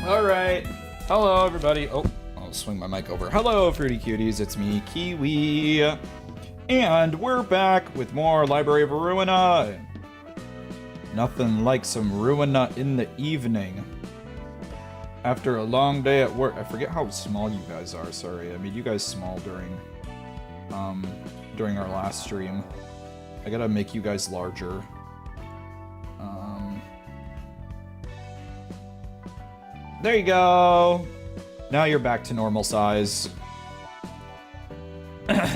All right. Hello, everybody. Oh, I'll swing my mic over. Hello, Fruity Cuties. It's me, Kiwi. And we're back with more Library of Ruina. Nothing like some Ruina in the evening. After a long day at work. I forget how small you guys are, sorry. I made you guys small during our last stream. I gotta make you guys larger. There you go. Now you're back to normal size. Hi.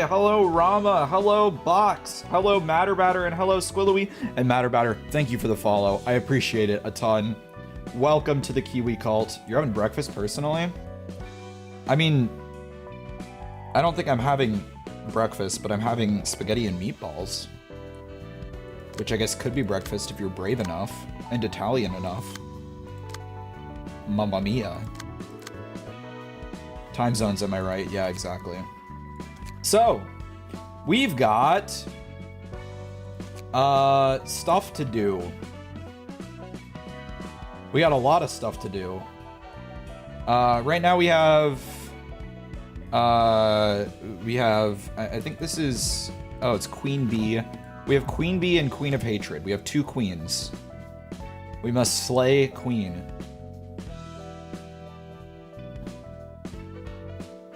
Hello, Rama. Hello, Box. Hello, Matterbatter, and hello, Squillowy. And Matterbatter, thank you for the follow. I appreciate it a ton. Welcome to the Kiwi cult. You're having breakfast personally? I mean, I don't think I'm having breakfast, but I'm having spaghetti and meatballs. Which I guess could be breakfast if you're brave enough and Italian enough. Mamma mia. Time zones, am I right? Yeah, exactly. So, we've got stuff to do. We got a lot of stuff to do. Right now we have I think this is, oh, it's Queen Bee. We have Queen Bee and Queen of Hatred. We have two queens. We must slay Queen.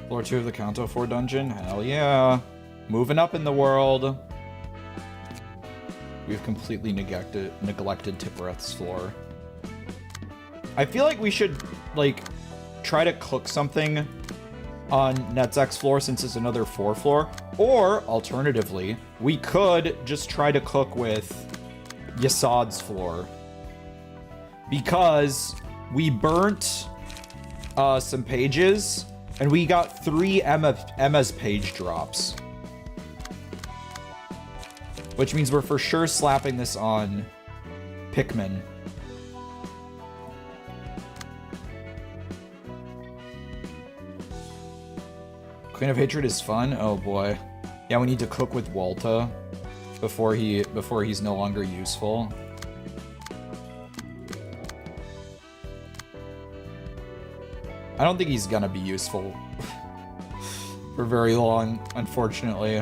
Floor 2 of the Kanto 4 dungeon. Hell yeah. Moving up in the world. We've completely neglected Tippereth's floor. I feel like we should, like, try to cook something on Netzek's floor since it's another 4 floor. Or, alternatively, we could just try to cook with Yasad's floor. Because we burnt some pages, and we got 3 Emma's page drops. Which means we're for sure slapping this on Pikmin. Queen of Hatred is fun? Oh boy. Yeah, we need to cook with Walta before he's no longer useful. I don't think he's gonna be useful for very long, unfortunately.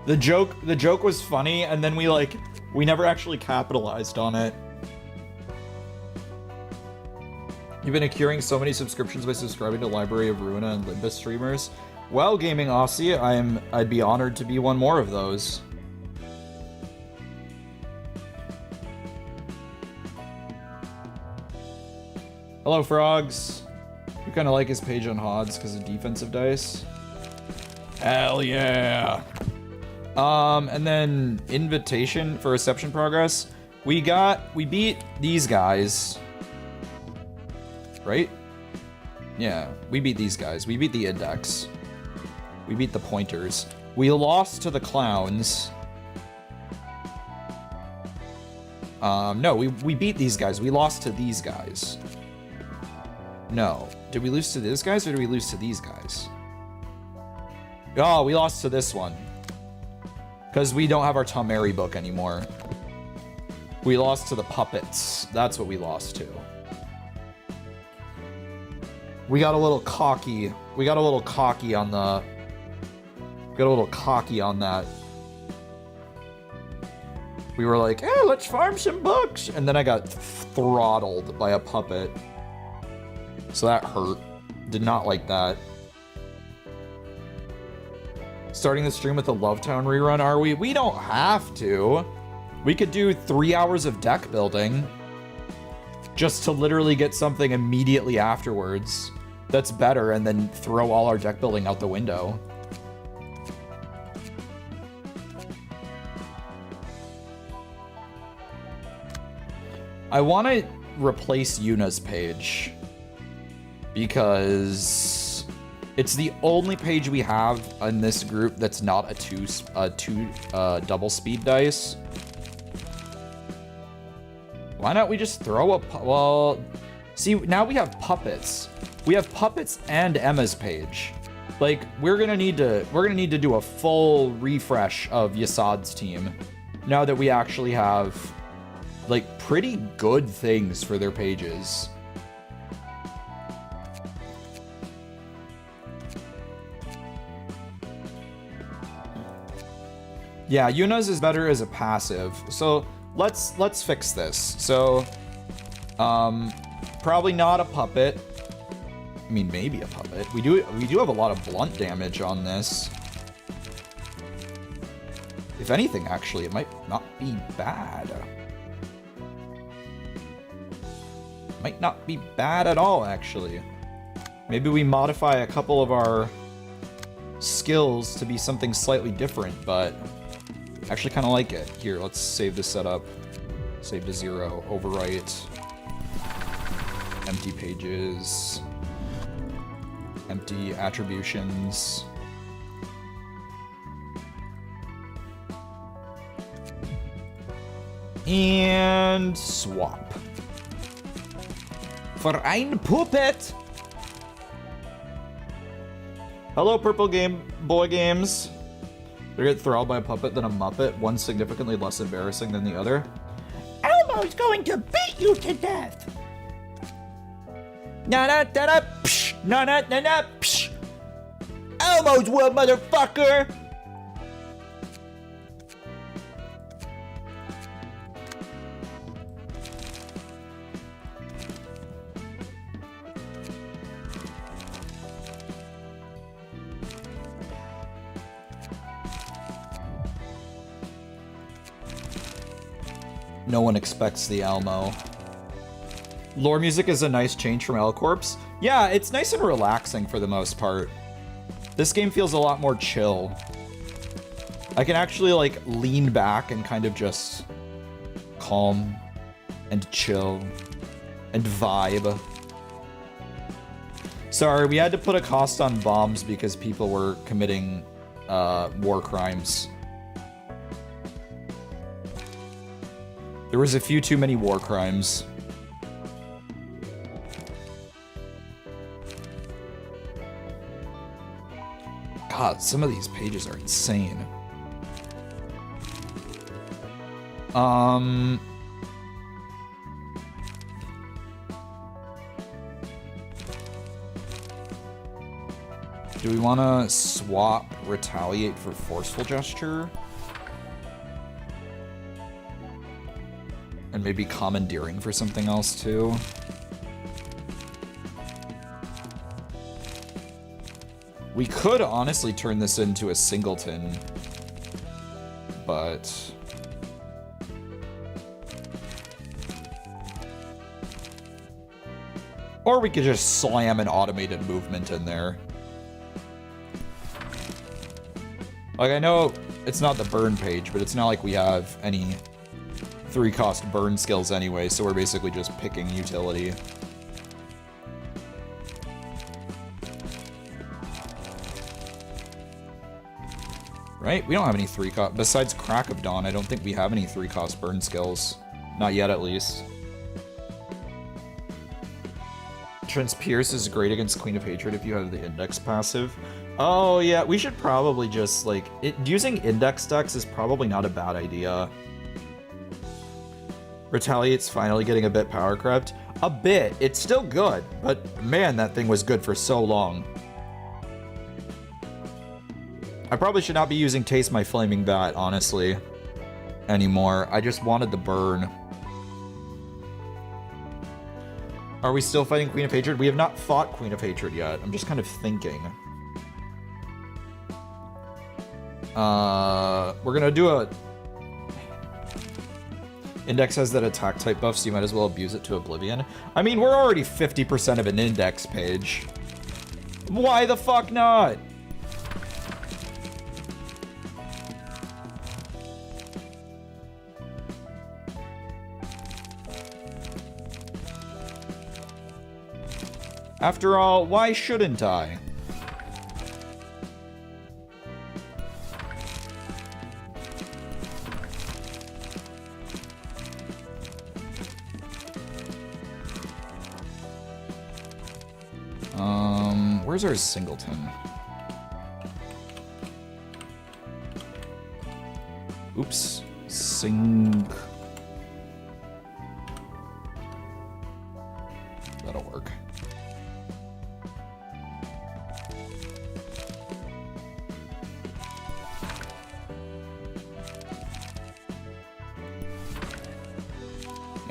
The joke was funny, and then we never actually capitalized on it. You've been accruing so many subscriptions by subscribing to Library of Ruina and Limbus streamers. Well, Gaming Aussie, I'd be honored to be one more of those. Hello, Frogs. You kind of like his page on Hods because of defensive dice. Hell yeah. And then invitation for reception progress. We beat these guys. Right? Yeah, we beat these guys. We beat the index. We beat the pointers. We lost to the clowns. No, we beat these guys. We lost to these guys. No. Did we lose to these guys or did we lose to these guys? Oh, we lost to this one. Because we don't have our Tomari book anymore. We lost to the puppets. That's what we lost to. We got a little cocky. We got a little cocky on the... Got a little cocky on that. We were like, hey, let's farm some books. And then I got throttled by a puppet. So that hurt. Did not like that. Starting the stream with a Love Town rerun, are we? We don't have to. We could do 3 hours of deck building. Just to literally get something immediately afterwards that's better and then throw all our deck building out the window. I want to replace Yuna's page because it's the only page we have in this group that's not a two double speed dice. Why not we just throw a well, see, now we have puppets. We have puppets and Emma's page. Like, we're gonna need to do a full refresh of Yasad's team now that we actually have like, pretty good things for their pages. Yeah, Yuna's is better as a passive. So let's fix this. So, probably not a puppet. I mean, maybe a puppet. We do have a lot of blunt damage on this. If anything, actually, it might not be bad. Might not be bad at all, actually. Maybe we modify a couple of our skills to be something slightly different, but I actually kind of like it. Here, let's save this setup. Save to 0, overwrite. Empty pages. Empty attributions. And swap. For ein Puppet! Hello, Purple Game Boy Games. They get thralled by a puppet than a Muppet, one significantly less embarrassing than the other. Elmo's going to beat you to death! Na-na-da-da, psh! Na-na-na-na, psh! Elmo's world, motherfucker! No one expects the Elmo. Lore music is a nice change from L Corpse. Yeah, it's nice and relaxing for the most part. This game feels a lot more chill. I can actually, like, lean back and kind of just calm and chill and vibe. Sorry, we had to put a cost on bombs because people were committing war crimes. There was a few too many war crimes. God, some of these pages are insane. Do we want to swap retaliate for forceful gesture? And maybe commandeering for something else too? We could honestly turn this into a singleton, but or we could just slam an automated movement in there. Like, I know it's not the burn page, but it's not like we have any 3-cost burn skills anyway, so we're basically just picking utility. Right? We don't have any 3-cost... Besides Crack of Dawn, I don't think we have any 3-cost burn skills. Not yet, at least. Transpierce is great against Queen of Hatred if you have the index passive. Oh, yeah, we should probably just, like... using index decks is probably not a bad idea. Retaliate's finally getting a bit power crept. A bit. It's still good, but man, that thing was good for so long. I probably should not be using Taste My Flaming Bat, honestly, anymore. I just wanted the burn. Are we still fighting Queen of Hatred? We have not fought Queen of Hatred yet. I'm just kind of thinking. We're gonna do a... Index has that attack type buff, so you might as well abuse it to oblivion. I mean, we're already 50% of an index page. Why the fuck not? After all, why shouldn't I? Where's our singleton? Oops.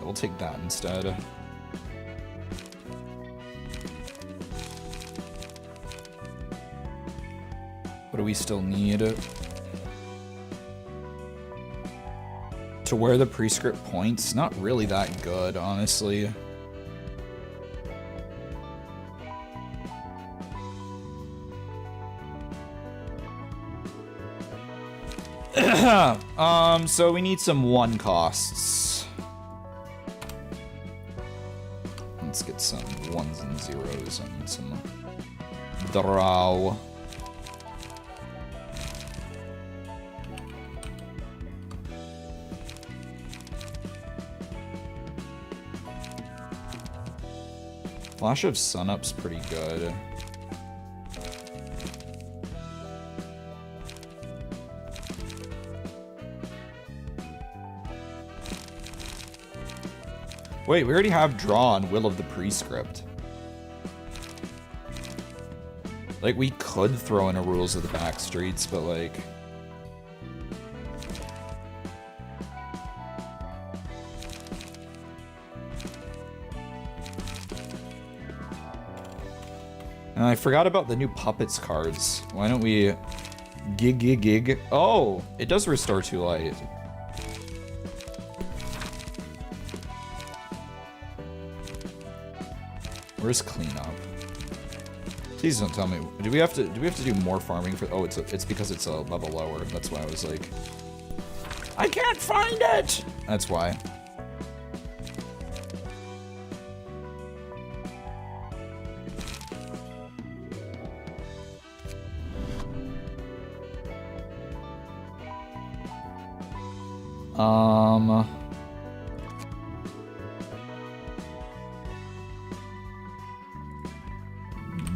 we'll take that instead. What do we still need? To wear the prescript points? Not really that good, honestly. So we need some 1 costs. Let's get some 1s and 0s and some draw. Flash of Sunup's pretty good. Wait, we already have draw on Will of the Prescript. Like, we could throw in a Rules of the Backstreets, but like... And I forgot about the new Puppets cards. Why don't we... Gig. Oh! It does restore 2 light. Where's cleanup? Please don't tell me. Do we have to do more farming for? Oh, it's because it's a level lower. That's why I was like, I can't find it. That's why.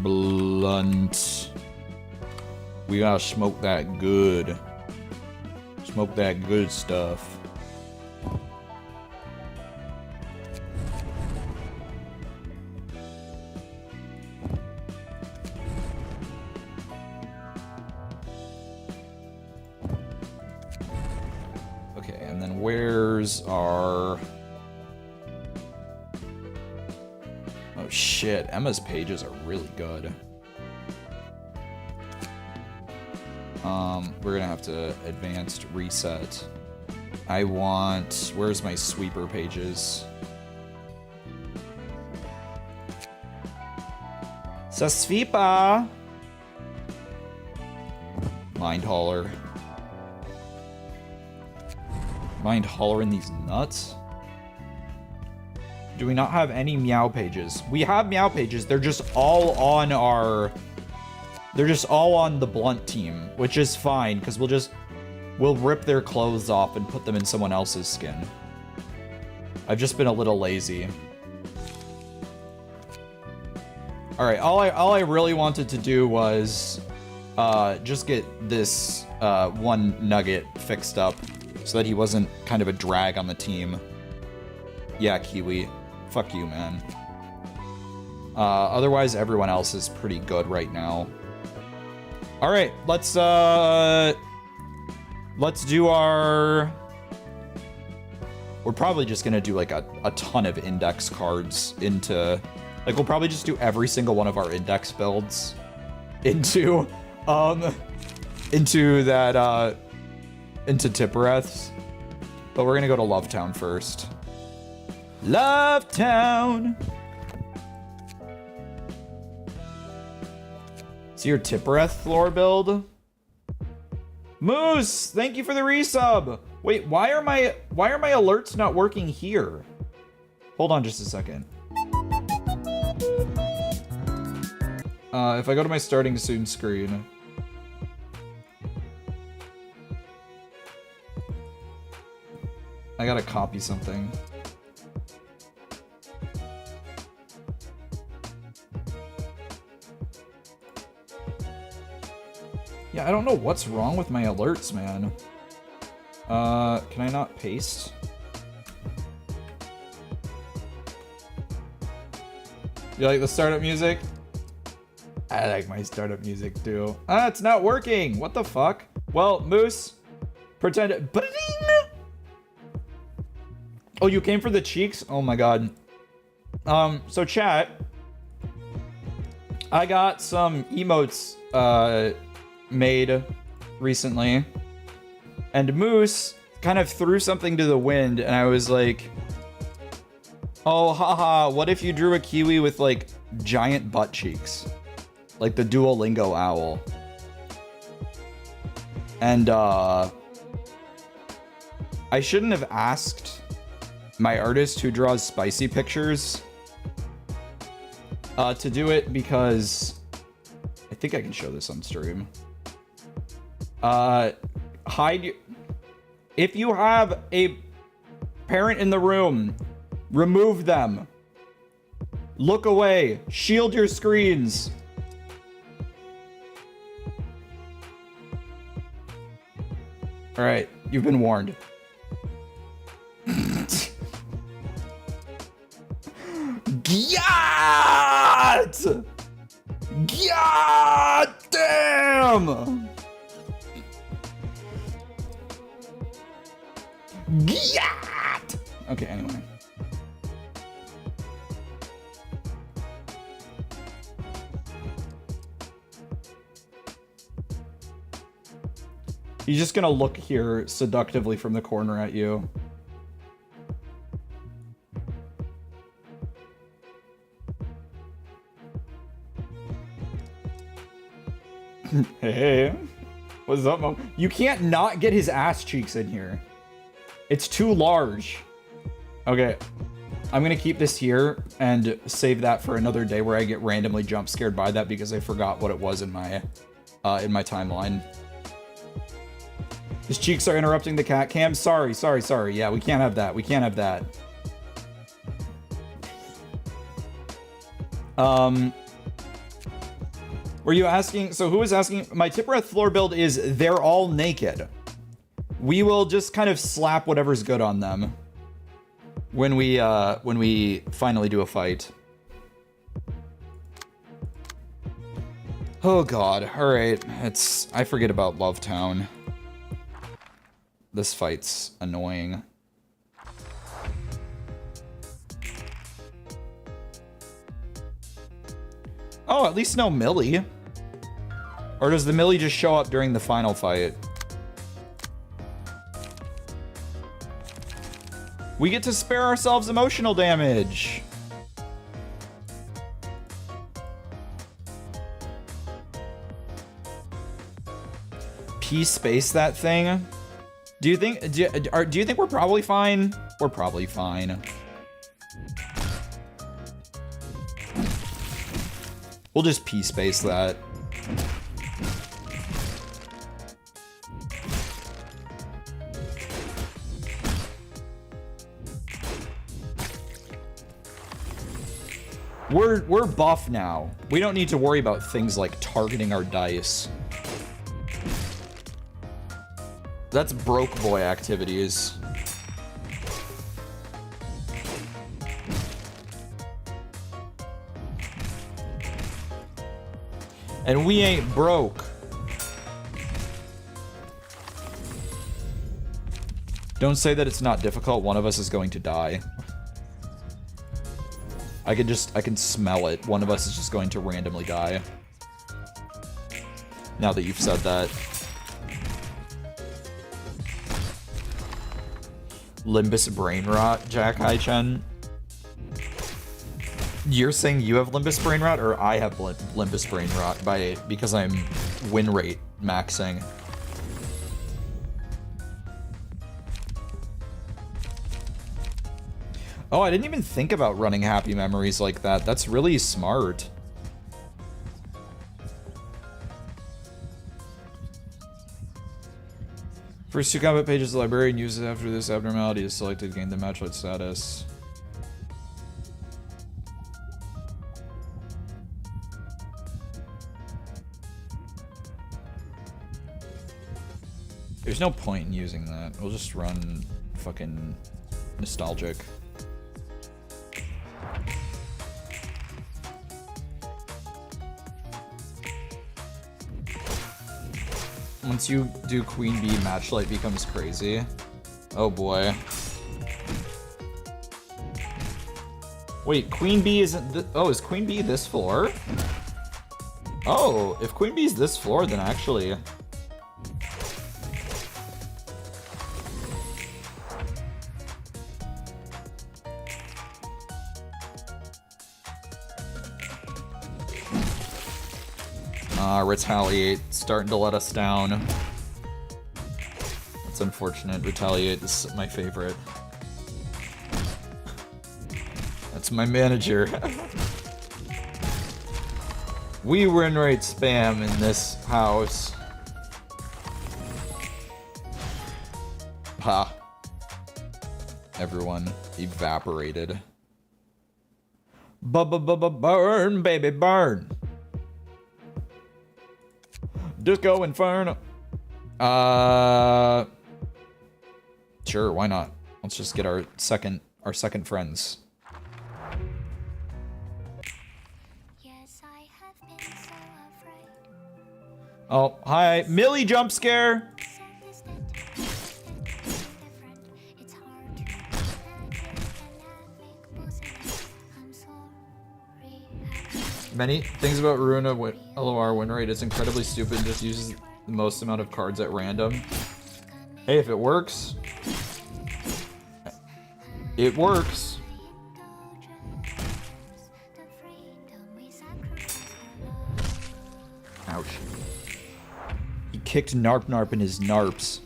Blunt. We gotta smoke that good. Smoke that good stuff. Okay, and then where's our... Oh shit, Emma's pages are really good. We're gonna have to advanced reset. I want... Where's my sweeper pages? Sasvipa! Mind Hauler. Mind Hauler in these nuts? Do we not have any Meow pages? We have Meow pages, they're just all on our... They're just all on the Blunt team, which is fine, because we'll rip their clothes off and put them in someone else's skin. I've just been a little lazy. Alright, all I really wanted to do was just get this one nugget fixed up so that he wasn't kind of a drag on the team. Yeah, Kiwi. Fuck you, man. Otherwise, everyone else is pretty good right now. All right, let's do our... We're probably just gonna do like a ton of index cards into... Like, we'll probably just do every single one of our index builds into Tippereths. But we're gonna go to Lovetown first. Lovetown! So your Tippereth floor build? Moose, thank you for the resub. Wait, why are my alerts not working here? Hold on just a second. If I go to my starting soon screen. I gotta copy something. Yeah, I don't know what's wrong with my alerts, man. Can I not paste? You like the startup music? I like my startup music too. Ah, it's not working! What the fuck? Well, Moose, pretend... Oh, you came for the cheeks? Oh my god. So chat, I got some emotes made recently, and Moose kind of threw something to the wind, and I was like, oh haha, what if you drew a Kiwi with like giant butt cheeks, like the Duolingo owl? And I shouldn't have asked my artist who draws spicy pictures to do it, because I think I can show this on stream. Hide. If you have a parent in the room, remove them. Look away. Shield your screens. All right, you've been warned. Got! God damn! Got! Okay, anyway. He's just gonna look here seductively from the corner at you. Hey, what's up, Mom? You can't not get his ass cheeks in here. It's too large. Okay, I'm gonna keep this here and save that for another day where I get randomly jump scared by that because I forgot what it was in my timeline. His cheeks are interrupting the cat cam. Sorry. Yeah, we can't have that. We can't have that. Were you asking? So who was asking? My tip breath floor build is they're all naked. We will just kind of slap whatever's good on them when we finally do a fight. Oh god. All right. I forget about Love Town. This fight's annoying. Oh, at least no Millie. Or does the Millie just show up during the final fight? We get to spare ourselves emotional damage. P-space that thing? Do you think we're probably fine? We're probably fine. We'll just P-space that. We're buff now. We don't need to worry about things like targeting our dice. That's broke boy activities. And we ain't broke. Don't say that it's not difficult. One of us is going to die. I can smell it. One of us is just going to randomly die. Now that you've said that. Limbus brain rot, Jack Hai-Chen. You're saying you have Limbus brain rot, or I have Limbus brain rot because I'm win rate maxing? Oh, I didn't even think about running happy memories like that. That's really smart. First two combat pages, the librarian uses after this abnormality is selected, gain the matchlight status. There's no point in using that. We'll just run fucking nostalgic. Once you do Queen Bee, Matchlight becomes crazy. Oh boy. Wait, Queen Bee isn't oh, is Queen Bee this floor? Oh, if Queen Bee's this floor, then actually... Retaliate, starting to let us down. That's unfortunate. Retaliate is my favorite. That's my manager. We win rate spam in this house. Ha. Everyone evaporated. Burn, baby, burn. Disco Inferno. Sure, why not? Let's just get our second friends. Yes, I have been so afraid. Oh, hi, Millie jump scare. Many things about Ruina LOR win rate is incredibly stupid and just uses the most amount of cards at random. Hey, if it works, it works. Ouch. He kicked Narp Narp in his narps.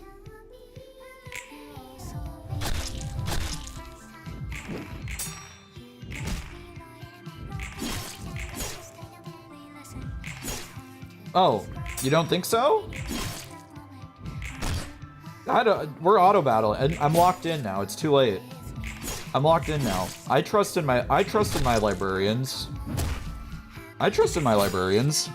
Oh, you don't think so? We're auto battle, and I'm locked in now. It's too late. I'm locked in now. I trust in my librarians. I trust in my librarians.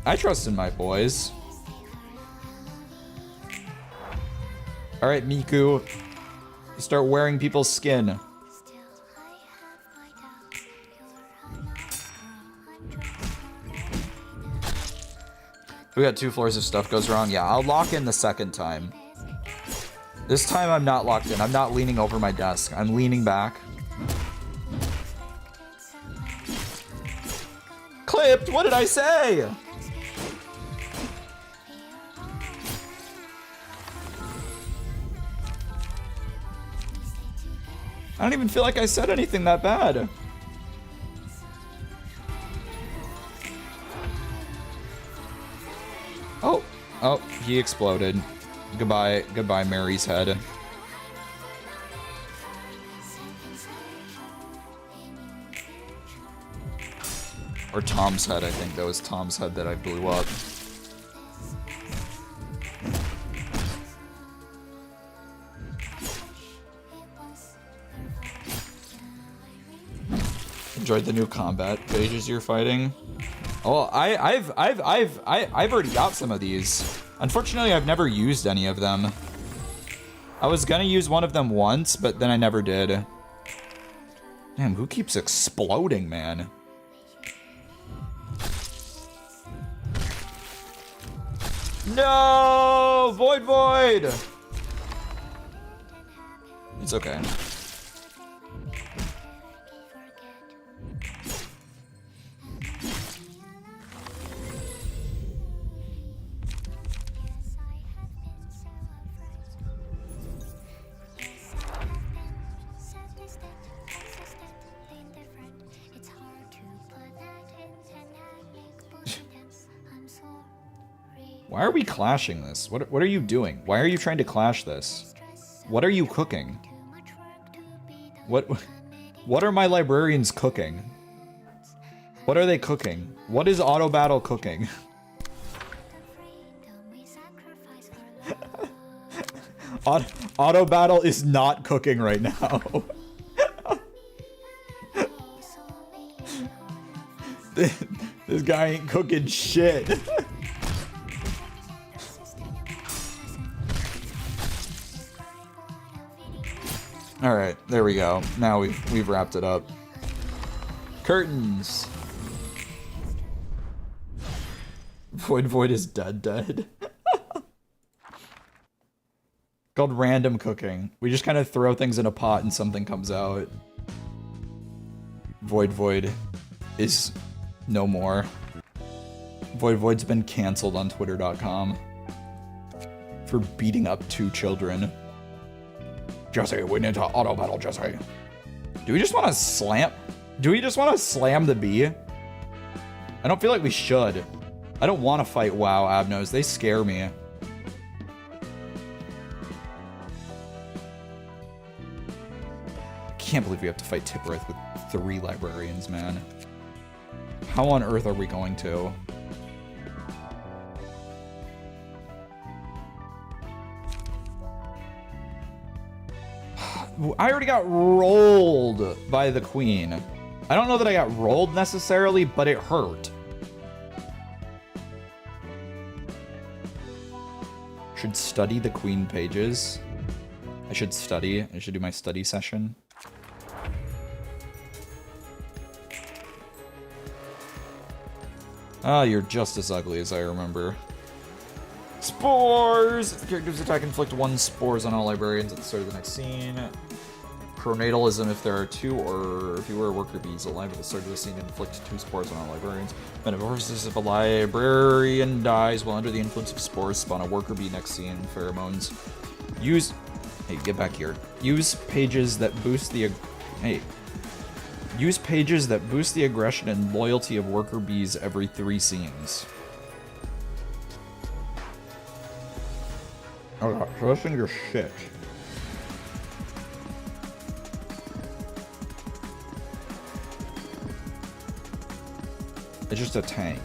I trust in my boys. All right, Miku, start wearing people's skin. We got 2 floors if stuff goes wrong. Yeah, I'll lock in the second time. This time I'm not locked in. I'm not leaning over my desk. I'm leaning back. Clipped! What did I say? I don't even feel like I said anything that bad. Oh, he exploded. Goodbye, Mary's head. Or Tom's head, I think. That was Tom's head that I blew up. Enjoyed the new combat pages you're fighting. Oh, I've already got some of these. Unfortunately, I've never used any of them. I was gonna use one of them once, but then I never did. Damn, who keeps exploding, man? No! Void! It's okay. Why are we clashing this? What are you doing? Why are you trying to clash this? What are you cooking? What are my librarians cooking? What are they cooking? What is auto battle cooking? Auto battle is not cooking right now. This guy ain't cooking shit. All right, there we go. Now we've wrapped it up. Curtains. Void is dead. Called random cooking. We just kind of throw things in a pot and something comes out. Void is no more. Void's been canceled on twitter.com for beating up 2 children. Jesse, we need to auto battle Jesse. Do we just want to slam? Do we just want to slam the bee? I don't feel like we should. I don't want to fight WoW Abnos. They scare me. I can't believe we have to fight Tipperith with 3 librarians, man. How on earth are we going to? I already got rolled by the queen. I don't know that I got rolled necessarily, but it hurt. Should study the queen pages. I should study. I should do my study session. Ah, you're just as ugly as I remember. Spores! If the character's attack inflict 1 spores on all librarians at the start of the next scene. Pronatalism if there are 2 or fewer worker bees alive at the start of the scene, inflict 2 spores on all librarians. Metamorphosis if a librarian dies while under the influence of spores, spawn a worker bee next scene. Pheromones. Use... Hey, get back here. Use pages that boost the... Hey. Use pages that boost the aggression and loyalty of worker bees every 3 scenes. Okay, so this thing is shit. It's just a tank.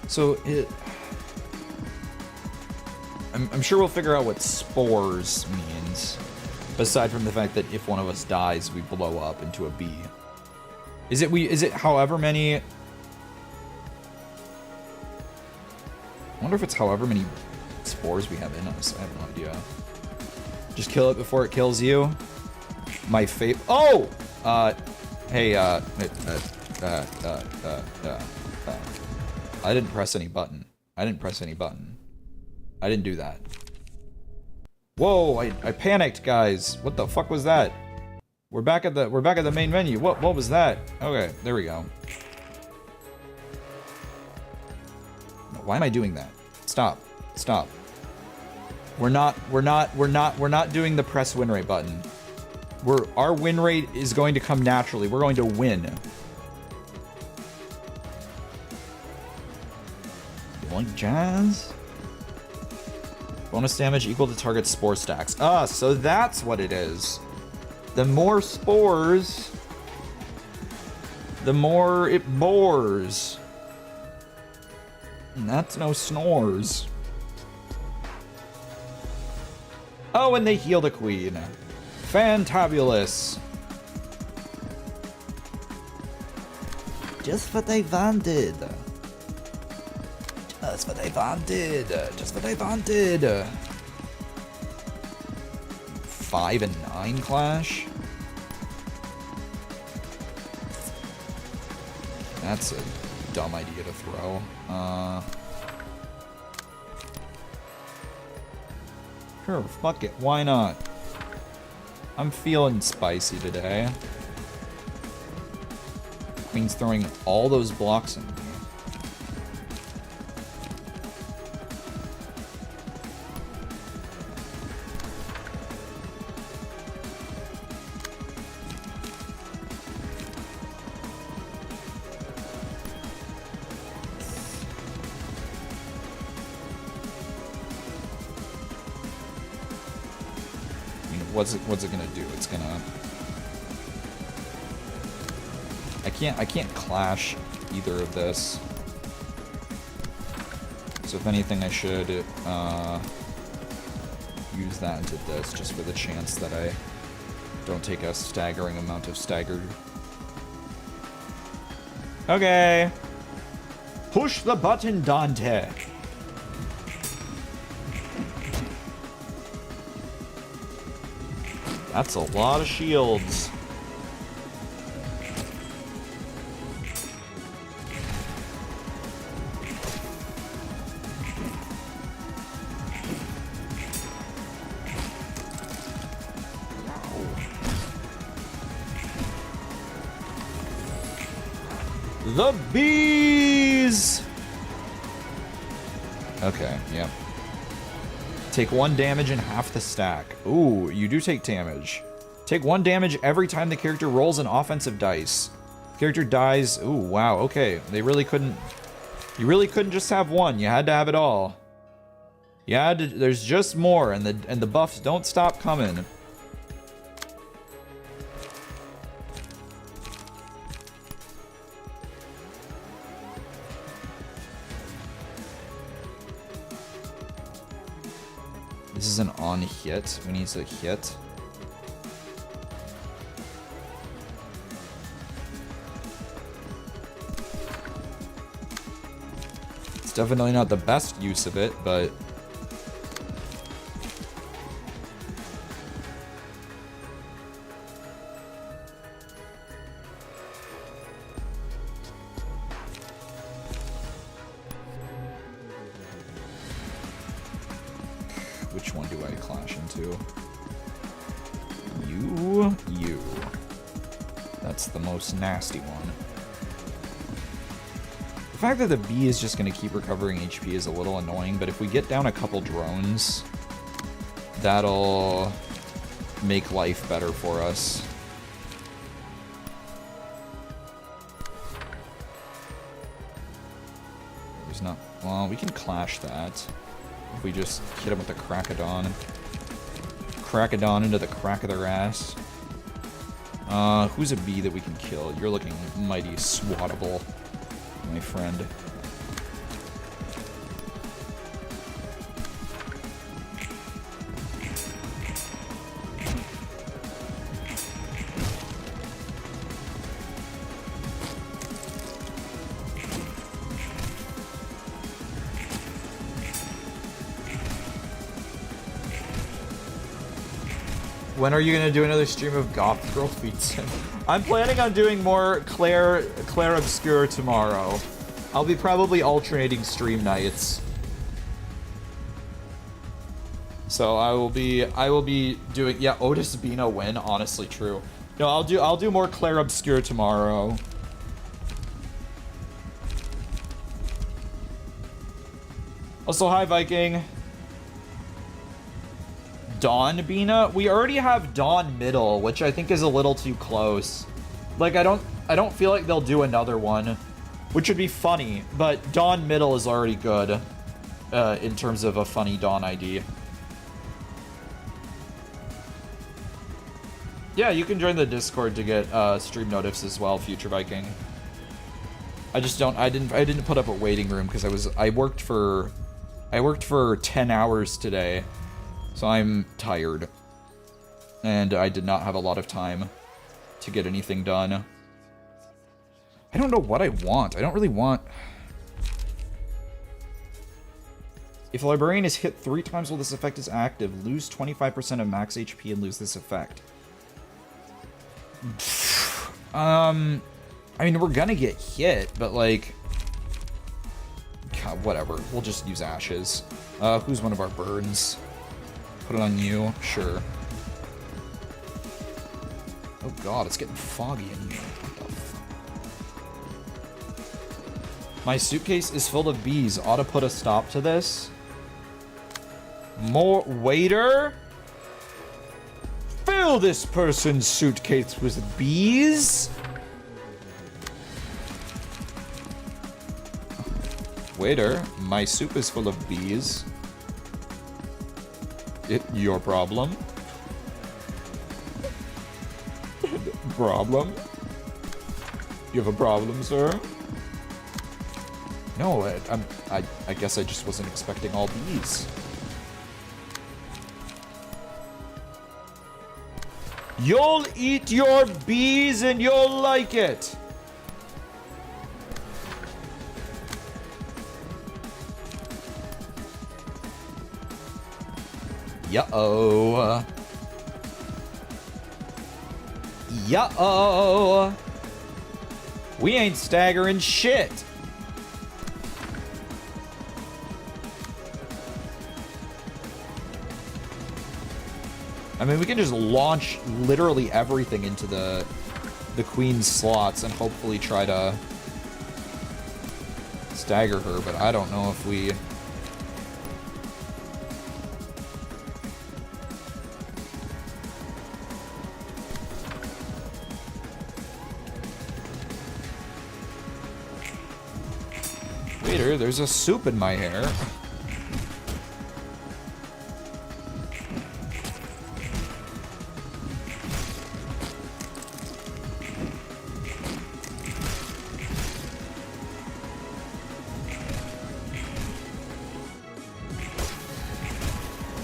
So it... I'm sure we'll figure out what spores means. Aside from the fact that if one of us dies, we blow up into a bee. Is it however many... I wonder if it's however many spores we have in us. I have no idea. Just kill it before it kills you. My fate. Oh! Hey, I didn't press any button. I didn't do that. Whoa, I panicked, guys. What the fuck was that? We're back at the main menu. What was that? Okay, there we go. Why am I doing that? Stop. We're not doing the press win rate button. Our win rate is going to come naturally. We're going to win. You like jazz? Bonus damage equal to target spore stacks. Ah, so that's what it is. The more spores, the more it bores. And that's no snores. Oh, and they heal the queen. Fantabulous. Just what they wanted. Just what they wanted. Just what they wanted. 5 and 9 clash? That's a dumb idea to throw. Sure, fuck it. Why not? I'm feeling spicy today. Queen's throwing all those blocks in me. What's it gonna do? It's gonna... I can't clash either of this. So if anything, I should use that into this just for the chance that I don't take a staggering amount of staggered. Okay. Push the button, Dante. That's a lot of shields. The bees! Okay, yeah. Take 1 damage and half the stack. Ooh, you do take damage. Take 1 damage every time the character rolls an offensive dice. Character dies. Ooh, wow, okay. They really couldn't... You really couldn't just have 1. You had to have it all. You had to... There's just more, and the buffs don't stop coming. This is an on hit. We need to hit. It's definitely not the best use of it, but... Which one do I clash into? You. That's the most nasty one. The fact that the bee is just going to keep recovering HP is a little annoying, but if we get down a couple drones, that'll make life better for us. There's not... Well, we can clash that. If we just hit them with the Cracodon. Cracodon into the crack of their ass. Who's a bee that we can kill? You're looking mighty swattable, my friend. When are you gonna do another stream of Goth Girl Feet? I'm planning on doing more Claire Obscure tomorrow. I'll be probably alternating stream nights. So I will be doing, yeah, Otis Bina win, honestly true. No, I'll do more Claire Obscure tomorrow. Also, hi Viking. Dawn Bina? We already have Dawn Middle, which I think is a little too close. Like, I don't feel like they'll do another one, which would be funny, but Dawn Middle is already good in terms of a funny Dawn ID. Yeah, you can join the Discord to get stream notifs as well, Future Viking. I didn't put up a waiting room because I worked for 10 hours today. So I'm tired, and I did not have a lot of time to get anything done. I don't know what I want. I don't really want... If a librarian is hit 3 times while this effect is active, lose 25% of max HP and lose this effect. I mean, we're gonna get hit, but like... God, whatever. We'll just use ashes. Who's one of our birds? Put it on you, sure. Oh god, it's getting foggy in here. What the fuck? My suitcase is full of bees. Ought to put a stop to this. More waiter? Fill this person's suitcase with bees. Waiter, my soup is full of bees. Your problem? Problem? You have a problem, sir? No, I guess I just wasn't expecting all bees. You'll eat your bees and you'll like it. Yo. Yo. We ain't staggering shit. I mean, we can just launch literally everything into the queen's slots and hopefully try to stagger her, but I don't know if we... Waiter, there's a soup in my hair.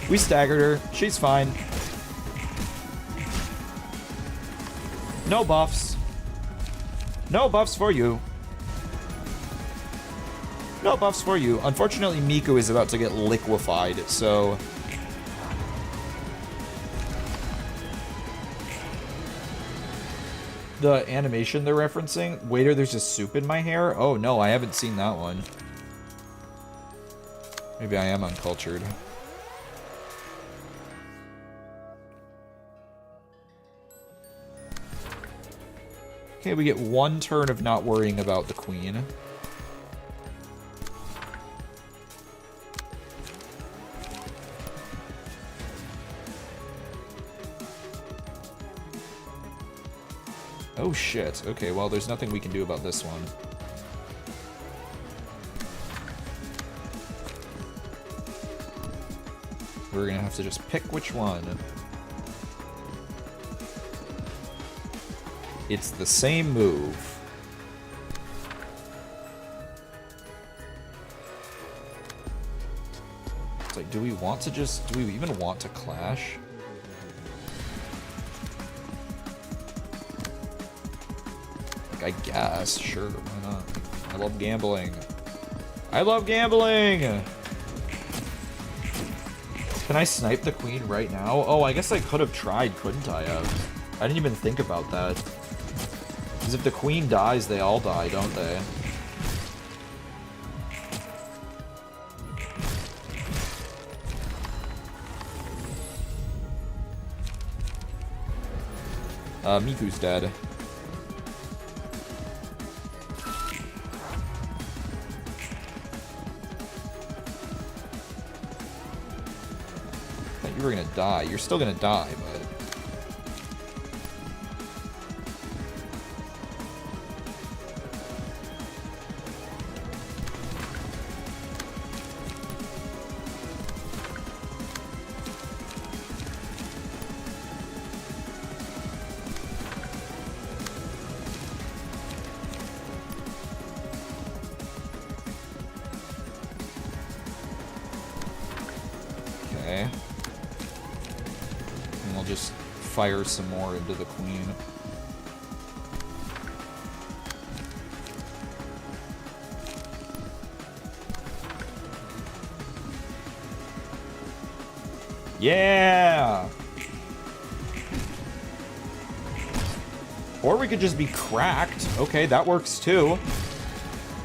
We staggered her. She's fine. No buffs. No buffs for you. No buffs for you. Unfortunately, Miku is about to get liquefied, so... The animation they're referencing? Waiter, there's just soup in my hair? Oh no, I haven't seen that one. Maybe I am uncultured. Okay, we get one turn of not worrying about the queen. Oh shit. Okay, well, there's nothing we can do about this one. We're gonna have to just pick which one. It's the same move. It's like, do we want to just... Do we even want to clash? I guess, sure, why not? I love gambling. I love gambling! Can I snipe the queen right now? Oh, I guess I could have tried, couldn't I have? I didn't even think about that. Because if the queen dies, they all die, don't they? Miku's dead. You were gonna die. You're still gonna die, but... Okay. And we'll just fire some more into the queen. Yeah! Or we could just be cracked. Okay, that works too.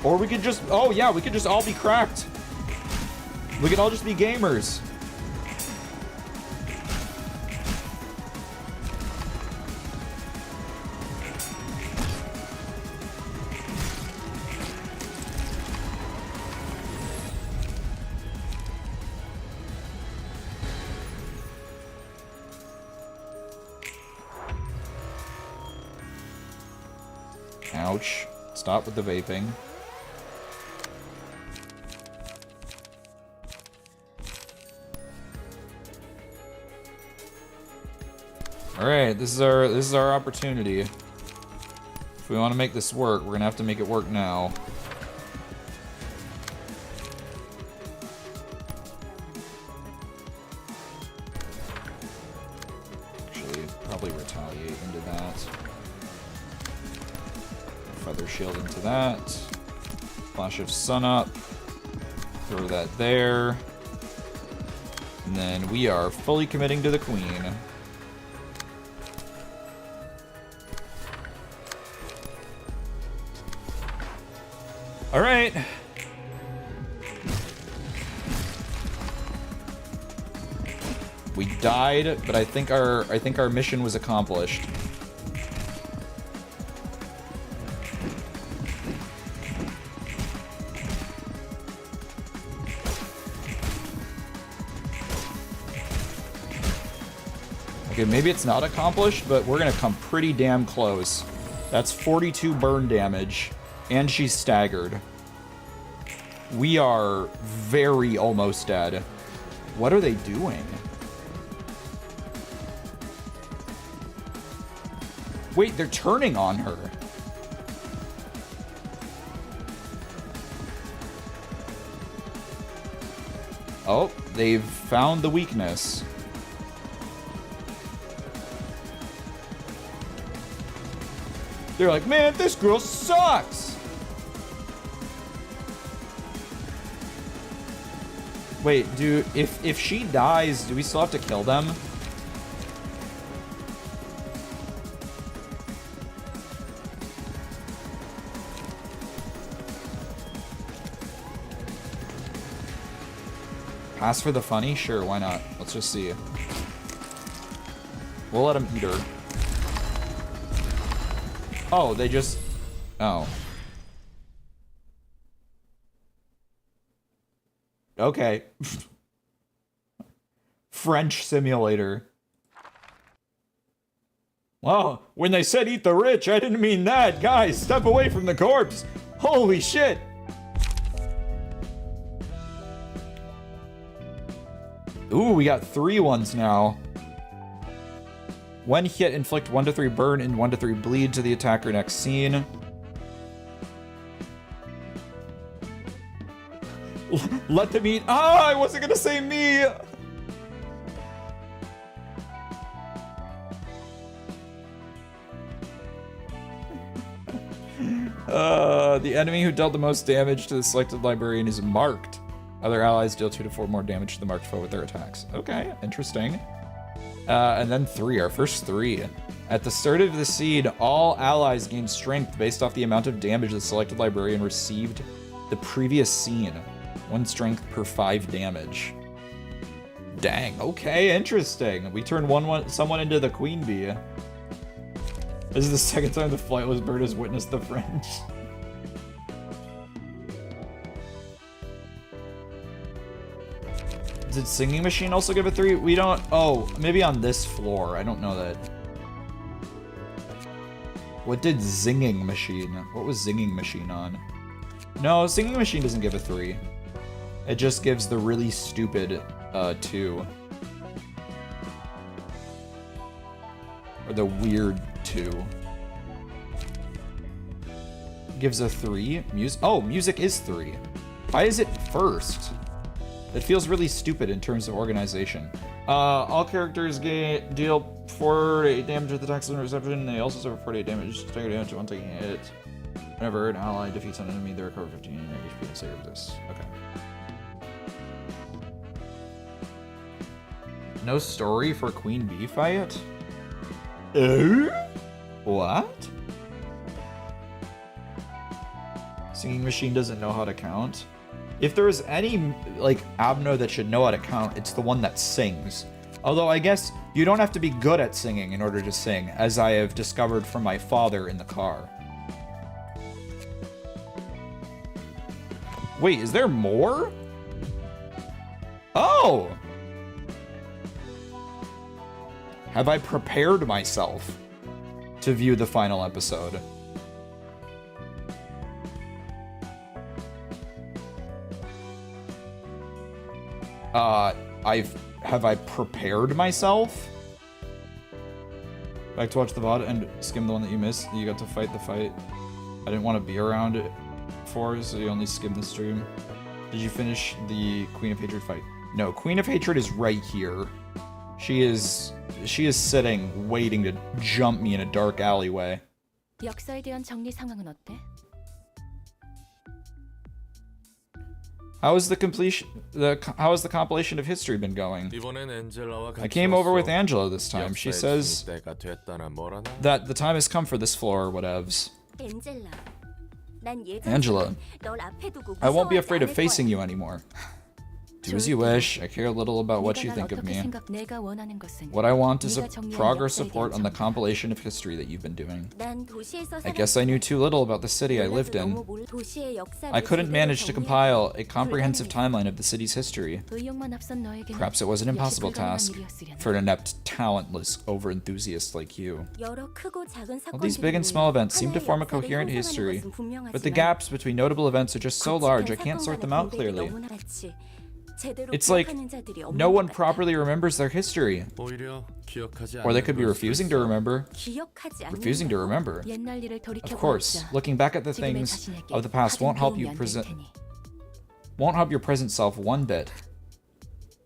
Or we could just... Oh yeah, we could just all be cracked. We could all just be gamers. Ouch. Stop with the vaping. Alright, this is our opportunity. If we want to make this work, we're gonna have to make it work now. Actually, probably retaliate into that. Feather shield into that. Flash of sun up. Throw that there. And then we are fully committing to the queen. All right. We died, but I think our mission was accomplished. Okay, maybe it's not accomplished, but we're gonna come pretty damn close. That's 42 burn damage, and she's staggered. We are very almost dead. What are they doing? Wait, they're turning on her. Oh, they've found the weakness. They're like, man, this girl sucks. Wait, if she dies, do we still have to kill them? Pass for the funny? Sure, why not? Let's just see. We'll let him eat her. Oh, they just... Oh. Okay. French simulator. Well, when they said eat the rich, I didn't mean that. Guys, step away from the corpse. Holy shit. Ooh, we got 3 ones now. When hit, inflict 1 to 3 burn and 1 to 3 bleed to the attacker next scene. Let them eat. Ah, I wasn't gonna say me. The enemy who dealt the most damage to the selected librarian is marked. Other allies deal 2 to 4 more damage to the marked foe with their attacks. Okay, interesting. And then 3, our first 3. At the start of the scene, all allies gain strength based off the amount of damage the selected librarian received the previous scene. 1 strength per 5 damage. Dang, okay, interesting. We turn someone into the queen bee. This is the second time the flightless bird has witnessed the French. Did Singing Machine also give a 3? We don't... Oh, maybe on this floor. I don't know that. What did Zinging Machine? What was Zinging Machine on? No, Singing Machine doesn't give a 3. It just gives the really stupid 2. Or the weird 2. Gives a 3. Oh, music is 3. Why is it first? It feels really stupid in terms of organization. All characters deal 4 to 8 damage with attacks and reception. They also suffer 48 damage, stagger damage when taking a hit. Whenever an ally defeats an enemy, they recover 15 HP and save this. Okay. No story for Queen Bee fight? What? Singing Machine doesn't know how to count? If there is any, like, Abno that should know how to count, it's the one that sings. Although, I guess, you don't have to be good at singing in order to sing, as I have discovered from my father in the car. Wait, is there more? Oh! Have I prepared myself to view the final episode? Have I prepared myself? Back to watch the VOD and skim the one that you missed. You got to fight the fight. I didn't want to be around it for, so you only skimmed the stream. Did you finish the Queen of Hatred fight? No, Queen of Hatred is right here. She is sitting, waiting to jump me in a dark alleyway. 역사에 대한 정리 상황은 어때? How is the compilation of history been going? I came over with Angela this time. She says that the time has come for this floor or whatevs. Angela, I won't be afraid of facing you anymore. Do as you wish. I care little about what you think of me. 내가 원하는 것은 What I want is a 네가 정리한 progress 역사에 report 대한 on the 정보. compilation of history that you've been doing. 난 도시에서 I guess I knew too little about the city I lived in. 도시의 역사를 I couldn't manage to 제대로 compile a 정리하는 comprehensive 불가능했어. timeline of the city's history. 의욕만 앞선 너에게는 Perhaps it was an 역시 impossible 불가능한 task 일이었으려나. for an inept, talentless, over-enthusiast like you. 여러 크고 작은 All these big and 사건들이 small events seem to 하나의 form a 역사를 coherent 형성하는 history, 것은 분명하지만 but the gaps between notable events are just so large I can't sort them out 사건과의 clearly. 공백이 너무나 많지. 제대로 It's like 기억하는 자들이 없는 no one 것 같아. properly remembers their history. 오히려 기억하지 Or they 않는 could be 걸 refusing 수도 to 있어. remember. 기억하지 않는 Refusing to remember. 옛날 일을 Of course, 돌이켜보자. looking back at the 지금의 things 자신에게 of the past won't help you 가진 도움이 안될 present 테니. won't help your present self one bit.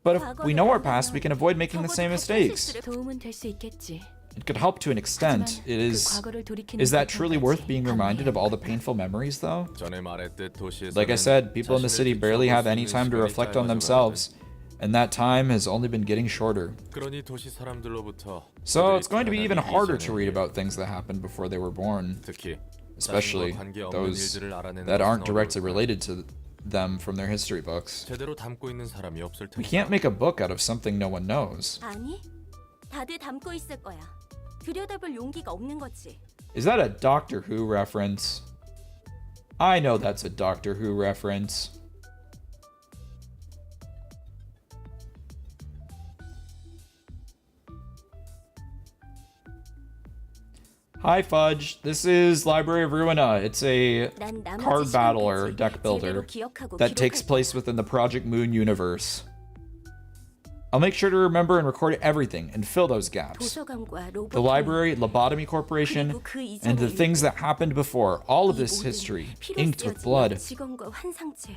But if we know our past, we can avoid making the same mistakes. 도움은 될 수 있겠지. It could help to an extent. Is that truly worth being reminded of all the painful memories though? 전에 말했듯 도시에서는 Like I said, people in the city barely have any time to 시간이 reflect on 짧아져가거든. themselves, and that time has only been getting shorter. 그러니 도시 사람들로부터 So it's going to be 그들이 even 태어나기 harder to 이전에 read about things that happened before they were born, 특히 especially 자신과 관계없는 those 일들을 알아내는 that aren't 것은 directly 어려울 거야. related to them from their history books. 제대로 담고 있는 사람이 없을 We 테니까. can't make a book out of something no one knows. 아니, 다들 담고 있을 거야. 들여다볼 용기가 없는 거지. Is that a Doctor Who reference? I know that's a Doctor Who reference. Hi Fudge, this is Library of Ruina. It's a 난 나머지 card battler 시간까지 deck builder 제대로 기억하고 that takes 기록할 place within the Project Moon universe. I'll make sure to remember and record everything and fill those gaps. 도서관과 로봇 The library, Lobotomy Corporation, 그리고 그 이전의 and the things that 일들. happened before, all of 이 this 모든 history, 피로 inked with 쓰여진 blood. 직원과 환상체,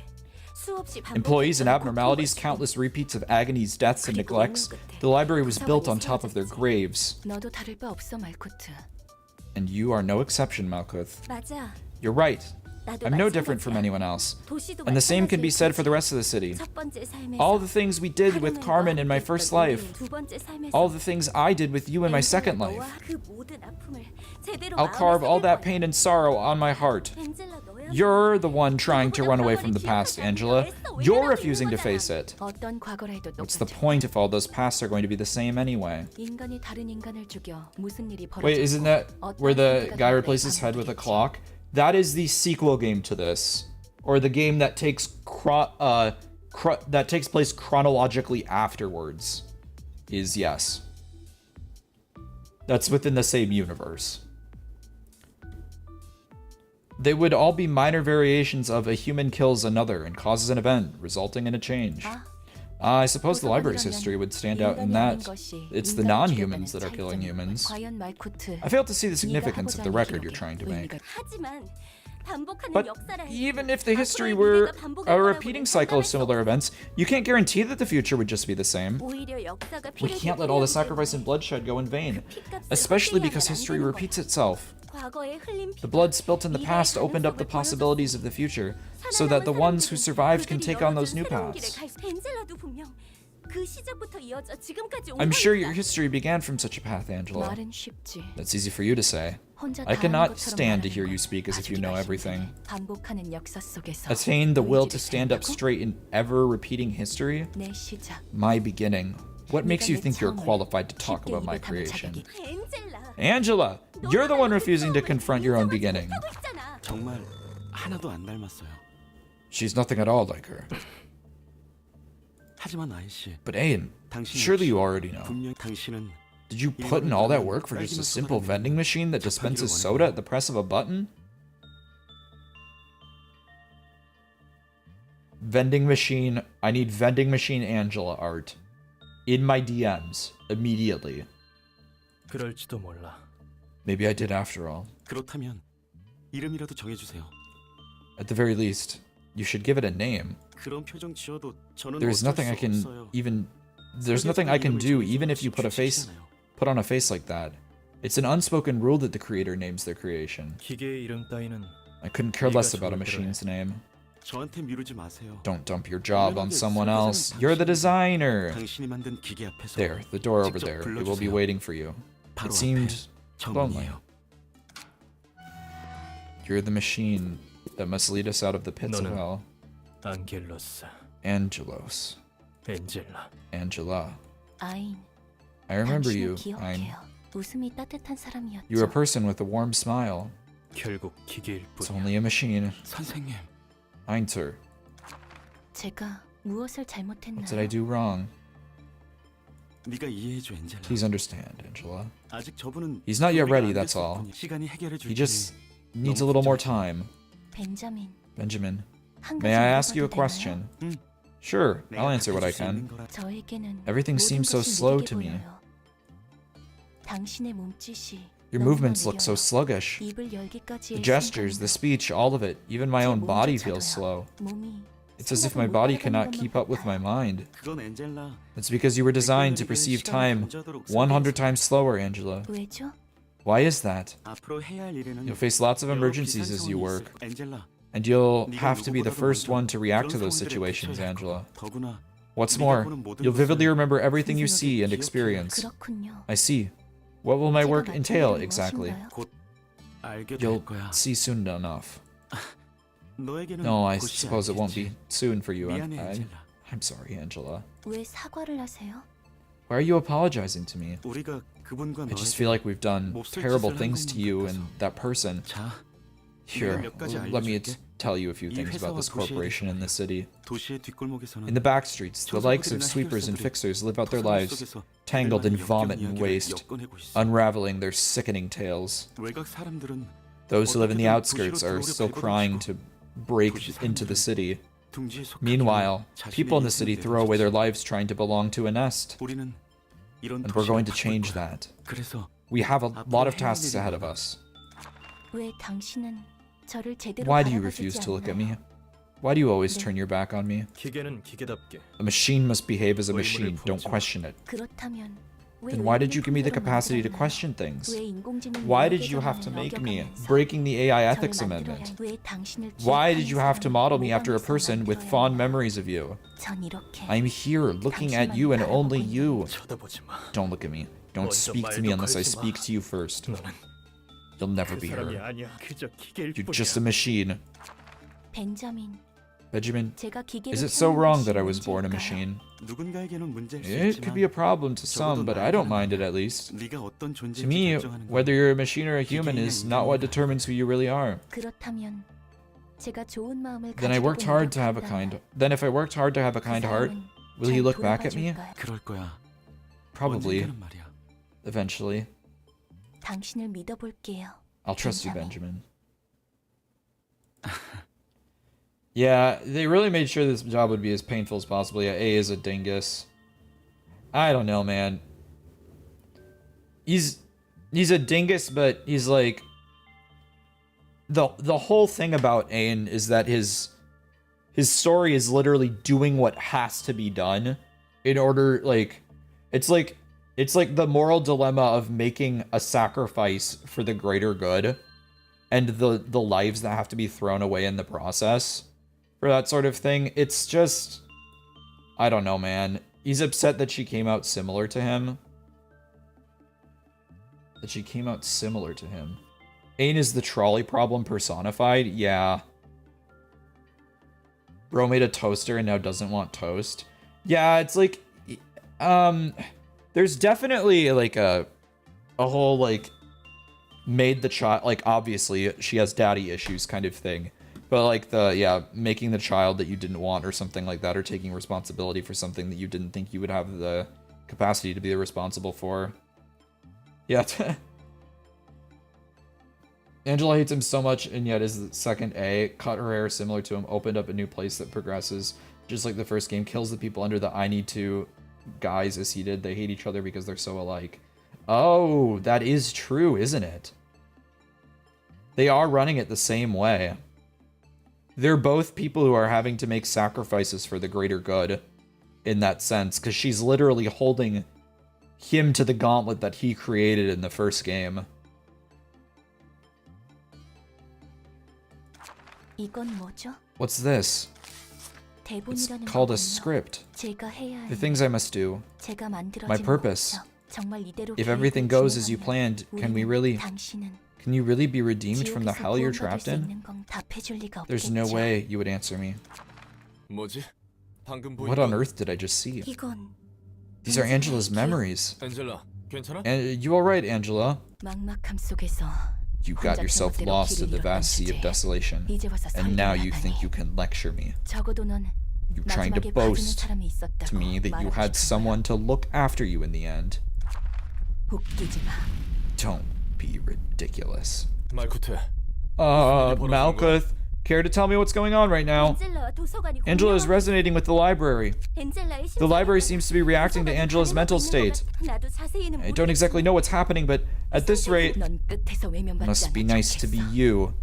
수없이 반복했던 Employees and abnormalities, 고통과 countless repeats of agonies, deaths, and neglects. The library was built on top of their graves. 너도 다를 바 없어 말코트. And you are no exception, Malkuth. 맞아. You're right. 나도 I'm no different from 마찬가지야. anyone else. 도시도 And the same can be 마찬가지일 said for the 테지. rest of the city. 첫 번째 삶에서 All the things we did with Carmen in my 카르멘과 first 함께했던 life. 두 번째 삶에서 All the things I did with you in my second 엔젤라, life. 너와 그 모든 아픔을 제대로 I'll 마음에 carve all 새길 that 거야. pain and sorrow on my heart. 엔젤라, 너야. You're the one trying to run away from the past, Angela. You're refusing to face it. 어떤 과거라 해도 What's the 똑같아. point if all those pasts are going to be the same anyway? 인간이 다른 인간을 죽여 무슨 일이 Wait, 벌어졌고 isn't that 어떤 where the 상태가 guy 되는지 replaces his head with a 반복되겠지. clock? That is the sequel game to this, or the game that takes that takes place chronologically afterwards. Is yes. That's within the same universe. They would all be minor variations of a human kills another and causes an event, resulting in a change. I suppose the library's history would stand out in that it's the non-humans that are killing humans. 과연 말코트, I fail to see the 네가 significance of the 하고자 하는 record you're 기록에 trying to make. 의미가- 하지만 반복하는 But 역사라 해. even if the history 앞으로의 were 미래가 반복할 a 거라고 repeating cycle of similar events, you can't guarantee that the future would just be the same. 오히려 역사가 We 피를 can't let all the 흘리기 sacrifice and 때문에 bloodshed go in vain, 핏값을 especially 헛되이 because 하면 안 history 되는 repeats 거야. itself. 과거에 흘린 The 피가 blood spilt in the 미래의 past opened up the 가능성을 possibilities of the future, so that the ones who survived can take on those new paths. 엔젤라도 분명 그 시작부터 이어져 지금까지 온 I'm sure 거니까. your history began from such a path, Angela. 말은 쉽지. That's easy for you to say. 혼자 I 다 아는 cannot 것처럼 stand to 말하는 hear you 건 speak as if you 아주 know 기가 everything. 힘들어. 반복하는 역사 속에서 Attain the will to 의지를 stand up 세우려고? straight in ever repeating history? 내 시작. My beginning. What makes you 네가 내 think you're 처음을 qualified to talk 쉽게 about my 입에 담을 creation? 자격이- 엔젤라. Angela, you're the one refusing to confront your own beginning. 하고 있잖아. 정말 하나도 안 닮았어요. She's nothing at all like her. 하지만 아이 씨, But Aiden, 당신 surely you 역시 already know. 분명 당신은 Did you put in all that work for just a simple vending machine that dispenses soda at the press of a button? Vending machine. I need vending machine Angela art. In my DMs. Immediately. 그럴지도 몰라. Maybe I did after all. 그렇다면 이름이라도 정해주세요. At the very least, you should give it a name. 그런 표정 지어도 저는 There's 어쩔 nothing I 수 can 없어요. even... There's nothing I can do even if you put on a face like that. It's an unspoken rule that the creator names their creation. 기계의 이름 따위는 I couldn't care less about a machine's name. 저한테 미루지 마세요. Don't dump your job on someone else. You're the designer. 당신이 만든 기계 앞에서 There, the door over 직접 there. It will be 불러주세요. waiting for you. 바로 It 앞에 seemed lonely. 정문이에요. You're the machine that must lead us out of the pits of 너는 hell. 안겔로스. Angelos. 엔젤라. Angela. 아인, I remember 당신을 you. 기억해요. 웃음이 따뜻한 사람이었죠. You're a person with a warm smile. 결국 기계일 It's 뿐이야. only a machine. 선생님, Ein, sir. 제가 무엇을 잘못했나요? What did I do wrong? 네가 이해해줘, 엔젤라. Please understand, Angela. 아직 저분은 He's not yet 준비가 ready, 안 that's 됐을 all. 뿐이야. 시간이 해결해 줄 He just 테니 needs a little more time. 벤자민, Benjamin, 한 may 가지 I ask you a 물어봐도 question? 응. Sure, 내가 I'll answer what I 답해줄 수 있는 can. 거라. 되나요? 저에게는 Everything 모든 seems so 것이 slow 느리게 to me. 보여요. 당신의 몸짓이 Your 너무나 movements look so 느려요. sluggish. 입을 열기까지의 The gestures, the 순간은 speech, all of it, even my 제 own body feels 몸조차도요. slow. 몸이 It's as if 생각을 my 못 body 따라가는 cannot 것만 keep up with my 같아요. mind. 그건 엔젤라. It's because you were designed to perceive time 100 times slower, Angela. 왜죠? Why is that? 앞으로 해야 할 일에는 You'll face lots of 여러 emergencies 비상 as you 상황이 work, 있을 거야. 엔젤라, and you'll 네가 have to be the 누구보다도 first 먼저 one to react to 그런 those 상황들에 situations, 대처해야 할 Angela. 거야. 더구나 What's 네가 more, 보는 모든 you'll vividly 것을 remember everything you 생생하게 see and 기억해야 해. experience. 그렇군요. I see. What will my 제가 work 맡은 entail 일은 exactly? 무엇인가요? 곧 알게 될 You'll 거야. see soon enough. 너에게는 No, I 곧이 suppose it won't 알겠지. be soon for you. 미안해, 엔젤라. I'm sorry, Angela. 왜 사과를 하세요? Why are you apologizing to me? 우리가 그분과 I just 너에게 feel like we've done 몹쓸 terrible 짓을 한 things to 것만 you 같아서. and that person. 자, Here, 몇 가지 let me 알려줄게. tell you a few 이 things about 회사와 this 도시에 corporation in the city. 도시의 뒷골목에서는 In the back streets, the likes of 청소부들이나 sweepers and 해결사들이 fixers live out their 토사구 lives, 속에서 tangled in 그들만의 vomit 역겨운 and 이야기를 waste, 엮어내고 있어. unraveling their sickening tales. 외곽 사람들은 Those who live in the 어떻게든 outskirts 도시로 are still 들어오려 crying 발버둥치고 to break 도시 into the 사람들은 city. 둥지에 속하기로 Meanwhile, 자신의 people in the 인생을 city throw away their 내어주지. lives trying to belong to a nest. 우리는 이런 And we're 도시를 going to 바꿀 change 거야. that. 그래서 We have a lot of 앞으로 해야 할 tasks 일이 ahead of 많아. us. 왜 당신은 저를 제대로 Why do you 바라봐주지 refuse to look at 않나요? me? Why do you always 네. turn your back on me? 기계는 기계답게. A machine must behave as a 의문을 machine. Don't 품지 마. question it. 그렇다면 왜 Then why did you give me the 의문을 capacity to 만들었나요? question things? 왜 인공지능 Why 유해 did you have to 개정안을 make me 어겨가면서 breaking the AI 저를 ethics 만들어야 amendment? 왜 당신을 Why 기억하는 did you have to model me after a 사람을 person with 만들어야 fond 하나요? memories of you? 전 이렇게 I'm here looking at you and only you. 쳐다보지 마. Don't look at me. Don't 먼저 speak to me 말도 unless I 걸지 마. speak to you first. 너는 You'll never 그 be 사람이 her. 아니야. 그저 기계일 You're 뿐이야. just a machine. 벤자민, Benjamin, 제가 기계를 is it so 사용한 wrong 것이 that I was born a 문제일까요? machine? 누군가에게는 문제일 수 It could be a 있지만 problem to some, but I don't mind it at least. 네가 어떤 To 존재인지 me, 결정하는 건 whether you're a machine or a human is not what determines who you really are. 그렇다면 제가 좋은 마음을 Then I 가지고 worked hard to have a kind. Then if I worked hard to have a kind heart, will he look back at me? 그럴 거야. Probably, 언젠가는 말이야. eventually. 당신을 믿어볼게요. I'll trust you, Benjamin. Benjamin. Yeah, they really made sure this job would be as painful as possible. Yeah, A is a dingus. I don't know, man. He's a dingus, but he's like the whole thing about Ain is that his story is literally doing what has to be done in order, like it's like the moral dilemma of making a sacrifice for the greater good and the lives that have to be thrown away in the process for that sort of thing. It's just, I don't know, man. He's upset that she came out similar to him. Ain is the trolley problem personified. Yeah. Bro made a toaster and now doesn't want toast. Yeah, it's like, there's definitely like a whole like made the child, like obviously she has daddy issues kind of thing. But like making the child that you didn't want or something like that, or taking responsibility for something that you didn't think you would have the capacity to be responsible for. Yeah. Angela hates him so much and yet is the second A. Cut her hair similar to him, opened up a new place that progresses. Just like the first game, kills the people under the I need to guise as he did. They hate each other because they're so alike. Oh, that is true, isn't it? They are running it the same way. They're both people who are having to make sacrifices for the greater good in that sense, because she's literally holding him to the gauntlet that he created in the first game. 이건 뭐죠? What's this? It's 대본이라는 called a 거군요. script. 제가 해야 The 할 things I must do. 제가 만들어진 My purpose. 거죠. 정말 이대로 If everything 계획을 goes as you 진행하면 planned, can we 우리는 really 당신은 be redeemed from the 지옥에서 hell you're 구원받을 trapped 수 in? 있는 건 답해줄 리가 There's no 없겠죠. way you would answer me. 뭐지? 방금 보인 What on 건 earth did I just see? 이건 These are Angela's memories. 엔젤라, 괜찮아? And you alright, Angela? 막막함 속에서 You got yourself lost in the vast sea of desolation, 이제 와서 and now you 설득을 think you 하다니. can lecture me. 적어도 넌 You're trying to 마지막에 봐주는 boast 사람이 있었다고 to me that you 말하고 had 싶은 someone 거야. to look after you in the end. 웃기지 마. Don't be ridiculous. 말쿠테, Malkuth, care to tell me what's going on right now? 엔젤라와 도서관이 Angela is 공명하고 resonating with the library. 엔젤라의 The library 심장이 seems to be reacting to 도서관이 Angela's mental 반응하고 있는 state. 것 같아. 나도 자세히는 I don't 모르겠지만 exactly know what's happening, but at this rate, 넌 끝에서 it 외면받지 must be 않아 nice to be 좋겠어. you,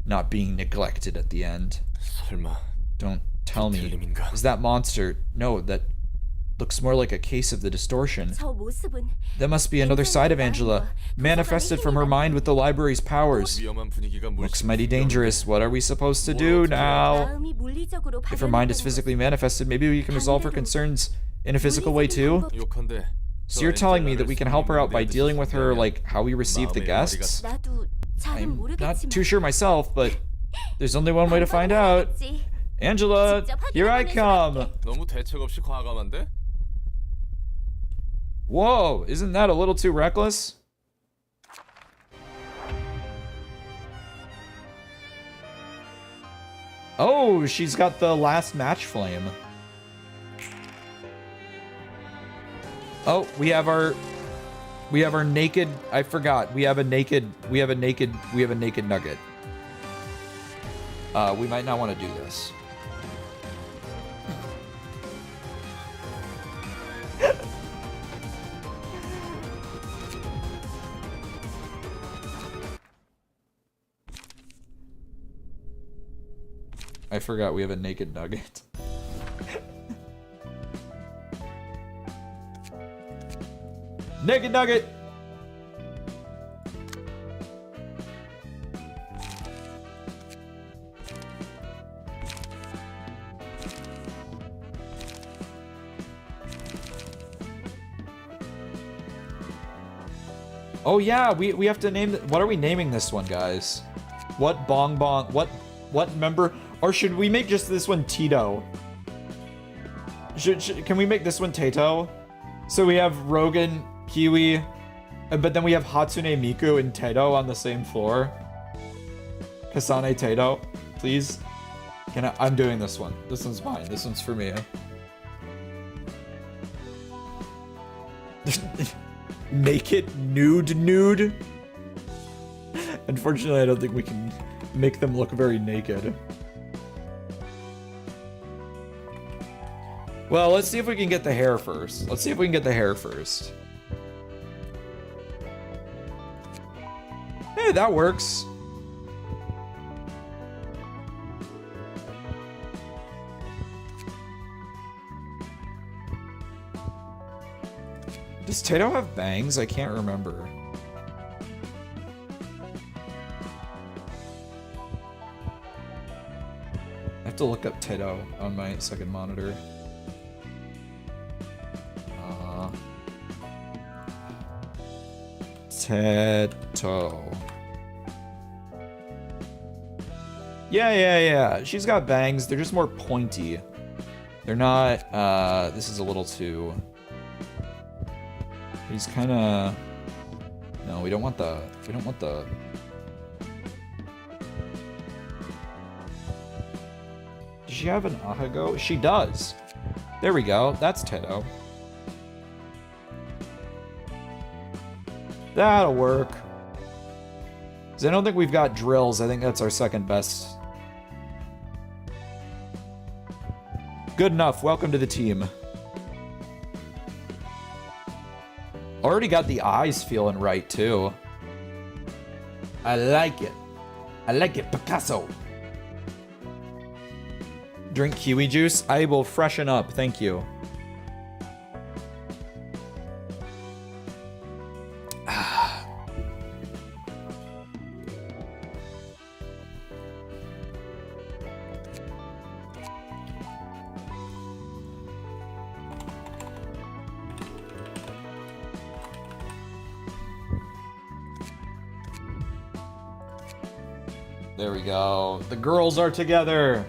not being neglected at the end. 설마 Don't tell me. 들림인가? Is that monster? No, that looks more like a case of the distortion. 저 모습은 That must be another side of Angela, manifested from her mind with the library's powers. 위험한 분위기가 Looks 물씬 mighty dangerous. What are we supposed to do now? 마음이 물리적으로 If her mind is 발현한다는 physically manifested, maybe we can resolve her concerns in a physical way too? 욕한데. So you're telling me that we can help her out by dealing with her like how we receive the guests? 나도 잘은 I'm not 모르겠지만 too sure myself, but there's only one way to find out. 해야겠지. Angela, here I come. 너무 대책 없이 과감한데? Whoa, isn't that a little too reckless? Oh, she's got the last match flame. Oh, we have our naked, I forgot. We have a naked nugget. We might not want to do this. I forgot we have a naked nugget. Naked nugget! Oh yeah, we have to name what are we naming this one, guys? What bong bong what member, or should we make just this one Tito? Can we make this one Tato? So we have Rogan, Kiwi, but then we have Hatsune Miku and Tato on the same floor. Kasane Tato, please. I'm doing this one. This one's mine. This one's for me. Naked nude. Unfortunately, I don't think we can make them look very naked. Well, let's see if we can get the hair first. Hey, that works. Does Tato have bangs? I can't remember. I have to look up Tato on my second monitor. Tato. Yeah. She's got bangs. They're just more pointy. They're not, this is a little too... He's kinda... No, we don't want the... Does she have an Ahago? She does. There we go. That's Tato. That'll work. 'Cause I don't think we've got drills. I think that's our second best. Good enough. Welcome to the team. Already got the eyes feeling right, too. I like it. Picasso. Drink kiwi juice. I will freshen up. Thank you. There we go. The girls are together.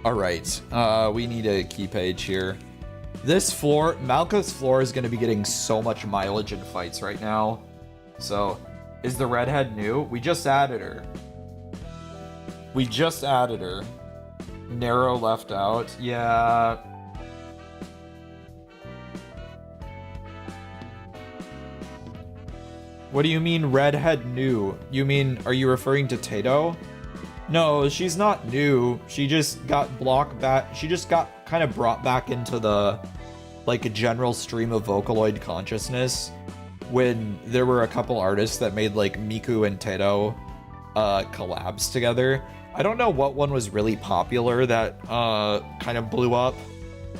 Alright, we need a key page here. This floor, Malka's floor is going to be getting so much mileage in fights right now. So, is the redhead new? We just added her. We just added her. Narrow left out. Yeah. What do you mean redhead new? You mean, are you referring to Tato? No, she's not new. She just got blocked back. She just got kind of brought back into the, like, a general stream of Vocaloid consciousness when there were a couple artists that made, like, Miku and Tato collabs together. I don't know what one was really popular that kind of blew up.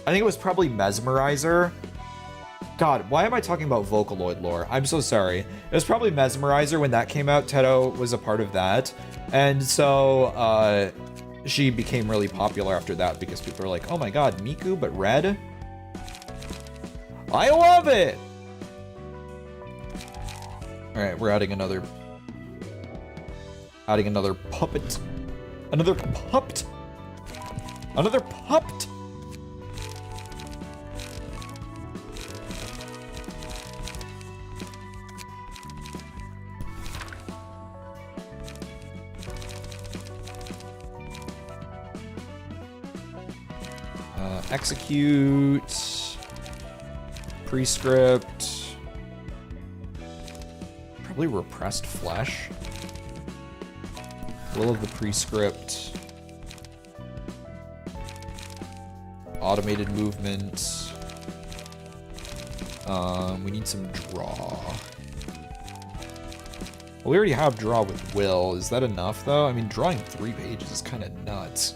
I think it was probably Mesmerizer. God, why am I talking about Vocaloid lore? I'm so sorry. It was probably Mesmerizer when that came out. Teto was a part of that. And so she became really popular after that because people were like, oh my god, Miku, but red? I love it! Alright, we're adding another puppet. Another puppet! Another puppet! Execute. Prescript. Probably repressed flesh. Will of the prescript. Automated movement. We need some draw. Well, we already have draw with will. Is that enough though? I mean, drawing 3 pages is kind of nuts.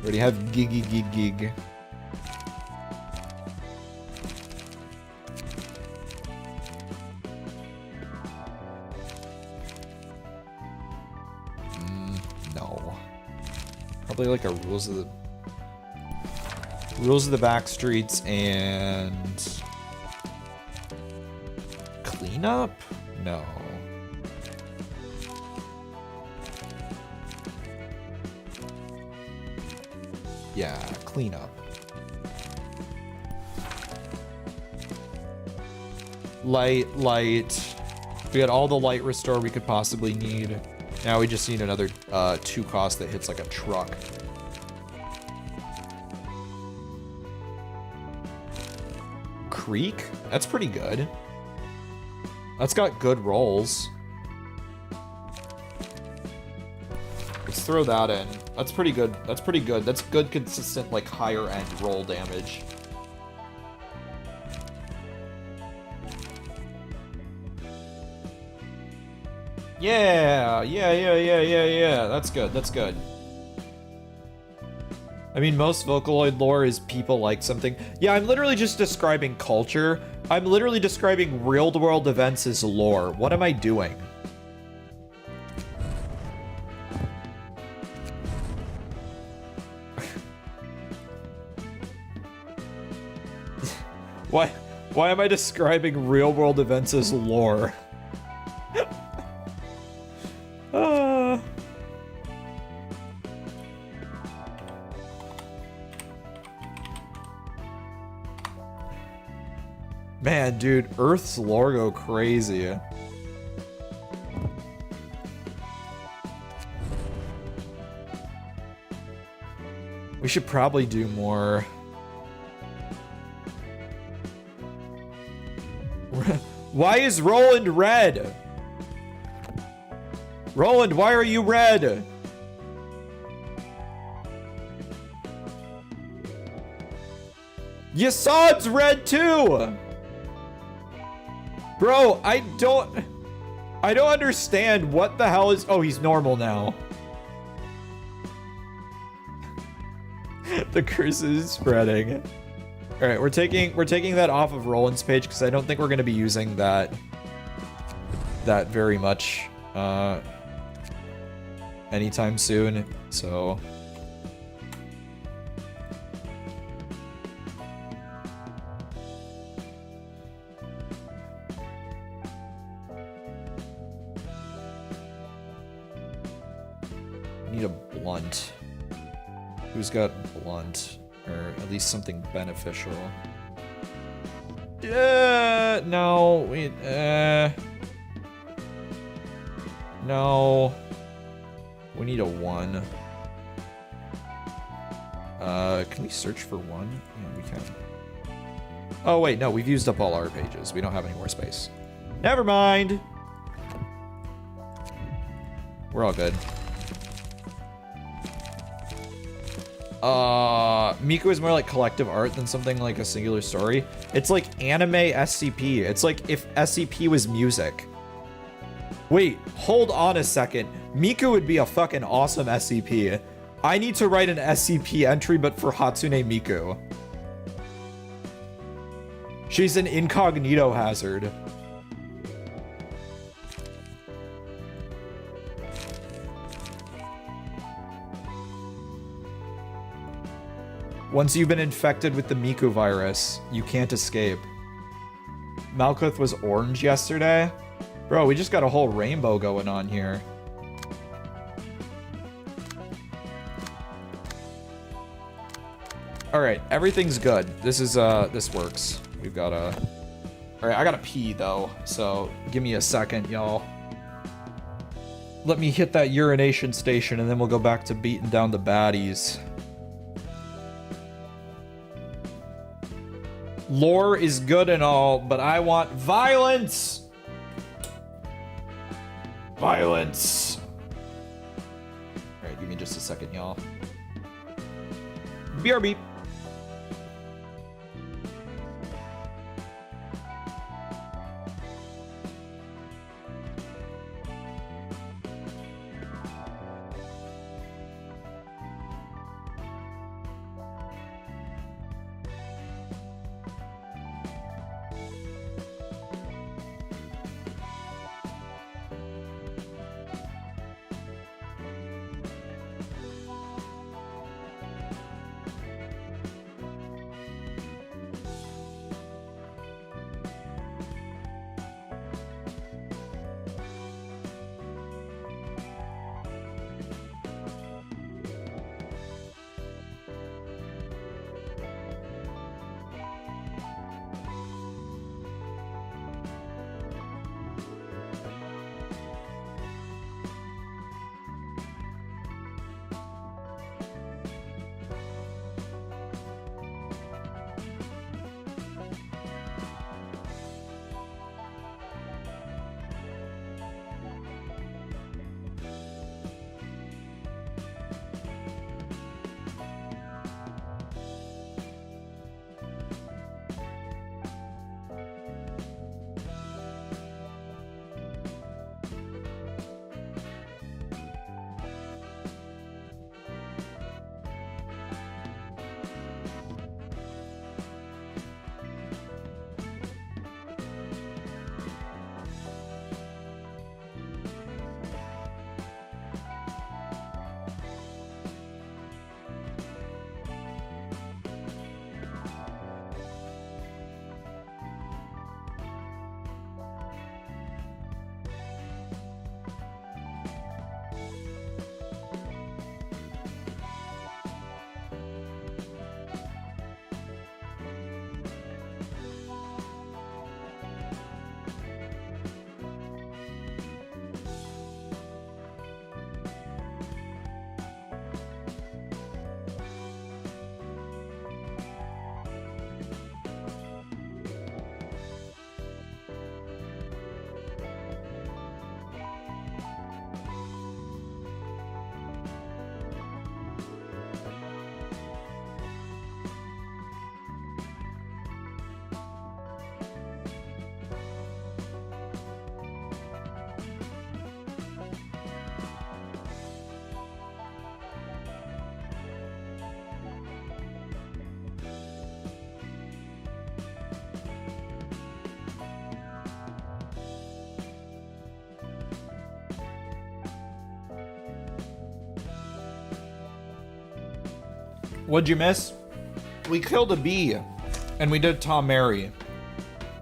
We already have gig. No. Probably like a rules of the back streets and cleanup? No. Yeah, cleanup. Light. We got all the light restore we could possibly need. Now we just need another 2 cost that hits like a truck. Creek? That's pretty good. That's got good rolls. Let's throw that in. That's pretty good. That's pretty good. That's good, consistent, like, higher end roll damage. Yeah. That's good. I mean, most Vocaloid lore is people like something. Yeah, I'm literally just describing culture. I'm literally describing real-world events as lore. What am I doing? Why am I describing real-world events as lore? Man, dude, Earth's lore go crazy. We should probably do more. Why is Roland red? Roland, why are you red? Yasad's red too! Bro, I don't understand what the hell is... Oh, he's normal now. The curse is spreading. All right, we're taking that off of Roland's page because I don't think we're going to be using that very much anytime soon. So Need a blunt. Who's got blunt? Or at least something beneficial. No, wait, no. We need a 1. Can we search for 1? Yeah, we can. Oh, wait, no, we've used up all our pages. We don't have any more space. Never mind. We're all good. Miku is more like collective art than something like a singular story. It's like anime SCP. It's like if SCP was music. Wait, hold on a second. Miku would be a fucking awesome SCP. I need to write an SCP entry, but for Hatsune Miku. She's an incognito hazard. Once you've been infected with the Miku virus, you can't escape. Malkuth was orange yesterday? Bro, we just got a whole rainbow going on here. Alright, everything's good. This is, this works. We've got a... Alright, I gotta pee, though, so give me a second, y'all. Let me hit that urination station, and then we'll go back to beating down the baddies. Lore is good and all, but I want violence! Violence! Alright, give me just a second, y'all. BRB. What'd you miss? We killed a bee, and we did Tom Mary,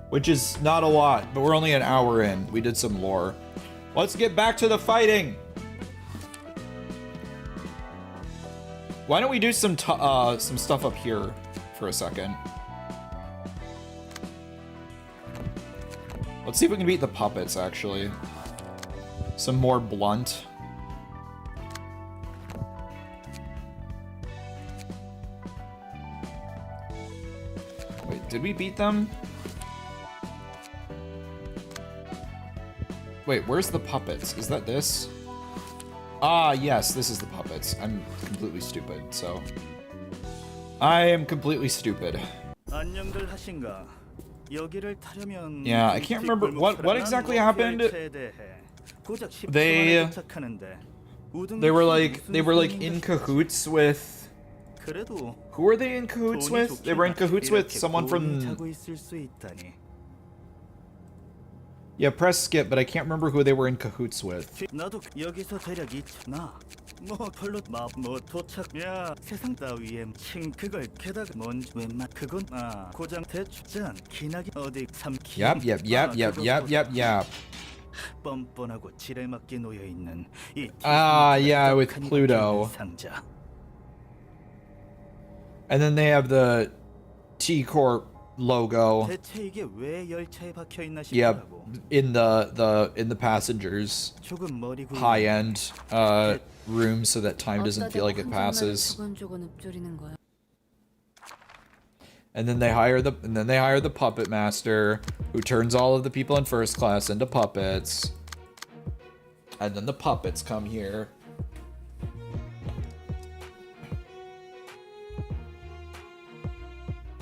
which is not a lot, but we're only an hour in. We did some lore. Let's get back to the fighting. Why don't we do some stuff up here for a second? Let's see if we can beat the puppets, actually. Some more blunt. Wait, did we beat them? Wait, where's the puppets? Is that this? Ah, yes, this is the puppets. I'm completely stupid, so... I am completely stupid. Yeah, I can't remember what exactly happened. They were like in cahoots with... Who were they in cahoots with? They were in cahoots with someone from... Yeah, press skip, but I can't remember who they were in cahoots with. Yep. Ah, yeah, with Pluto. And then they have the T-Corp logo. Yep, in the passengers high-end room, so that time doesn't feel like it passes. And then they hire the puppet master, who turns all of the people in first class into puppets. And then the puppets come here.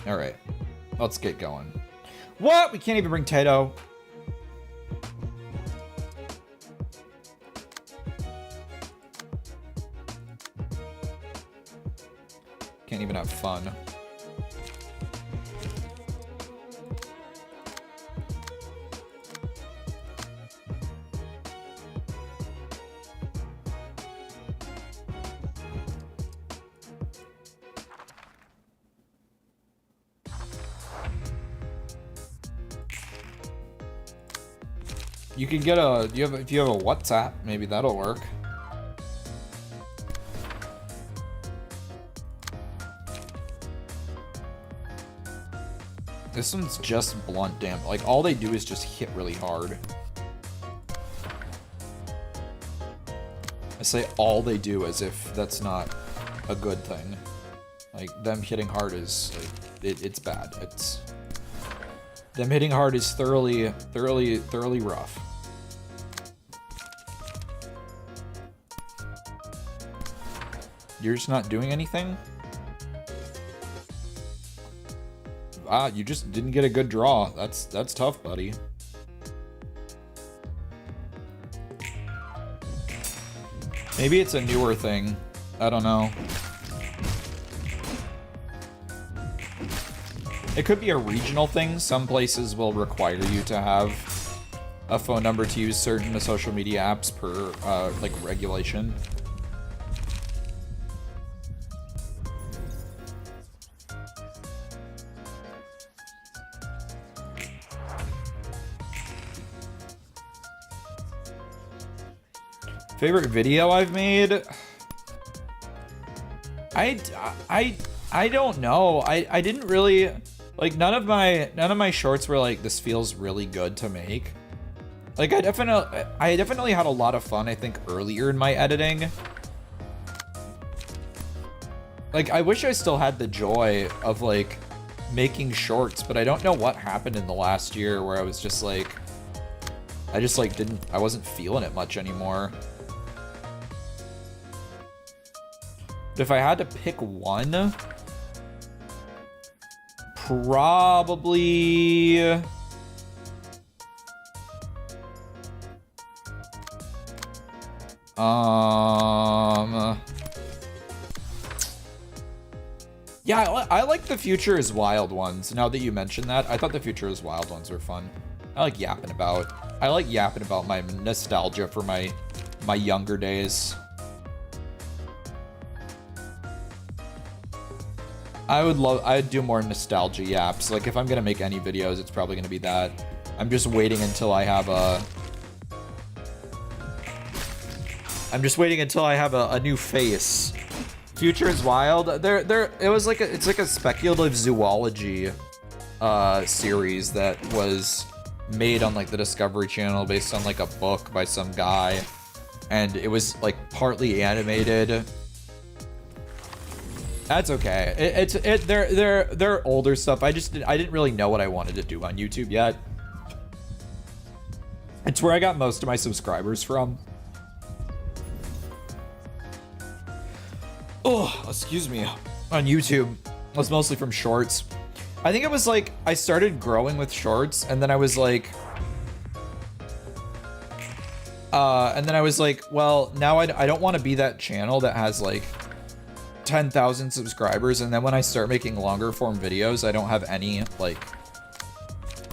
All right, let's get going. What? We can't even bring Tato. Can't even have fun. You can get a, if you have a WhatsApp, maybe that'll work. This one's just blunt damp. Like, all they do is just hit really hard. I say all they do as if that's not a good thing. Like, them hitting hard is, like, it's bad. Them hitting hard is thoroughly rough. You're just not doing anything? Ah, you just didn't get a good draw. That's tough, buddy. Maybe it's a newer thing. I don't know. It could be a regional thing. Some places will require you to have a phone number to use certain social media apps per, like, regulation. Favorite video I've made? I don't know. I didn't really, like, none of my shorts were like, this feels really good to make. Like, I definitely had a lot of fun, I think, earlier in my editing. Like, I wish I still had the joy of, like, making shorts, but I don't know what happened in the last year where I was just like, I wasn't feeling it much anymore. But if I had to pick one, probably... Yeah, I like the Future is Wild ones. Now that you mention that, I thought the Future is Wild ones were fun. I like yapping about my nostalgia for my younger days. I'd do more nostalgia yaps. Like, if I'm gonna make any videos, it's probably gonna be that. I'm just waiting until I have a new face Future is Wild. It was like it's like a speculative zoology series that was made on like the Discovery Channel based on like a book by some guy, and it was like partly animated. That's okay. They're older stuff. I didn't really know what I wanted to do on YouTube yet. It's where I got most of my subscribers from. Oh, excuse me. On YouTube, it was mostly from shorts. I think it was like I started growing with shorts, and then I was like, well, now I don't want to be that channel that has like 10,000 subscribers, and then when I start making longer form videos, I don't have any like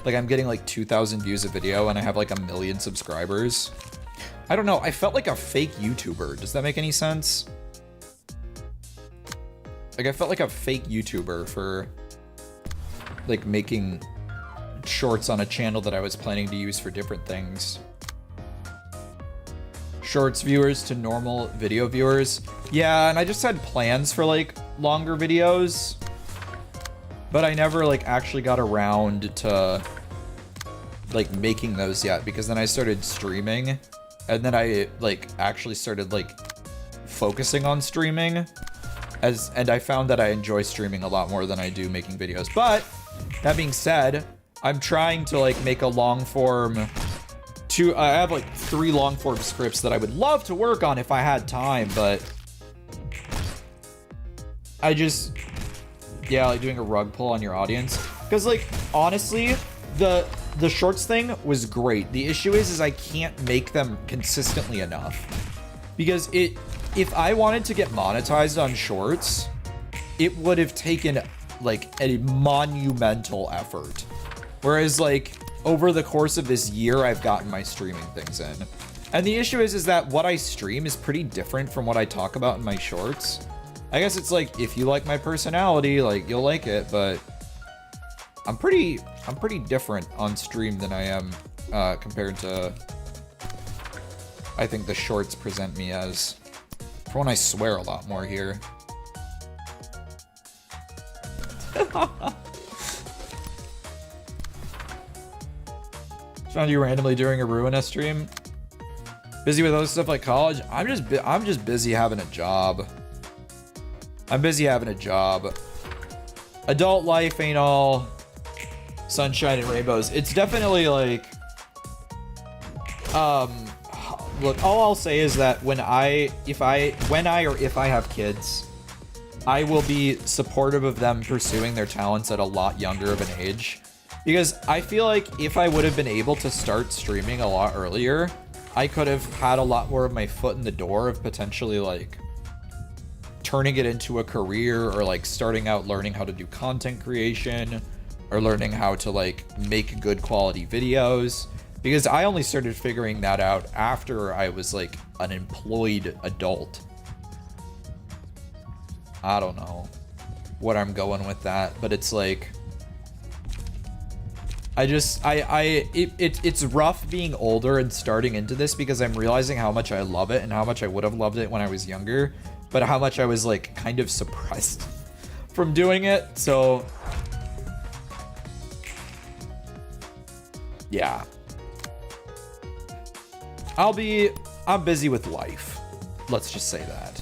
I'm getting like 2,000 views a video, and I have like 1 million subscribers. I don't know. I felt like a fake YouTuber. Does that make any sense? Like I felt like a fake YouTuber for like making shorts on a channel that I was planning to use for different things. Shorts viewers to normal video viewers. Yeah, and I just had plans for like longer videos, but I never like actually got around to like making those yet, because then I started streaming, and then I like actually started like focusing on streaming, and I found that I enjoy streaming a lot more than I do making videos. But that being said, I'm trying to like make a long form I have like 3 long form scripts that I would love to work on if I had time, but I just, yeah, like doing a rug pull on your audience. Because like, honestly, the shorts thing was great. The issue is I can't make them consistently enough. Because if I wanted to get monetized on shorts, it would have taken like a monumental effort. Whereas like over the course of this year, I've gotten my streaming things in. And the issue is that what I stream is pretty different from what I talk about in my shorts. I guess it's like, if you like my personality, like you'll like it, but I'm pretty different on stream than I am compared to I think the shorts present me as. For when I swear a lot more here. Found you randomly during a Ruina stream. Busy with other stuff like college. I'm just busy having a job. I'm busy having a job. Adult life ain't all sunshine and rainbows. It's definitely like, look, all I'll say is that when if I have kids, I will be supportive of them pursuing their talents at a lot younger of an age. Because I feel like if I would have been able to start streaming a lot earlier, I could have had a lot more of my foot in the door of potentially like turning it into a career, or like starting out learning how to do content creation, or learning how to like make good quality videos. Because I only started figuring that out after I was like an employed adult. I don't know what I'm going with that, but it's like, it's rough being older and starting into this, because I'm realizing how much I love it and how much I would have loved it when I was younger, but how much I was like kind of suppressed from doing it. So yeah, I'm busy with life. Let's just say that.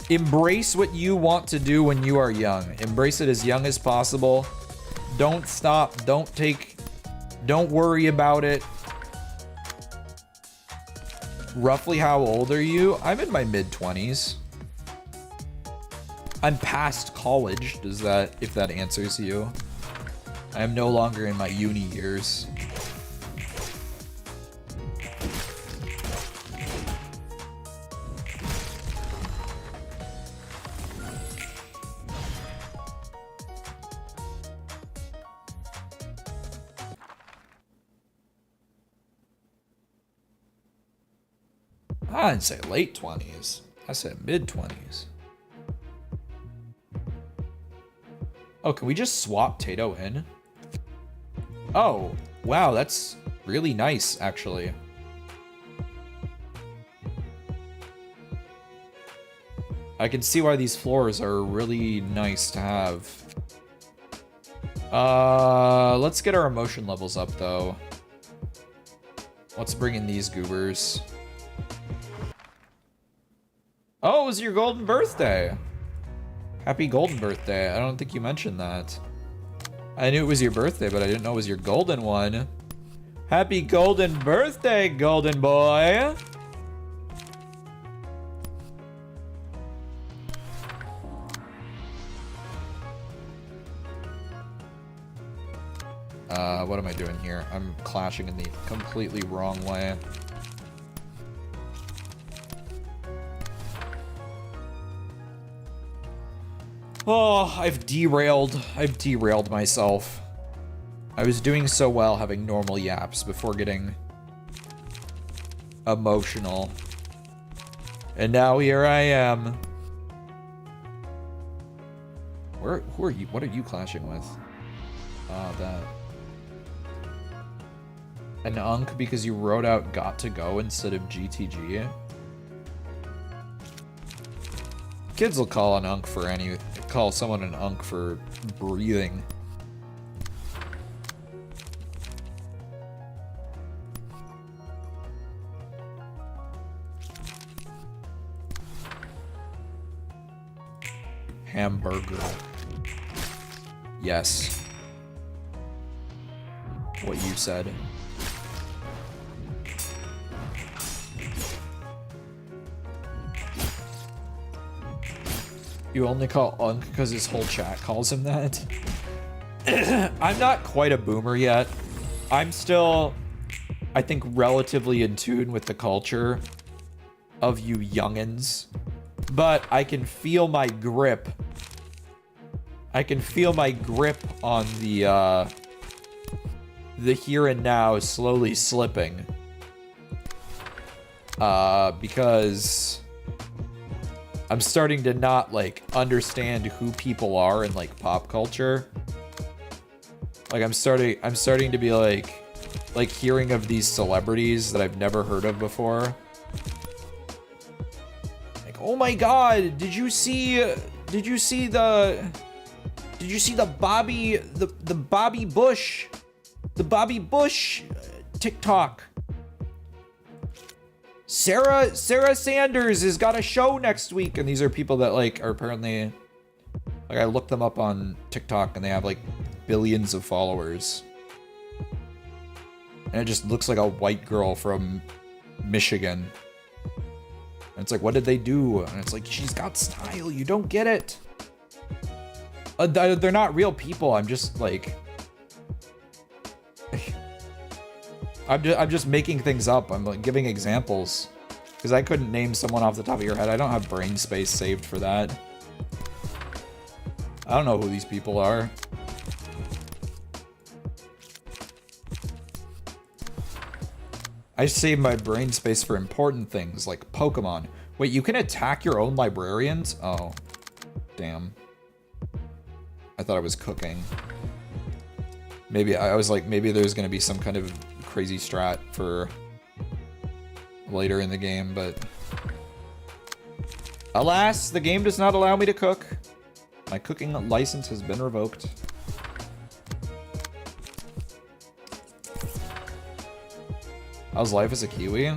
Embrace what you want to do when you are young. Embrace it as young as possible. Don't stop. Don't worry about it. Roughly how old are you? I'm in my mid-20s. I'm past college. If that answers you. I am no longer in my uni years. I didn't say late 20s. I said mid 20s. Oh, can we just swap Tato in? Oh, wow, that's really nice, actually. I can see why these floors are really nice to have. Let's get our emotion levels up, though. Let's bring in these goobers. Oh, it was your golden birthday. Happy golden birthday. I don't think you mentioned that. I knew it was your birthday, but I didn't know it was your golden one. Happy golden birthday, golden boy. What am I doing here? I'm clashing in the completely wrong way. Oh, I've derailed myself. I was doing so well having normal yaps before getting emotional. And now here I am. Who are you? What are you clashing with? That. An unk because you wrote out got to go instead of GTG? Kids will call an unk for call someone an unk for breathing. Hamburger. Yes. What you said. You only call Unk because his whole chat calls him that? I'm not quite a boomer yet. I'm still, I think, relatively in tune with the culture of you youngins. But I can feel my grip. I can feel my grip on the here and now slowly slipping. Because I'm starting to not, like, understand who people are in, like, pop culture. Like, I'm starting to be, like hearing of these celebrities that I've never heard of before. Like, oh my god, did you see the Bobby Bush TikTok? Sarah Sanders has got a show next week, and these are people that, like, are apparently, like, I looked them up on TikTok and they have, like, billions of followers. And it just looks like a white girl from Michigan. And it's like, what did they do? And it's like, she's got style, you don't get it. They're not real people, I'm just, like, I'm just making things up. I'm, like, giving examples. Because I couldn't name someone off the top of your head. I don't have brain space saved for that. I don't know who these people are. I save my brain space for important things, like Pokemon. Wait, you can attack your own librarians? Oh. Damn. I thought I was cooking. Maybe, I was like, maybe there's gonna be some kind of crazy strat for later in the game, but alas, the game does not allow me to cook. My cooking license has been revoked. How's life as a Kiwi?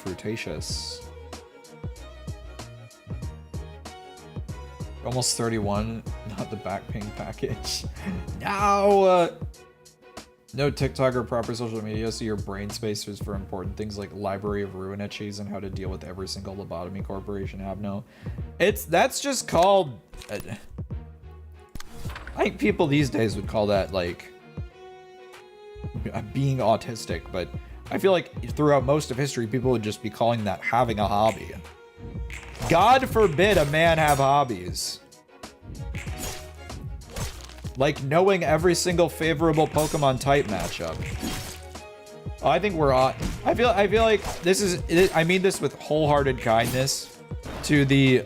Fruitaceous. Almost 31, not the back ping package. No! No TikTok or proper social media, so your brain space is for important things like Library of Ruina cheese and how to deal with every single lobotomy corporation have. No, that's just called. I think people these days would call that, like, being autistic, but I feel like throughout most of history, people would just be calling that having a hobby. God forbid a man have hobbies. Like knowing every single favorable Pokemon type matchup. Oh, I think we're on. I feel like this is. I mean this with wholehearted kindness to the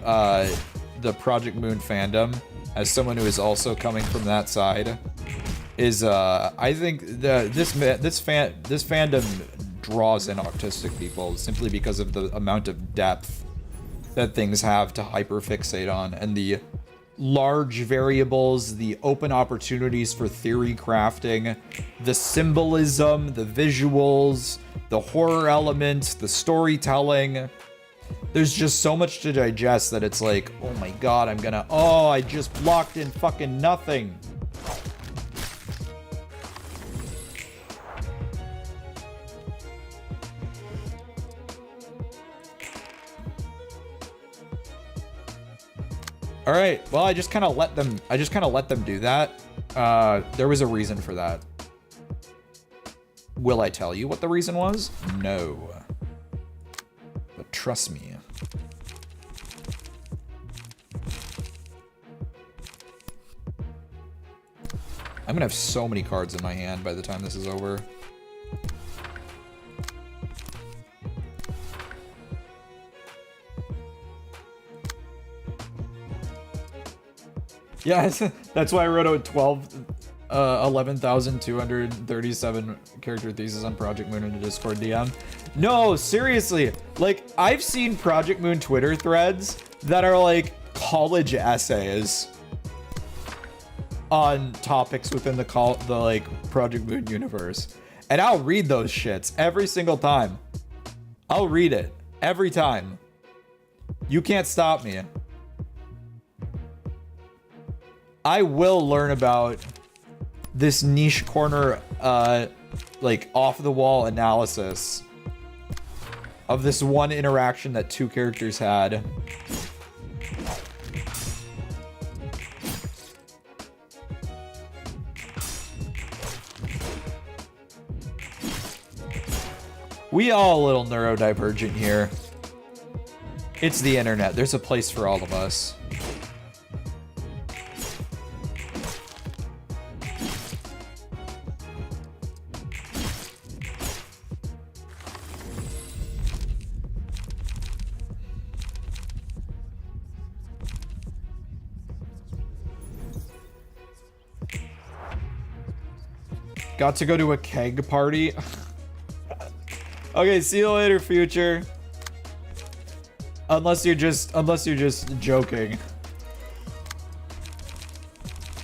Project Moon fandom, as someone who is also coming from that side. Is I think this fandom draws in autistic people simply because of the amount of depth that things have to hyperfixate on, and the large variables, the open opportunities for theory crafting, the symbolism, the visuals, the horror elements, the storytelling. There's just so much to digest that it's like, oh my god, I just blocked in fucking nothing. All right, well, I just kind of let them do that. There was a reason for that. Will I tell you what the reason was? No. But trust me. I'm gonna have so many cards in my hand by the time this is over. Yeah, that's why I wrote out 11,237 character thesis on Project Moon in the Discord DM. No, seriously, like, I've seen Project Moon Twitter threads that are like college essays on topics within the Project Moon universe, and I'll read those shits every single time. I'll read it every time. You can't stop me. I will learn about this niche corner, like off-the-wall analysis of this one interaction that two characters had. We all a little neurodivergent here. It's the internet. There's a place for all of us. Got to go to a keg party. Okay, see you later, future. Unless you're just joking.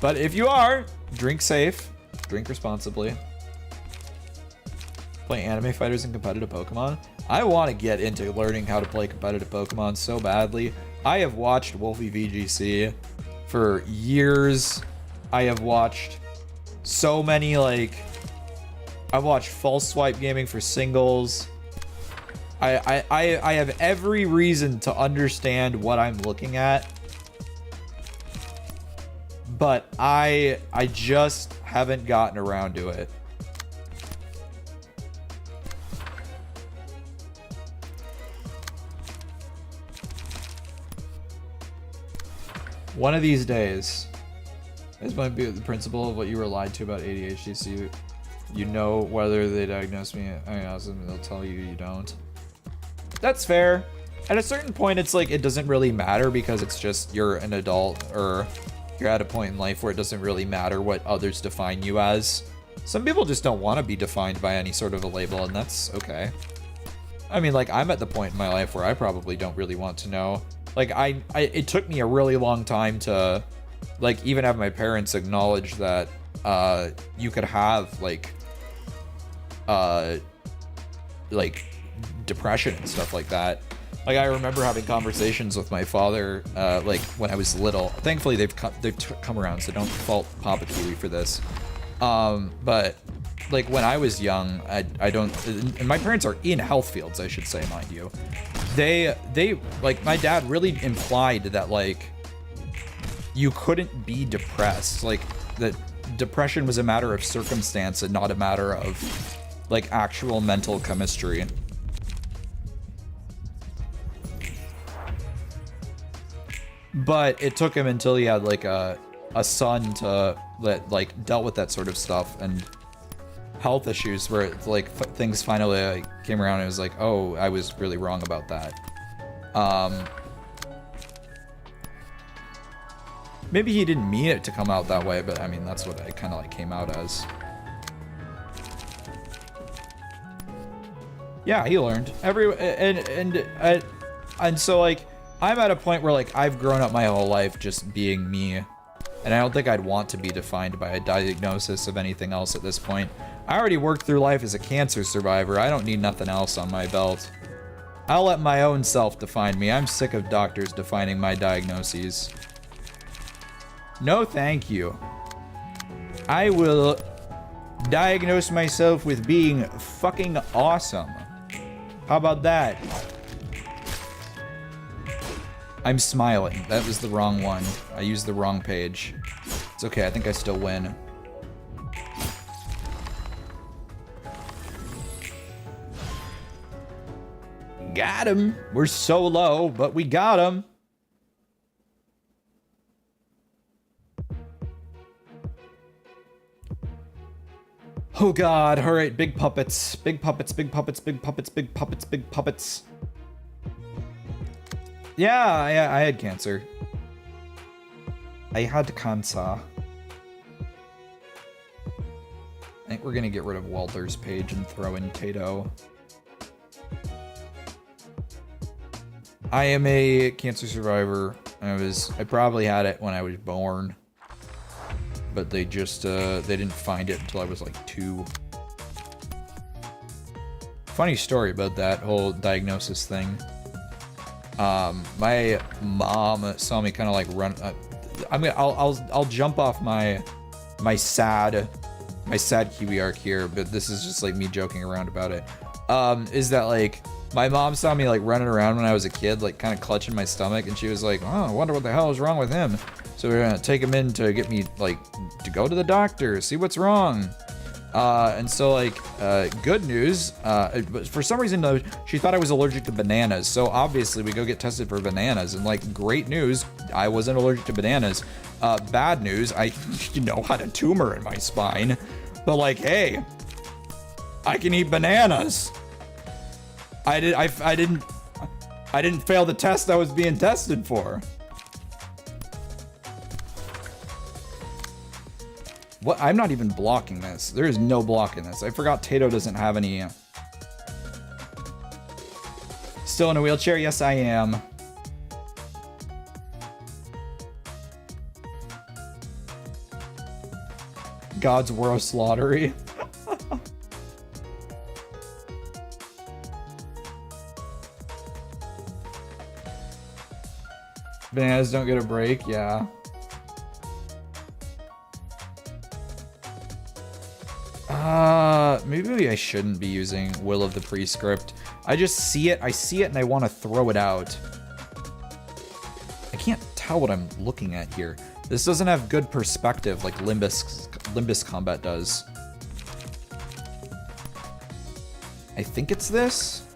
But if you are, drink safe, drink responsibly. Play anime fighters and competitive Pokemon. I want to get into learning how to play competitive Pokemon so badly. I have watched Wolfie VGC for years. I have watched so many, like, I've watched False Swipe Gaming for singles. I have every reason to understand what I'm looking at, but I just haven't gotten around to it. One of these days, this might be the principle of what you were lied to about ADHD, so you know whether they diagnose me. I ask them, they'll tell you you don't. That's fair. At a certain point, it's like, it doesn't really matter because it's just, you're an adult, or you're at a point in life where it doesn't really matter what others define you as. Some people just don't want to be defined by any sort of a label, and that's okay. I mean, like, I'm at the point in my life where I probably don't really want to know. Like, it took me a really long time to, like, even have my parents acknowledge that you could have, like depression and stuff like that. Like, I remember having conversations with my father, like, when I was little. Thankfully, they've come around, so don't fault Papa Kiwi for this. But, like, when I was young, I don't... And my parents are in health fields, I should say, mind you. They like, my dad really implied that, like, you couldn't be depressed. Like, that depression was a matter of circumstance and not a matter of, like, actual mental chemistry. But it took him until he had, like, a son that, like, dealt with that sort of stuff and health issues where it's like things finally came around and it was like, oh, I was really wrong about that. Maybe he didn't mean it to come out that way, but I mean, that's what it kind of like came out as. Yeah, he learned and so, like, I'm at a point where like I've grown up my whole life just being me, and I don't think I'd want to be defined by a diagnosis of anything else at this point. I already worked through life as a cancer survivor. I don't need nothing else on my belt. I'll let my own self define me. I'm sick of doctors defining my diagnoses. No thank you. I will diagnose myself with being fucking awesome. How about that? I'm smiling. That was the wrong one. I used the wrong page. It's okay, I think I still win. Got him. We're so low, but we got him. Oh god, alright, big puppets. Big puppets, big puppets, big puppets, big puppets, big puppets. Yeah, I had cancer. I had cancer. I think we're gonna get rid of Walter's page and throw in Tato. I am a cancer survivor. I probably had it when I was born. But they just, they didn't find it until I was like 2. Funny story about that whole diagnosis thing. My mom saw me kind of like run. I'll jump off my sad Kiwi arc here, but this is just like me joking around about it. Is that like my mom saw me like running around when I was a kid, like kind of clutching my stomach, and she was like, "Oh, I wonder what the hell is wrong with him." So we're gonna take him in to get me like to go to the doctor, see what's wrong. And so like, good news, but for some reason though, she thought I was allergic to bananas. So obviously we go get tested for bananas, and like, great news, I wasn't allergic to bananas. Bad news, I had a tumor in my spine, but like, hey, I can eat bananas. I didn't fail the test I was being tested for. What? I'm not even blocking this. There is no blocking this. I forgot Tato doesn't have any. Still in a wheelchair? Yes, I am. God's worst lottery. Bananas don't get a break, yeah. Maybe I shouldn't be using Will of the Prescript. I just see it, and I want to throw it out. I can't tell what I'm looking at here. This doesn't have good perspective like Limbus Combat does. I think it's this?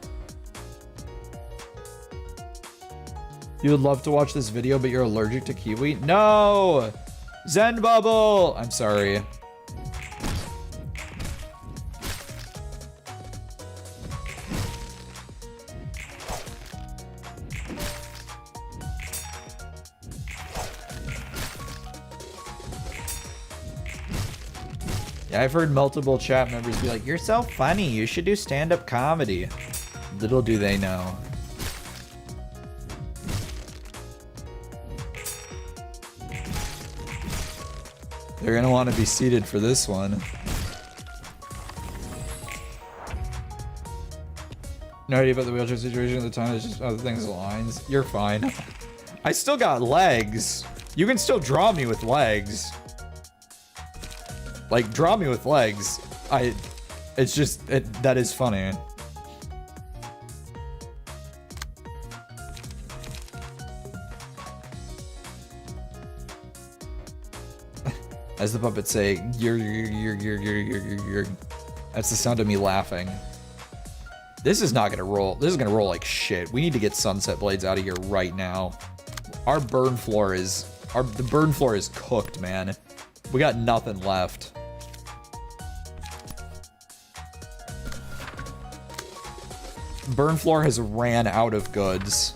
You would love to watch this video, but you're allergic to Kiwi? No! Zen Bubble! I'm sorry. I've heard multiple chat members be like, "You're so funny, you should do stand-up comedy." Little do they know. They're gonna want to be seated for this one. No idea about the wheelchair situation at the time, it's just other things lines. You're fine. I still got legs. You can still draw me with legs. Like, draw me with legs. It's just, that is funny. As the puppets say, that's the sound of me laughing. This is not gonna roll. This is gonna roll like shit. We need to get Sunset Blades out of here right now. Our burn floor is, the burn floor is cooked, man. We got nothing left. Burn floor has ran out of goods.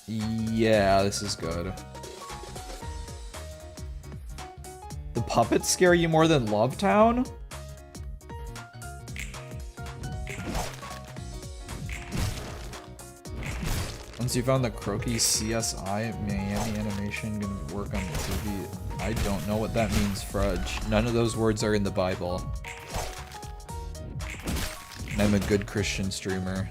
Yeah, this is good. The puppets scare you more than Love Town? Once you found the Croaky CSI Miami animation gonna work on the TV. I don't know what that means, Fudge. None of those words are in the Bible. I'm a good Christian streamer.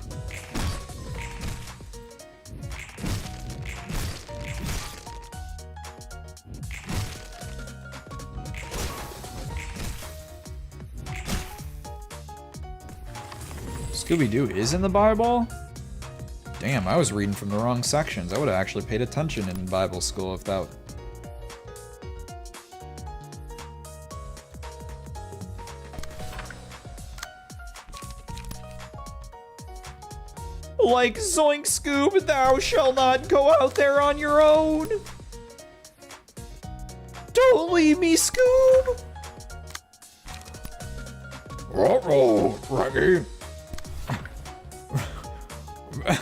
Scooby-Doo is in the Bible? Damn, I was reading from the wrong sections. I would have actually paid attention in Bible school if that... Like Zoink Scoob, thou shalt not go out there on your own. Don't leave me, Scoob. Uh-oh, Reggie.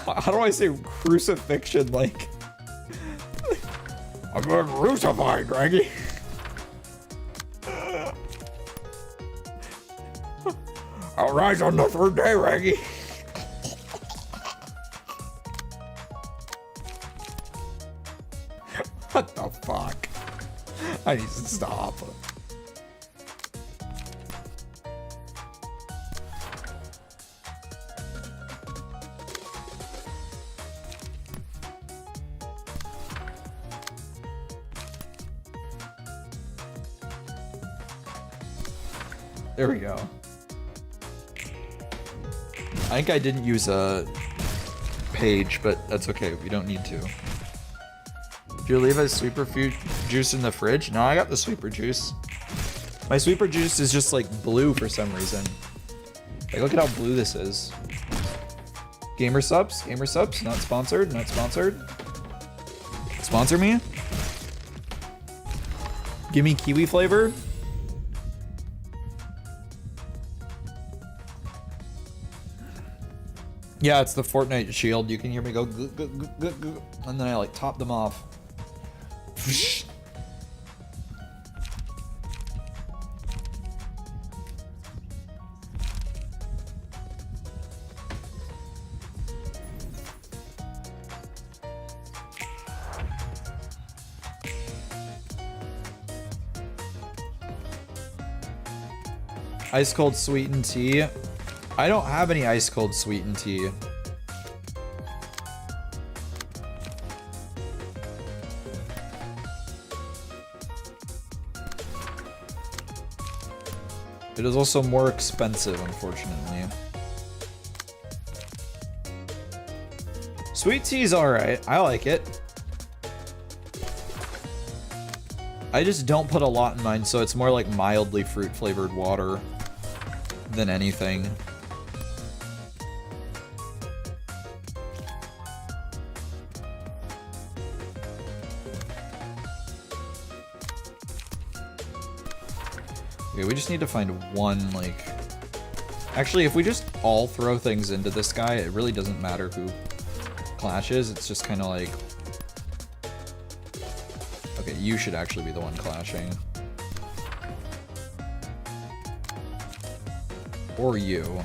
How do I say crucifixion like? I'm been crucified, Greggy. I'll rise on the third day, Reggie. What the fuck? I need to stop. There we go. I think I didn't use a page, but that's okay. We don't need to. Did you leave a sweeper juice in the fridge? No, I got the sweeper juice. My sweeper juice is just like blue for some reason. Like, look at how blue this is. Gamer subs, not sponsored, not sponsored. Sponsor me? Give me kiwi flavor. Yeah, it's the Fortnite shield. You can hear me go, and then I like top them off. Ice cold sweetened tea. I don't have any ice cold sweetened tea. It is also more expensive, unfortunately. Sweet tea is alright. I like it. I just don't put a lot in mine, so it's more like mildly fruit flavored water than anything. Okay, we just need to find one, like... Actually, if we just all throw things into this guy, it really doesn't matter who clashes. It's just kind of like... Okay, you should actually be the one clashing. Or you.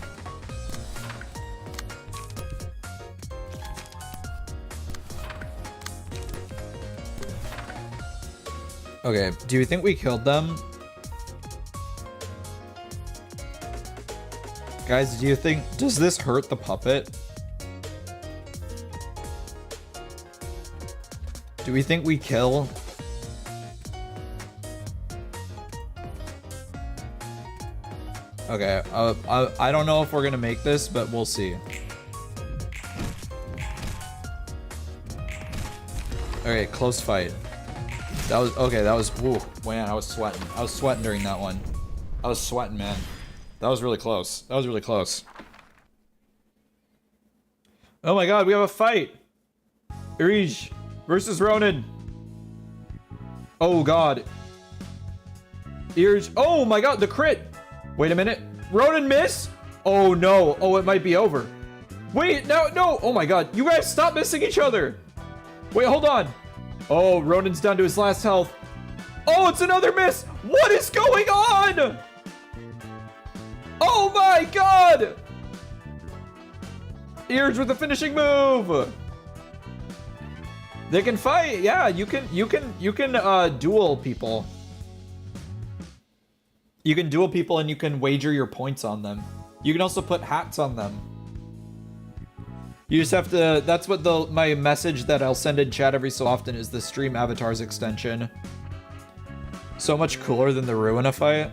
Okay, do you think we killed them? Guys, do you think... Does this hurt the puppet? Do we think we kill? Okay, I don't know if we're gonna make this, but we'll see. Okay, close fight. That was... Okay, that was... Woo, man, I was sweating. I was sweating during that one. I was sweating, man. That was really close. That was really close. Oh my god, we have a fight! Irij versus Ronan. Oh god. Irij... Oh my god, the crit! Wait a minute. Ronan miss? Oh no. Oh, it might be over. Wait, no, no. Oh my god. You guys stop missing each other. Wait, hold on. Oh, Ronin's down to his last health. Oh, it's another miss. What is going on? Oh my god. Ears with the finishing move. They can fight. Yeah, you can duel people. You can duel people and you can wager your points on them. You can also put hats on them. You just have to, that's what my message that I'll send in chat every so often is the stream avatars extension. So much cooler than the Ruina fight.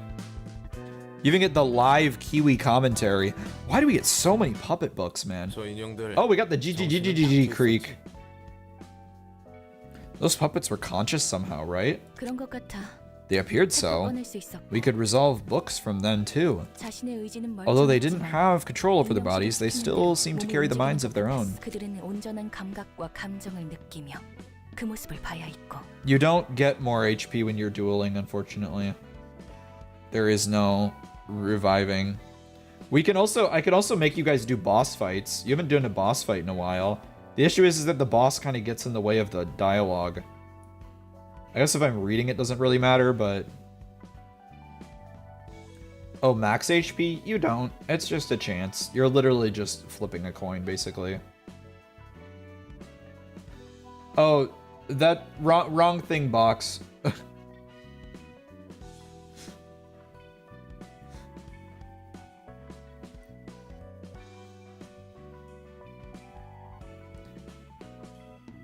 You even get the live Kiwi commentary. Why do we get so many puppet books, man? Oh, we got the GGGGG Creek. Those puppets were conscious somehow, right? 그런 것 같아. They appeared so. 꺼낼 수 있었고. We could resolve books from them too. 자신의 의지는 Although they didn't 멀쩡했지만 have control over their bodies, they still seem to carry the minds of their own. 그들은 온전한 감각과 감정을 느끼며 그 모습을 봐야 있고. You don't get more HP when you're dueling, unfortunately. There is no reviving. I could also make you guys do boss fights. You haven't done a boss fight in a while. The issue is that the boss kind of gets in the way of the dialogue. I guess if I'm reading it doesn't really matter, but... Oh, max HP? You don't. It's just a chance. You're literally just flipping a coin, basically. Oh, that... wrong thing, box.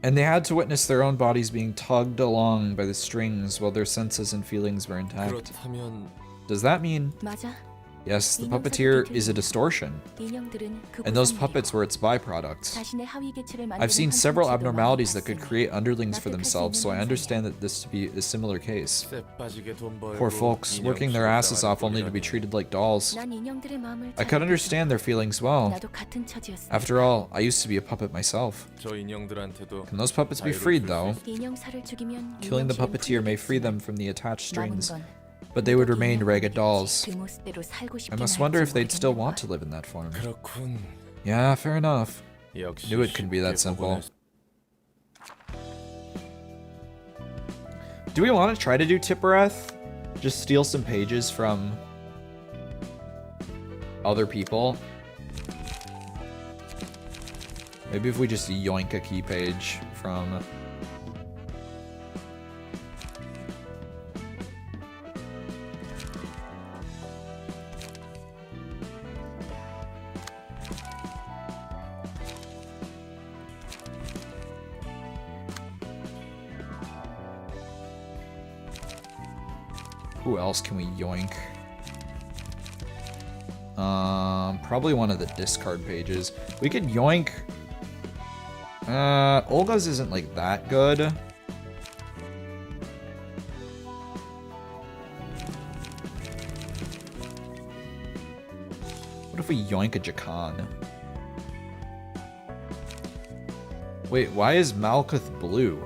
And they had to witness their own bodies being tugged along by the strings while their senses and feelings were intact. 그렇다면 Does that mean... 맞아. Yes, the puppeteer is a distortion, 인형들은 그 and those 구성이에요. puppets were its byproducts. 자신의 하위 개체를 만드는 I've seen several 환상치도 abnormalities that could 마음을 create underlings for 납득할 수 themselves, so I 있는 understand that this to be a similar case. 쎄 빠지게 돈 벌고 Poor folks, working their asses off only to be treated like dolls. 난 인형들의 마음을 I 잘 could 알아서 understand their feelings well. 나도 같은 처지였어. After all, I used to be a puppet myself. 저 인형들한테도 Can those puppets be freed, though? 인형살을 죽이면 Killing the 인형처럼 puppeteer may 풀리겠지만 free them from the attached 남은 strings, 건 but they would remain ragged dolls. 그 모습대로 살고 I 싶긴 must wonder if they'd 할지 still 모르겠는 want 걸. to live in that form. 그렇군. Yeah, fair enough. 역시 Knew it could be that 쉽게 simple. 복원할 Do we want to try to do Tippereth? Just steal some pages from other people? Maybe if we just yoink a key page from... Who else can we yoink? Probably one of the discard pages. We could yoink... Olga's isn't like that good. What if we yoink a Jakan? Wait, why is Malkuth blue?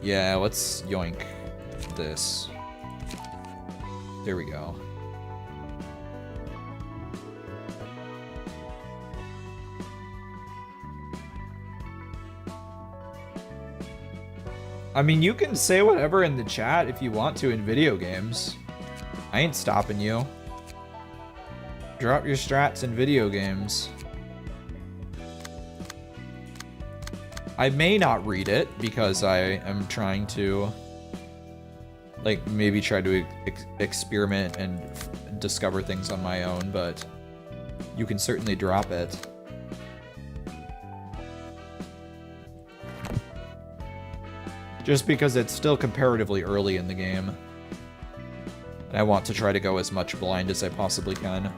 Yeah, let's yoink this. There we go. I mean, you can say whatever in the chat if you want to in video games. I ain't stopping you. Drop your strats in video games. I may not read it because I am trying to, like, maybe try to experiment and discover things on my own, but you can certainly drop it. Just because it's still comparatively early in the game. And I want to try to go as much blind as I possibly can.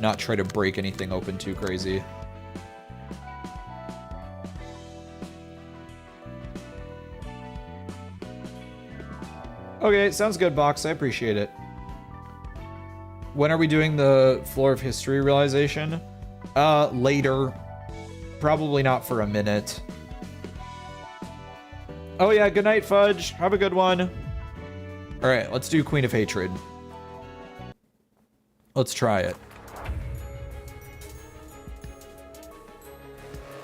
Not try to break anything open too crazy. Okay, sounds good, Box. I appreciate it. When are we doing the Floor of History realization? Later. Probably not for a minute. Oh yeah, good night, Fudge. Have a good one. Alright, let's do Queen of Hatred. Let's try it.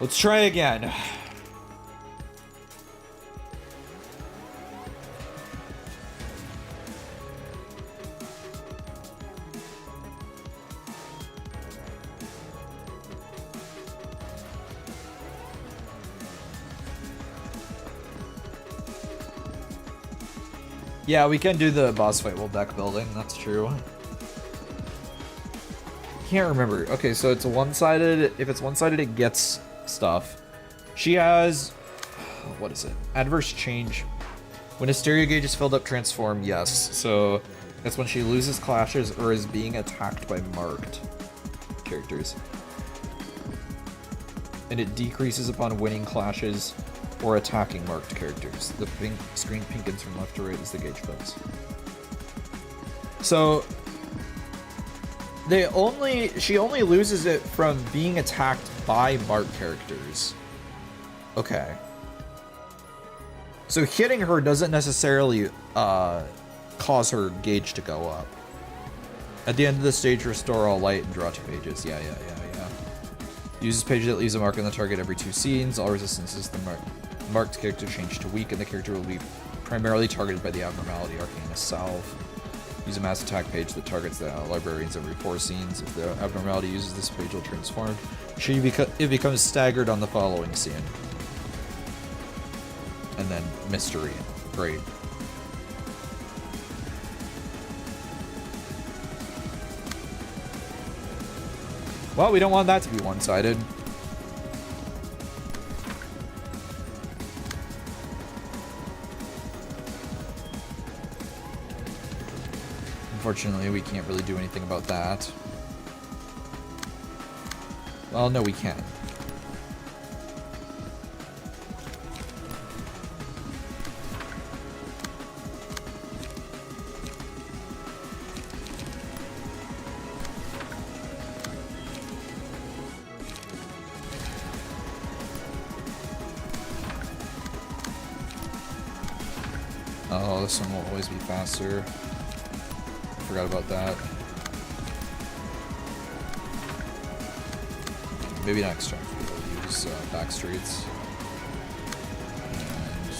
Let's try again. Yeah, we can do the boss fight while deck building, that's true. Can't remember. Okay, so it's one-sided. If it's one-sided, it gets stuff. She has... what is it? Adverse change. When a stereo gauge is filled up, transform, yes. So that's when she loses clashes or is being attacked by marked characters. And it decreases upon winning clashes or attacking marked characters. The pink screen pinkens from left to right as the gauge fills. So she only loses it from being attacked by marked characters. Okay. So hitting her doesn't necessarily cause her gauge to go up. At the end of the stage, restore all light and draw 2 pages. Yeah. Uses page that leaves a mark on the target every 2 scenes. All resistances the marked character change to weak, and the character will be primarily targeted by the abnormality Arcana Salve. Use a mass attack page that targets the librarians every 4 scenes. If the abnormality uses this page, will transform. It becomes staggered on the following scene. And then mystery. Great. Well, we don't want that to be one-sided. Unfortunately, we can't really do anything about that. Well, no, we can. Oh, this one will always be faster. Forgot about that. Maybe next time we'll use backstreets. And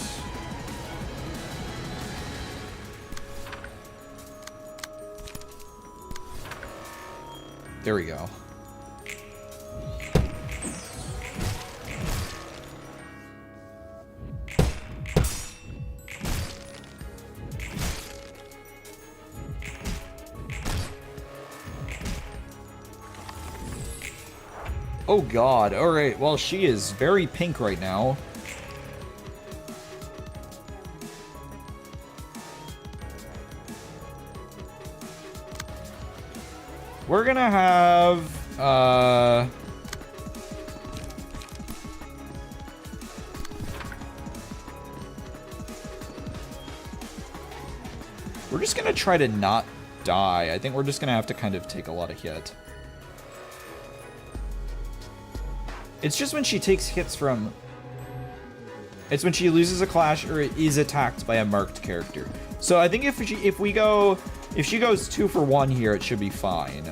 there we go. Oh god, alright, well she is very pink right now. We're gonna have, we're just gonna try to not die. I think we're just gonna have to kind of take a lot of hit. It's just when she takes hits from... It's when she loses a clash or is attacked by a marked character. So I think if she goes 2 for 1 here, it should be fine.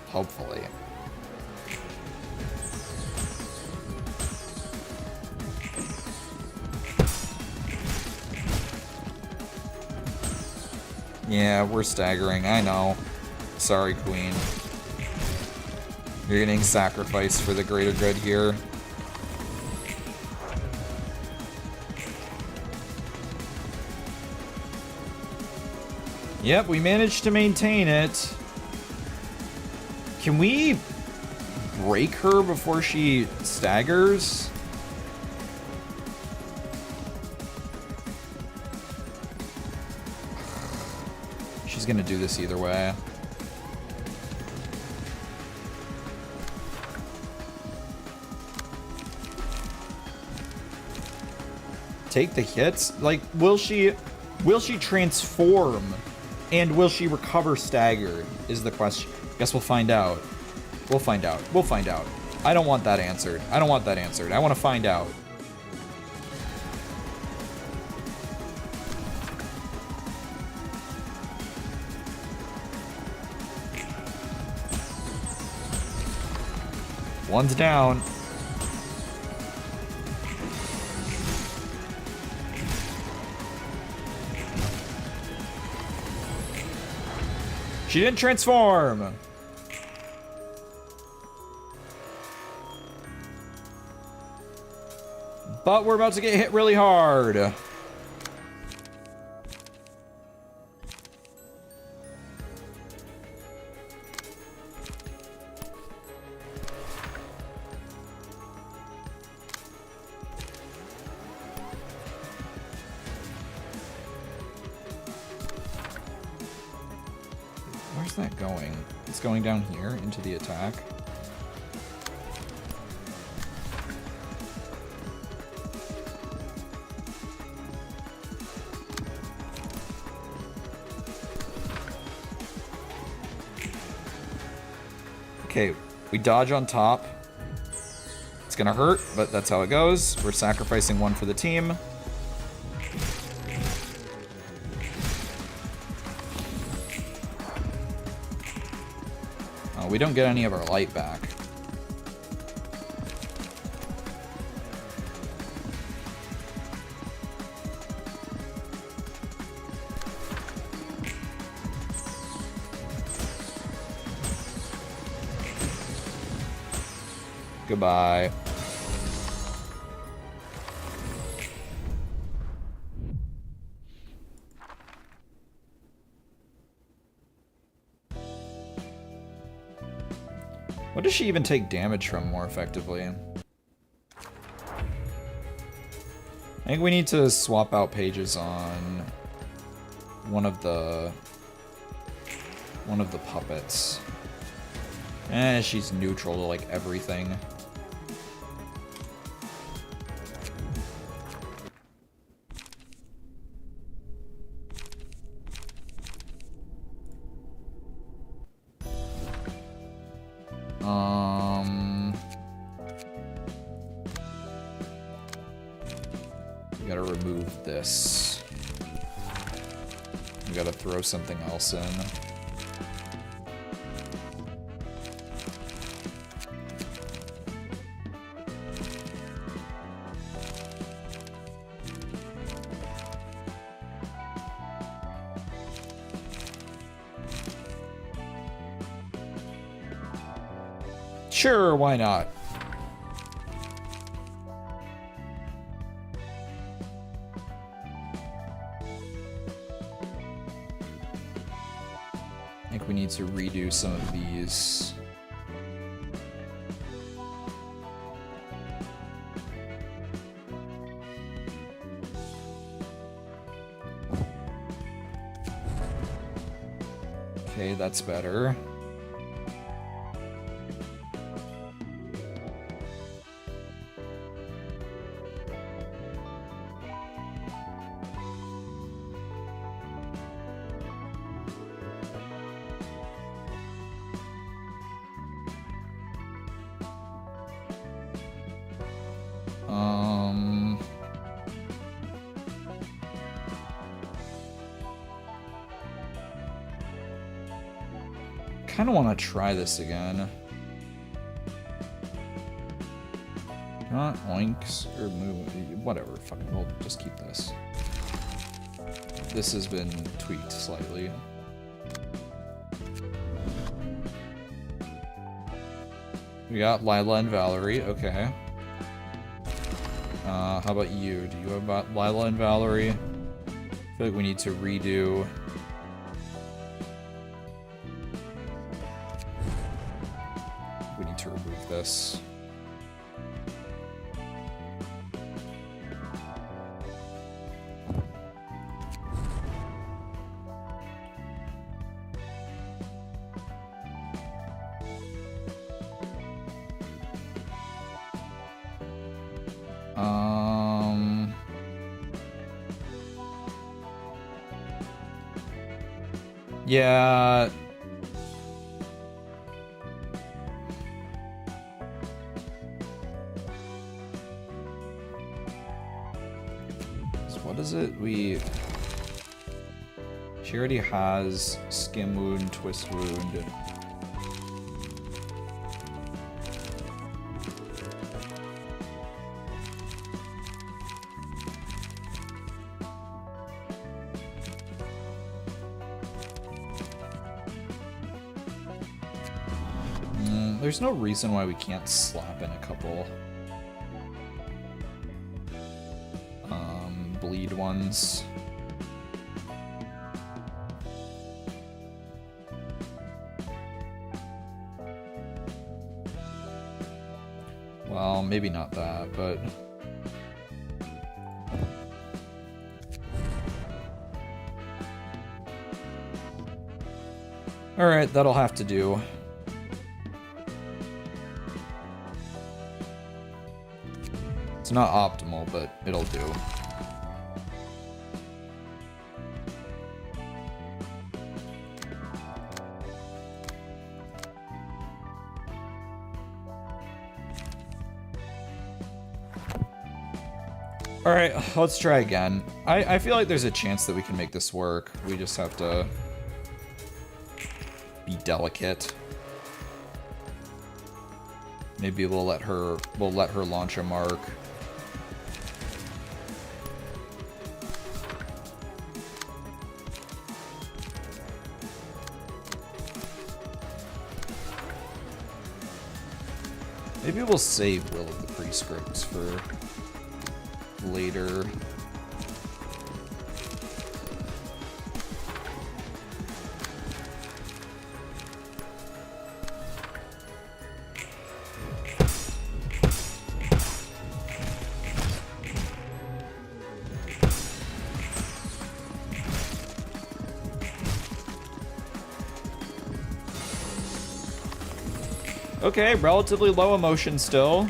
Hopefully. Yeah, we're staggering, I know. Sorry, Queen. You're getting sacrificed for the greater good here. Yep, we managed to maintain it. Can we break her before she staggers? She's gonna do this either way. Take the hits? Like, will she transform And will she recover stagger is the question. Guess we'll find out. We'll find out. We'll find out. I don't want that answered. I don't want that answered. I want to find out. One's down. She didn't transform. But we're about to get hit really hard. Where's that going? It's going down here into the attack. Okay, we dodge on top. It's gonna hurt, but that's how it goes. We're sacrificing one for the team. Oh, we don't get any of our light back. Goodbye. What does she even take damage from more effectively? I think we need to swap out pages on one of the puppets. She's neutral to like everything. We gotta remove this. We gotta throw something else in. Sure, why not? I think we need to redo some of these. Okay, that's better. Kind of want to try this again. Not oinks or move, whatever. Fucking, we'll just keep this. This has been tweaked slightly. We got Lila and Valerie. Okay. How about you? Do you have Lila and Valerie? I feel like we need to redo. We need to remove this. Yeah. So what is it? She already has skim wound, twist wound. There's no reason why we can't slap in a couple bleed ones. Well, maybe not that, but all right, that'll have to do. It's not optimal, but it'll do. All right, let's try again. I feel like there's a chance that we can make this work. We just have to be delicate. Maybe we'll let her launch a mark. Maybe we'll save Will of the Prescripts for later. Okay, relatively low emotion still.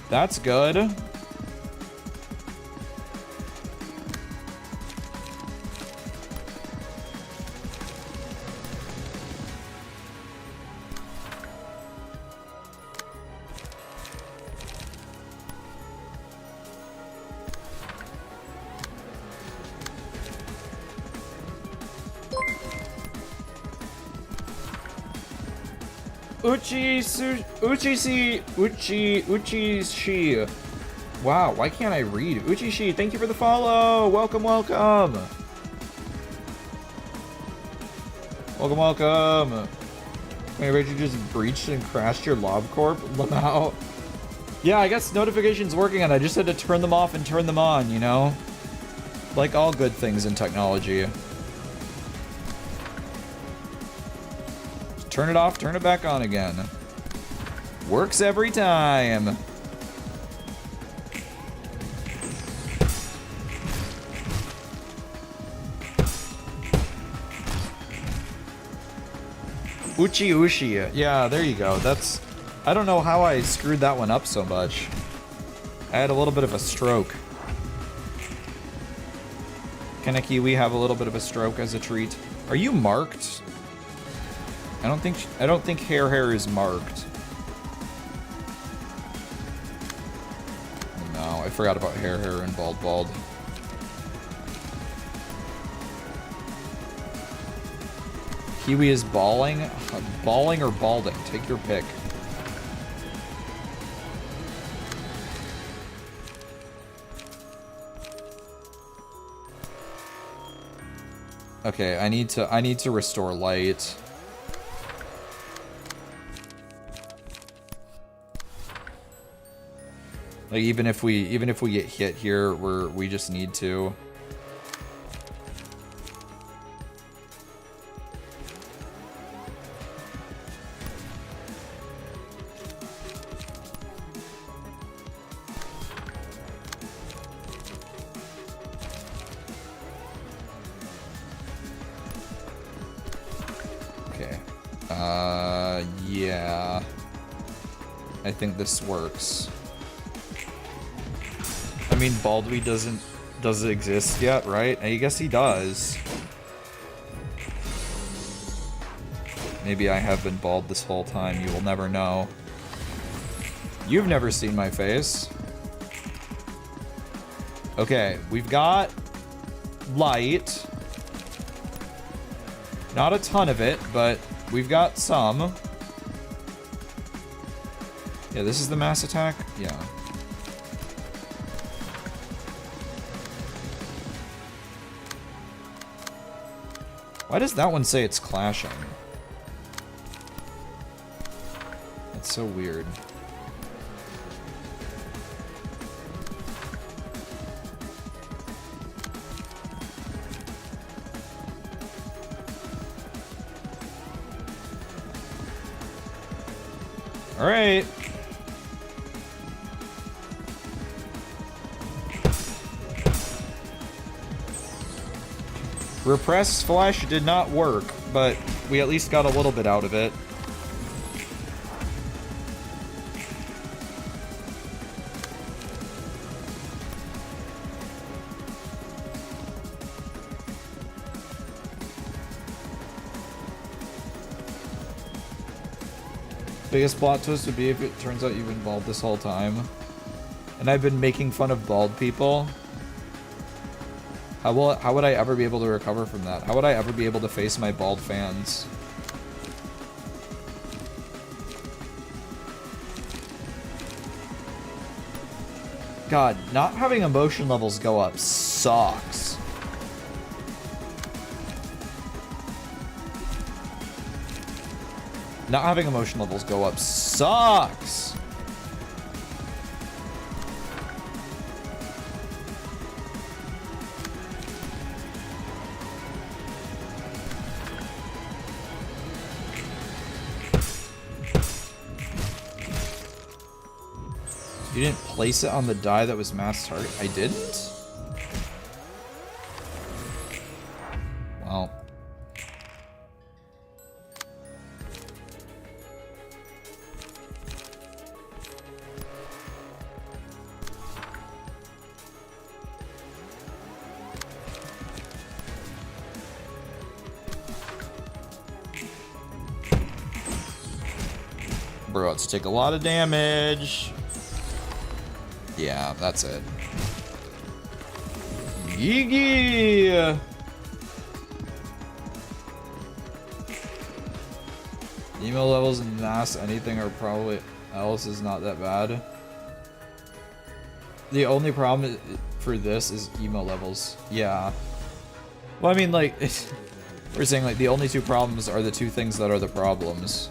That's good. Uchishi. Wow, why can't I read? Uchishi, thank you for the follow. Welcome, welcome. Welcome, welcome. Wait, Rachel just breached and crashed your Lob Corp? Lamau. Yeah, I guess notifications working and I just had to turn them off and turn them on, you know? Like all good things in technology. Turn it off, turn it back on again. Works every time. Uchi. Yeah, there you go. That's... I don't know how I screwed that one up so much. I had a little bit of a stroke. Can a Kiwi have a little bit of a stroke as a treat? Are you marked? I don't think hair is marked. No, I forgot about hair and bald. Kiwi is balling? Balling or balding? Take your pick. Okay, I need to restore light. Like even if we get hit here, we just need to. Okay. Yeah. I think this works. I mean, Baldwy doesn't exist yet, right? I guess he does. Maybe I have been bald this whole time. You will never know. You've never seen my face. Okay, we've got light. Not a ton of it, but we've got some. Yeah, this is the mass attack? Yeah. Why does that one say it's clashing? That's so weird. All right. Repress flash did not work, but we at least got a little bit out of it. Biggest plot twist would be if it turns out you've been bald this whole time. And I've been making fun of bald people. How would I ever be able to recover from that? How would I ever be able to face my bald fans? God, not having emotion levels go up sucks. Not having emotion levels go up sucks. You didn't place it on the die that was mass target? I didn't? Well. Bro, let's take a lot of damage. Yeah, that's it. Yee-gee! Email levels and mass anything are probably else is not that bad. The only problem for this is emo levels. Yeah. Well, I mean, like, we're saying, like, the only two problems are the two things that are the problems.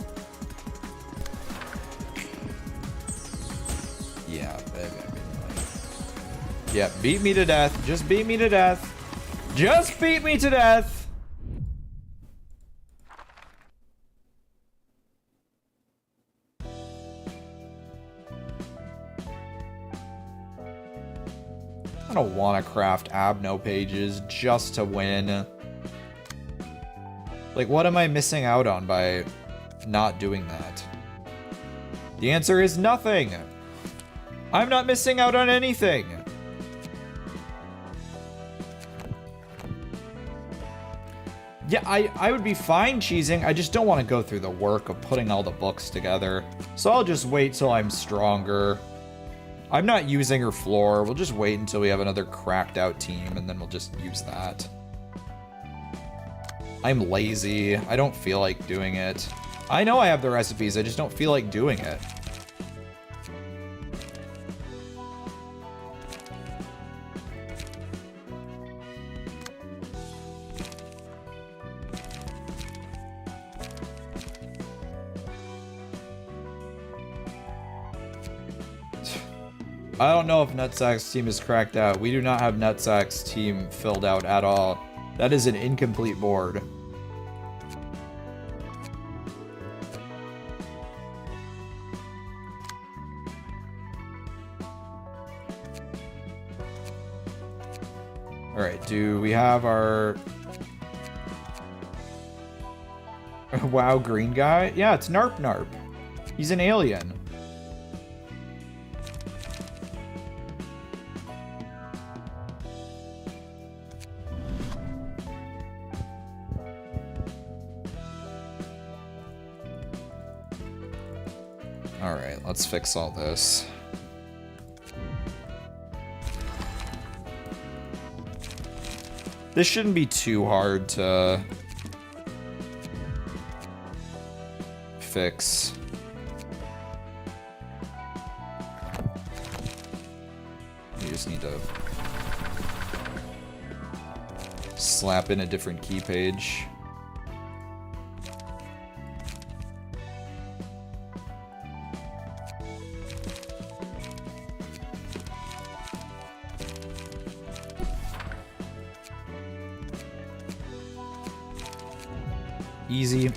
Yeah, baby. Yeah, beat me to death. Just beat me to death. Just beat me to death. I don't want to craft Abno pages just to win. Like, what am I missing out on by not doing that? The answer is nothing. I'm not missing out on anything. Yeah, I would be fine cheesing. I just don't want to go through the work of putting all the books together. So I'll just wait till I'm stronger. I'm not using her floor. We'll just wait until we have another cracked out team, and then we'll just use that. I'm lazy. I don't feel like doing it. I know I have the recipes. I just don't feel like doing it. I don't know if Nutsack's team is cracked out. We do not have Nutsack's team filled out at all. That is an incomplete board. Alright, do we have our... WoW green guy? Yeah, it's Narp Narp. He's an alien. Alright, let's fix all this. This shouldn't be too hard to fix. You just need to slap in a different key page. Easy.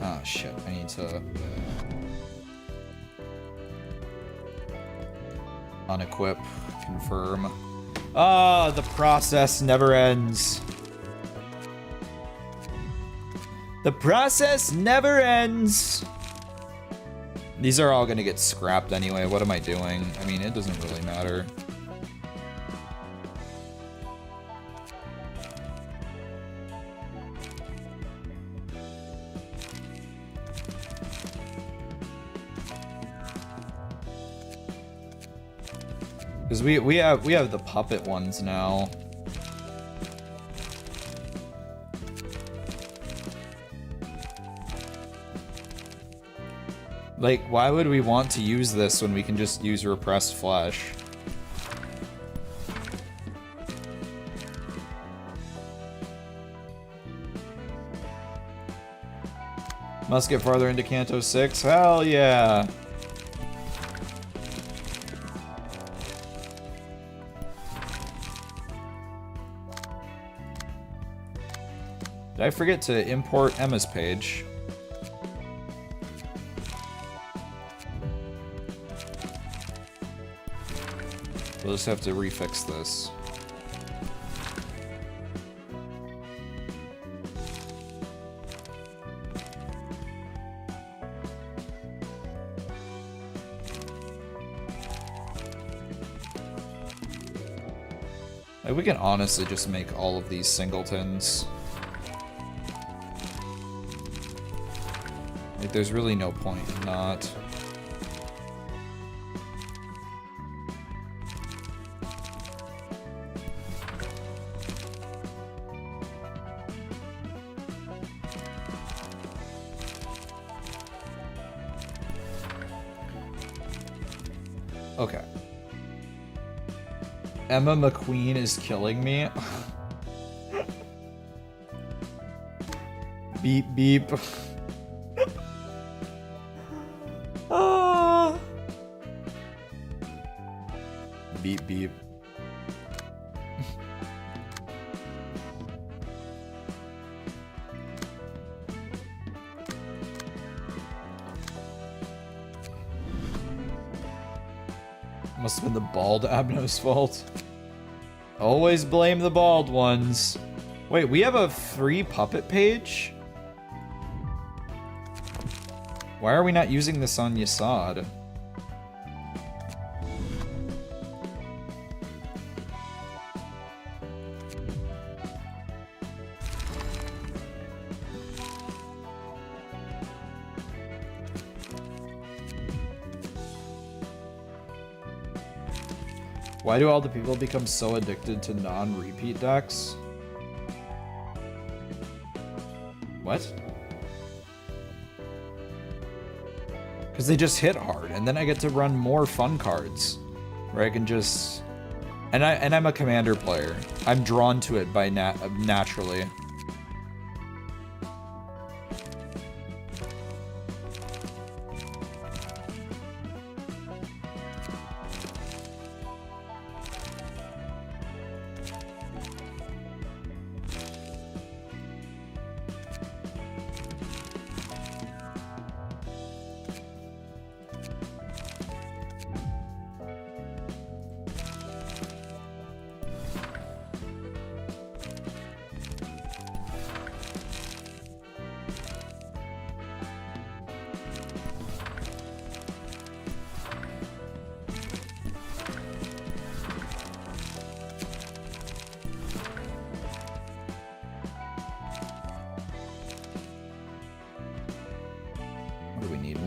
Ah, shit. I need to unequip, confirm. Ah, the process never ends. The process never ends. These are all gonna get scrapped anyway. What am I doing? I mean, it doesn't really matter. Because we have the puppet ones now. Like, why would we want to use this when we can just use repressed flesh? Must get farther into Canto 6? Hell yeah! Did I forget to import Emma's page? We'll just have to refix this. Like, we can honestly just make all of these singletons. Like, there's really no point in not. Okay. Emma McQueen is killing me. Beep beep. Ah. Beep beep. Must have been the bald Abno's fault. Always blame the bald ones. Wait, we have a free puppet page? Why are we not using this on Yasad? Why do all the people become so addicted to non-repeat decks? What? Because they just hit hard, and then I get to run more fun cards, where I can just... And I'm a commander player. I'm drawn to it by naturally.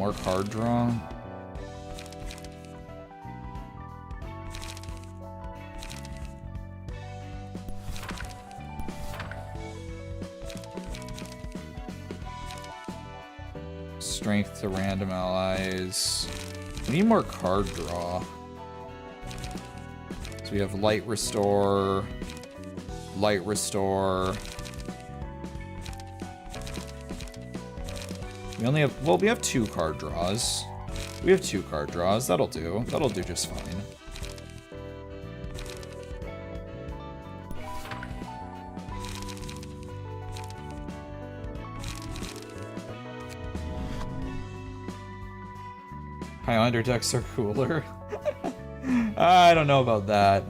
more card draw. Strength to random allies. We need more card draw. So we have light restore, light restore. We only have, well, we have 2 card draws. We have 2 card draws. That'll do. That'll do just fine. Highlander decks are cooler. I don't know about that.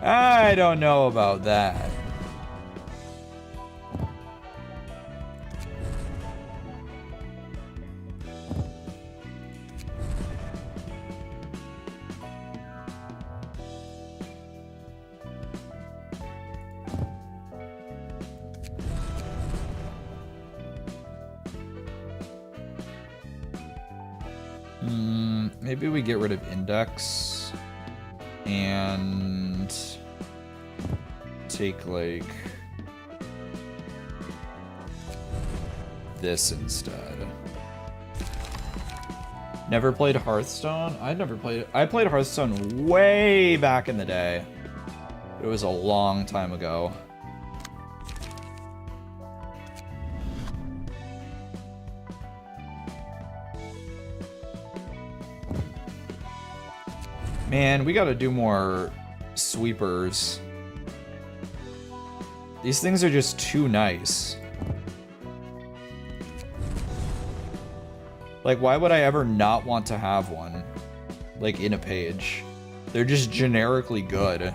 I don't know about that. Maybe we get rid of index and take like this instead. Never played Hearthstone? I played Hearthstone way back in the day. It was a long time ago. Man, we gotta do more sweepers. These things are just too nice. Like, why would I ever not want to have one? Like, in a page. They're just generically good.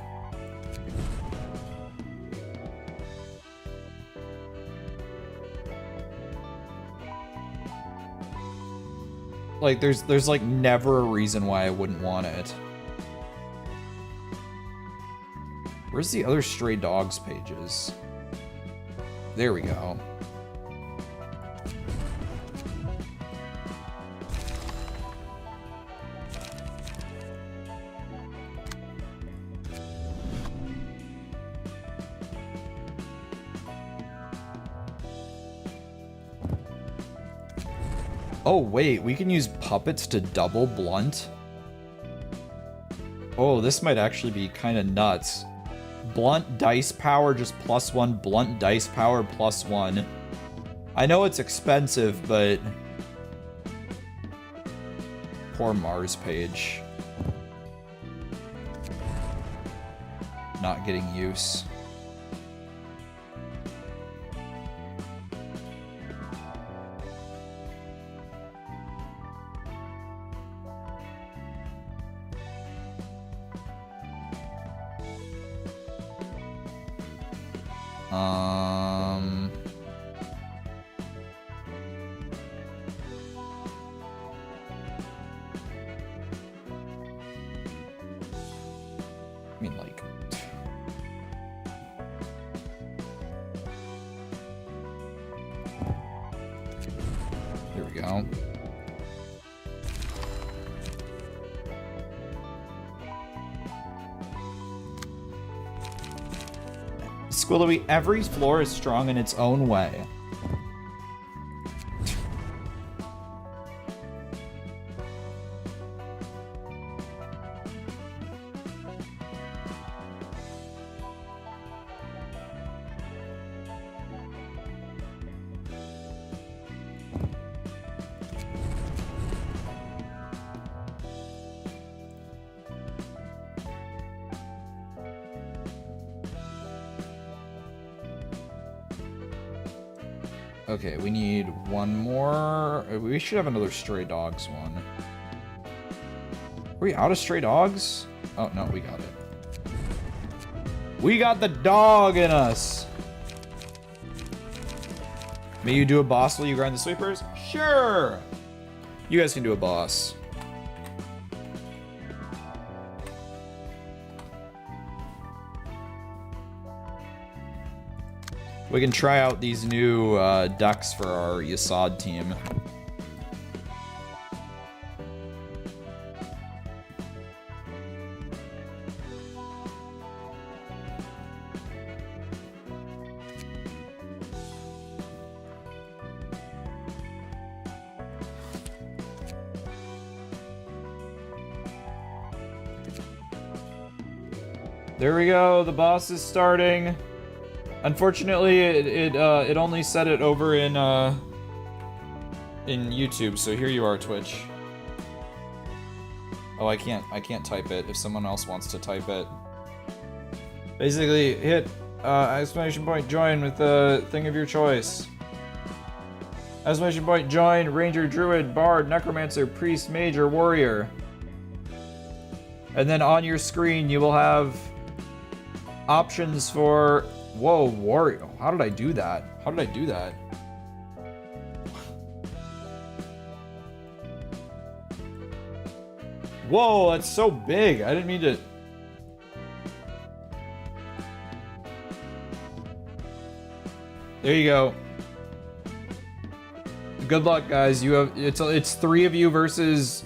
Like, there's like never a reason why I wouldn't want it. Where's the other stray dogs pages? There we go. Oh wait, we can use puppets to double blunt? Oh, this might actually be kind of nuts. Blunt dice power just +1, blunt dice power +1. I know it's expensive, but... Poor Mars page. Not getting use. I mean, like... Here we go. Squillowy, every floor is strong in its own way. Okay, we need one more. We should have another stray dogs one. Are we out of stray dogs? Oh, no, we got it. We got the dog in us! May you do a boss while you grind the sweepers? Sure! You guys can do a boss. We can try out these new decks for our Yasad team. There we go. The boss is starting. Unfortunately, it only set it over in YouTube. So here you are, Twitch. Oh, I can't type it. If someone else wants to type it, basically hit exclamation point join with the thing of your choice. Exclamation point join ranger, druid, bard, necromancer, priest, mage, or warrior. And then on your screen you will have options for warrior. How did I do that? How did I do that? Whoa, that's so big. I didn't mean to. There you go. Good luck, guys. You have it's 3 of you versus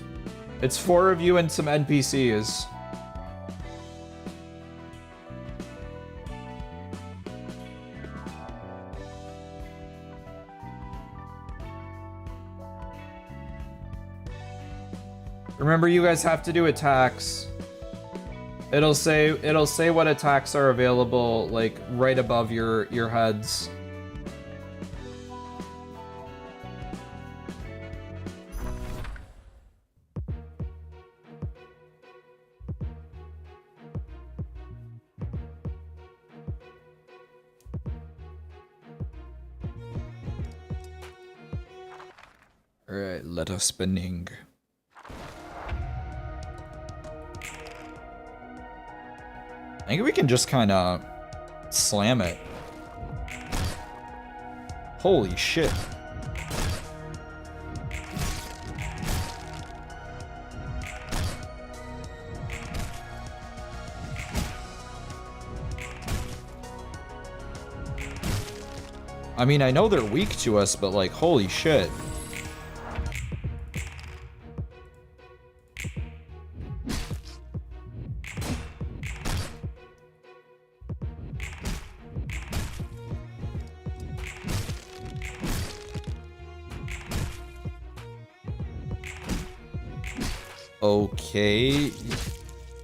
it's 4 of you and some NPCs. Remember, you guys have to do attacks. It'll say what attacks are available, like right above your heads. All right, let us spinning. I think we can just kind of slam it. Holy shit. I mean, I know they're weak to us, but like, holy shit. Okay.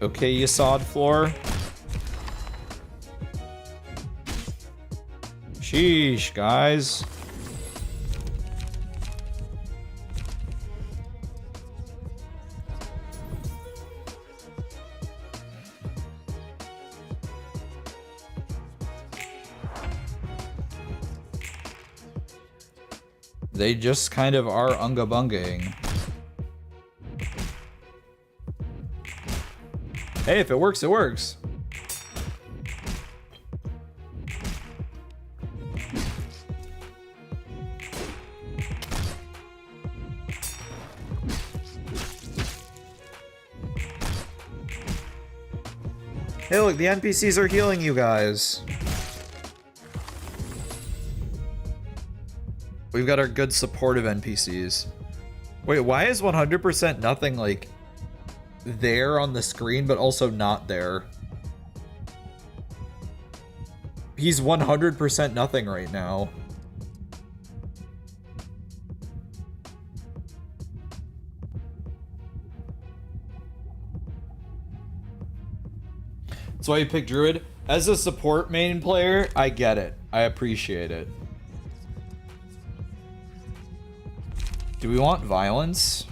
Okay, you sawed floor. Sheesh, guys. They just kind of are unga-bungaing. Hey, if it works, it works. Hey, look, the NPCs are healing you guys. We've got our good supportive NPCs. Wait, why is 100% nothing, like, there on the screen, but also not there? He's 100% nothing right now. That's why you pick Druid. As a support main player, I get it. I appreciate it. Do we want violence?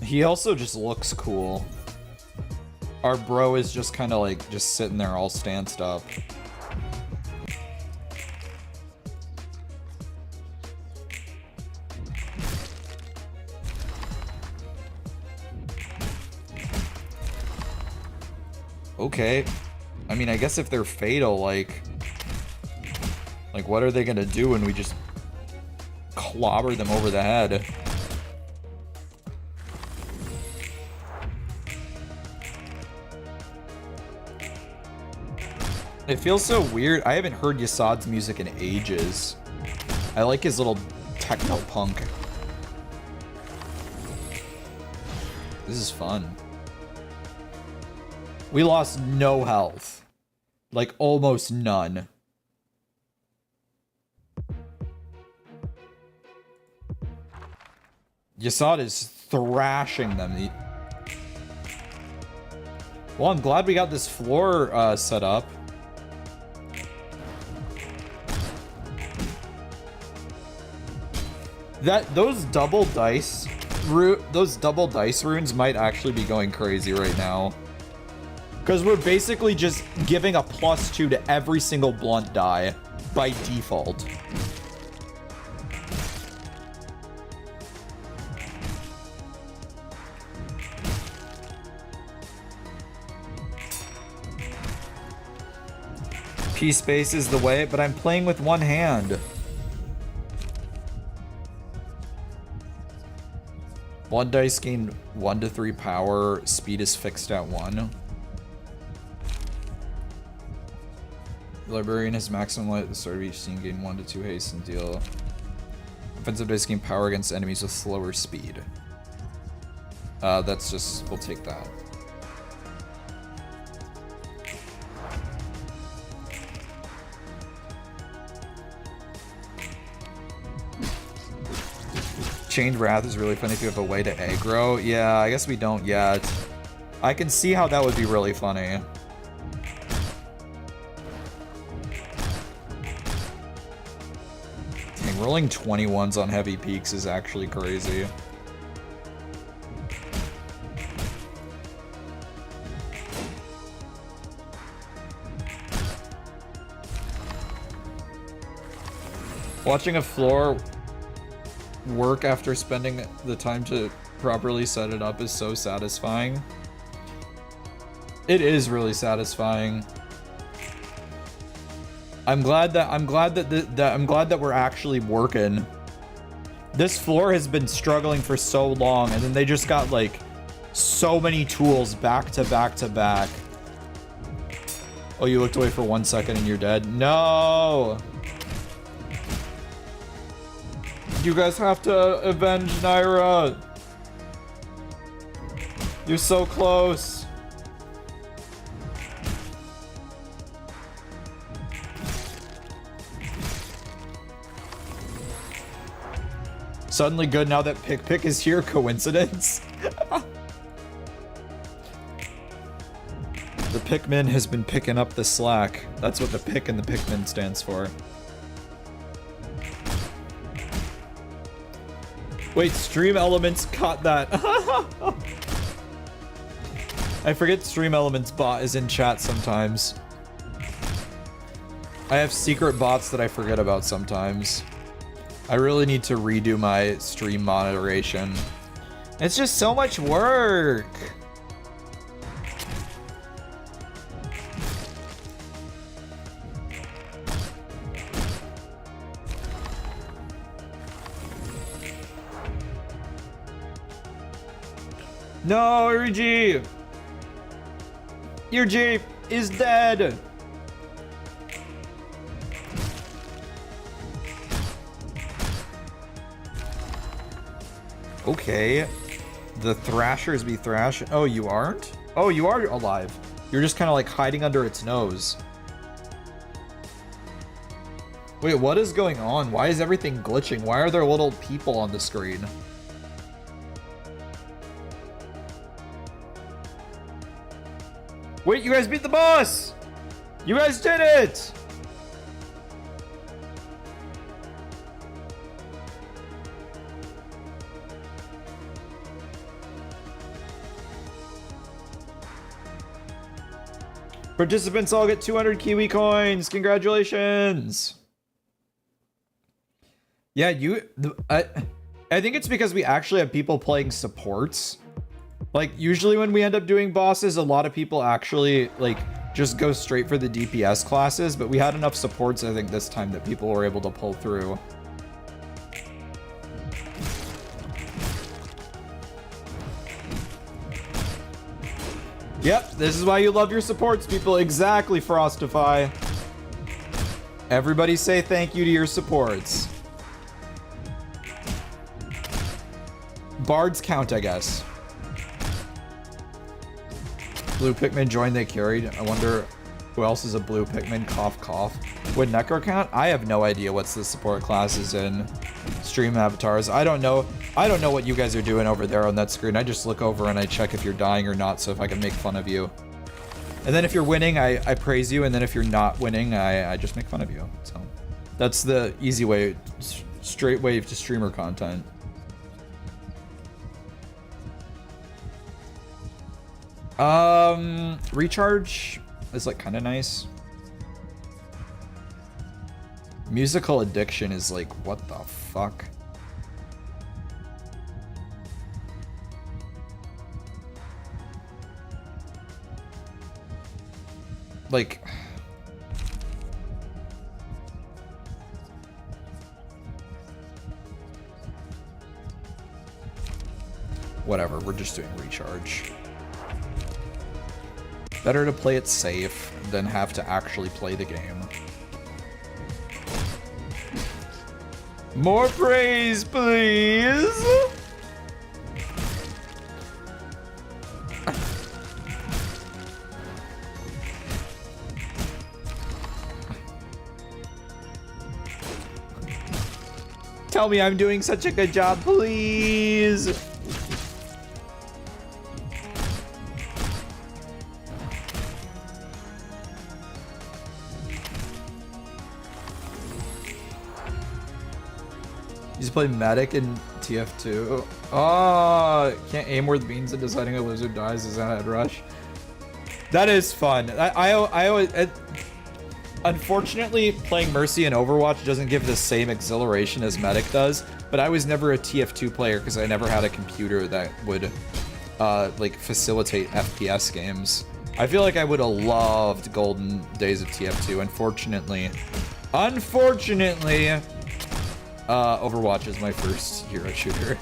He also just looks cool. Our bro is just kind of like just sitting there all stanced up. Okay. I mean, I guess if they're fatal, like what are they gonna do when we just clobber them over the head? It feels so weird. I haven't heard Yasad's music in ages. I like his little techno punk. This is fun. We lost no health. Like, almost none. Yasad is thrashing them. Well, I'm glad we got this floor set up. Those double dice runes might actually be going crazy right now. Because we're basically just giving a +2 to every single blunt die by default. P-space is the way, but I'm playing with one hand. One dice gain 1 to 3 power. Speed is fixed at 1. Librarian has maximum light at the start of each scene, gain 1 to 2 haste and deal. Offensive dice gain power against enemies with slower speed. That's just, we'll take that. Chained Wrath is really funny if you have a way to aggro. Yeah, I guess we don't yet. I can see how that would be really funny. Dang, rolling 21s on heavy peaks is actually crazy. Watching a floor work after spending the time to properly set it up is so satisfying. It is really satisfying. I'm glad that we're actually working. This floor has been struggling for so long, and then they just got like so many tools back to back to back. Oh, you looked away for 1 second and you're dead. No. You guys have to avenge Naira. You're so close. Suddenly good now that Pick is here. Coincidence? The Pikmin has been picking up the slack. That's what the Pick and the Pikmin stands for. Wait, Stream Elements caught that. I forget Stream Elements bot is in chat sometimes. I have secret bots that I forget about sometimes. I really need to redo my stream moderation. It's just so much work. No, Urigi! Your Jeep is dead! Okay. The Thrashers be thrashing. Oh, you aren't? Oh, you are alive. You're just kind of like hiding under its nose. Wait, what is going on? Why is everything glitching? Why are there little people on the screen? Wait, you guys beat the boss! You guys did it! Participants all get 200 Kiwi coins. Congratulations. Yeah, I think it's because we actually have people playing supports. Like, usually when we end up doing bosses, a lot of people actually, like, just go straight for the DPS classes, but we had enough supports, I think, this time that people were able to pull through. Yep, this is why you love your supports, people. Exactly, Frostify. Everybody say thank you to your supports. Bards count, I guess. Blue Pikmin joined, they carried. I wonder who else is a blue Pikmin, cough cough. Would Necro count? I have no idea what's the support classes in stream avatars. I don't know what you guys are doing over there on that screen. I just look over and I check if you're dying or not, so if I can make fun of you. And then if you're winning, I praise you, and then if you're not winning, I just make fun of you. So that's the easy way, straight way to streamer content. Recharge is like kind of nice. Musical addiction is like, what the fuck? Like, whatever, we're just doing recharge. Better to play it safe than have to actually play the game. More praise, please! Tell me I'm doing such a good job, please! You just play Medic in TF2. Oh, can't aim where the beans and deciding a lizard dies is a head rush. That is fun. I always... Unfortunately, playing Mercy in Overwatch doesn't give the same exhilaration as Medic does, but I was never a TF2 player because I never had a computer that would, like, facilitate FPS games. I feel like I would have loved golden days of TF2. Unfortunately, Overwatch is my first hero shooter.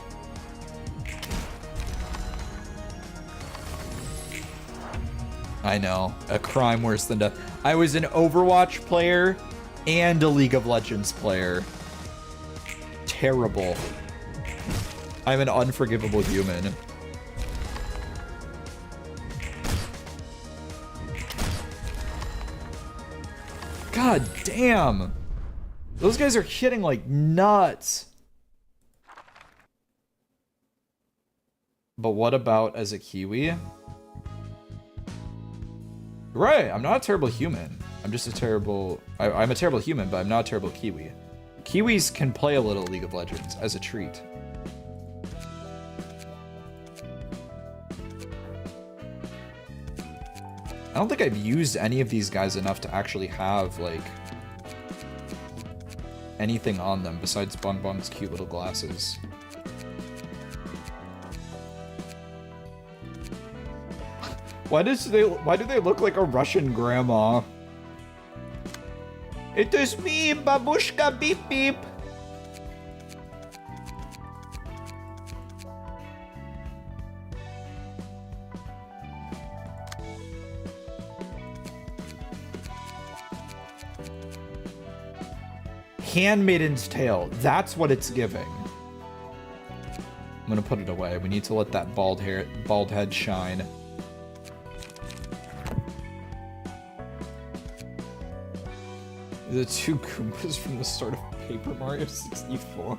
I know, a crime worse than death. I was an Overwatch player and a League of Legends player. Terrible. I'm an unforgivable human. God damn. Those guys are hitting like nuts. But what about as a Kiwi? Right, I'm not a terrible human. I'm just a terrible... I'm a terrible human, but I'm not a terrible Kiwi. Kiwis can play a little League of Legends as a treat. I don't think I've used any of these guys enough to actually have, like, anything on them besides Bong Bong's cute little glasses. Why do they look like a Russian grandma? It is me, babushka beep beep. Handmaiden's Tale. That's what it's giving. I'm gonna put it away. We need to let that bald head shine. The two Goombas from the start of Paper Mario 64.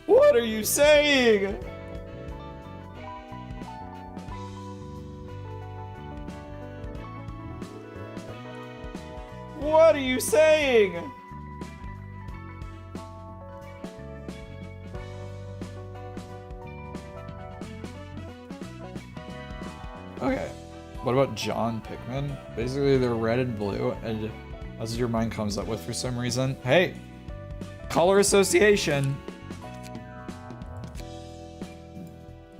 What are you saying? What are you saying? Okay. What about John Pikmin? Basically, they're red and blue, and that's what your mind comes up with for some reason. Hey, color association.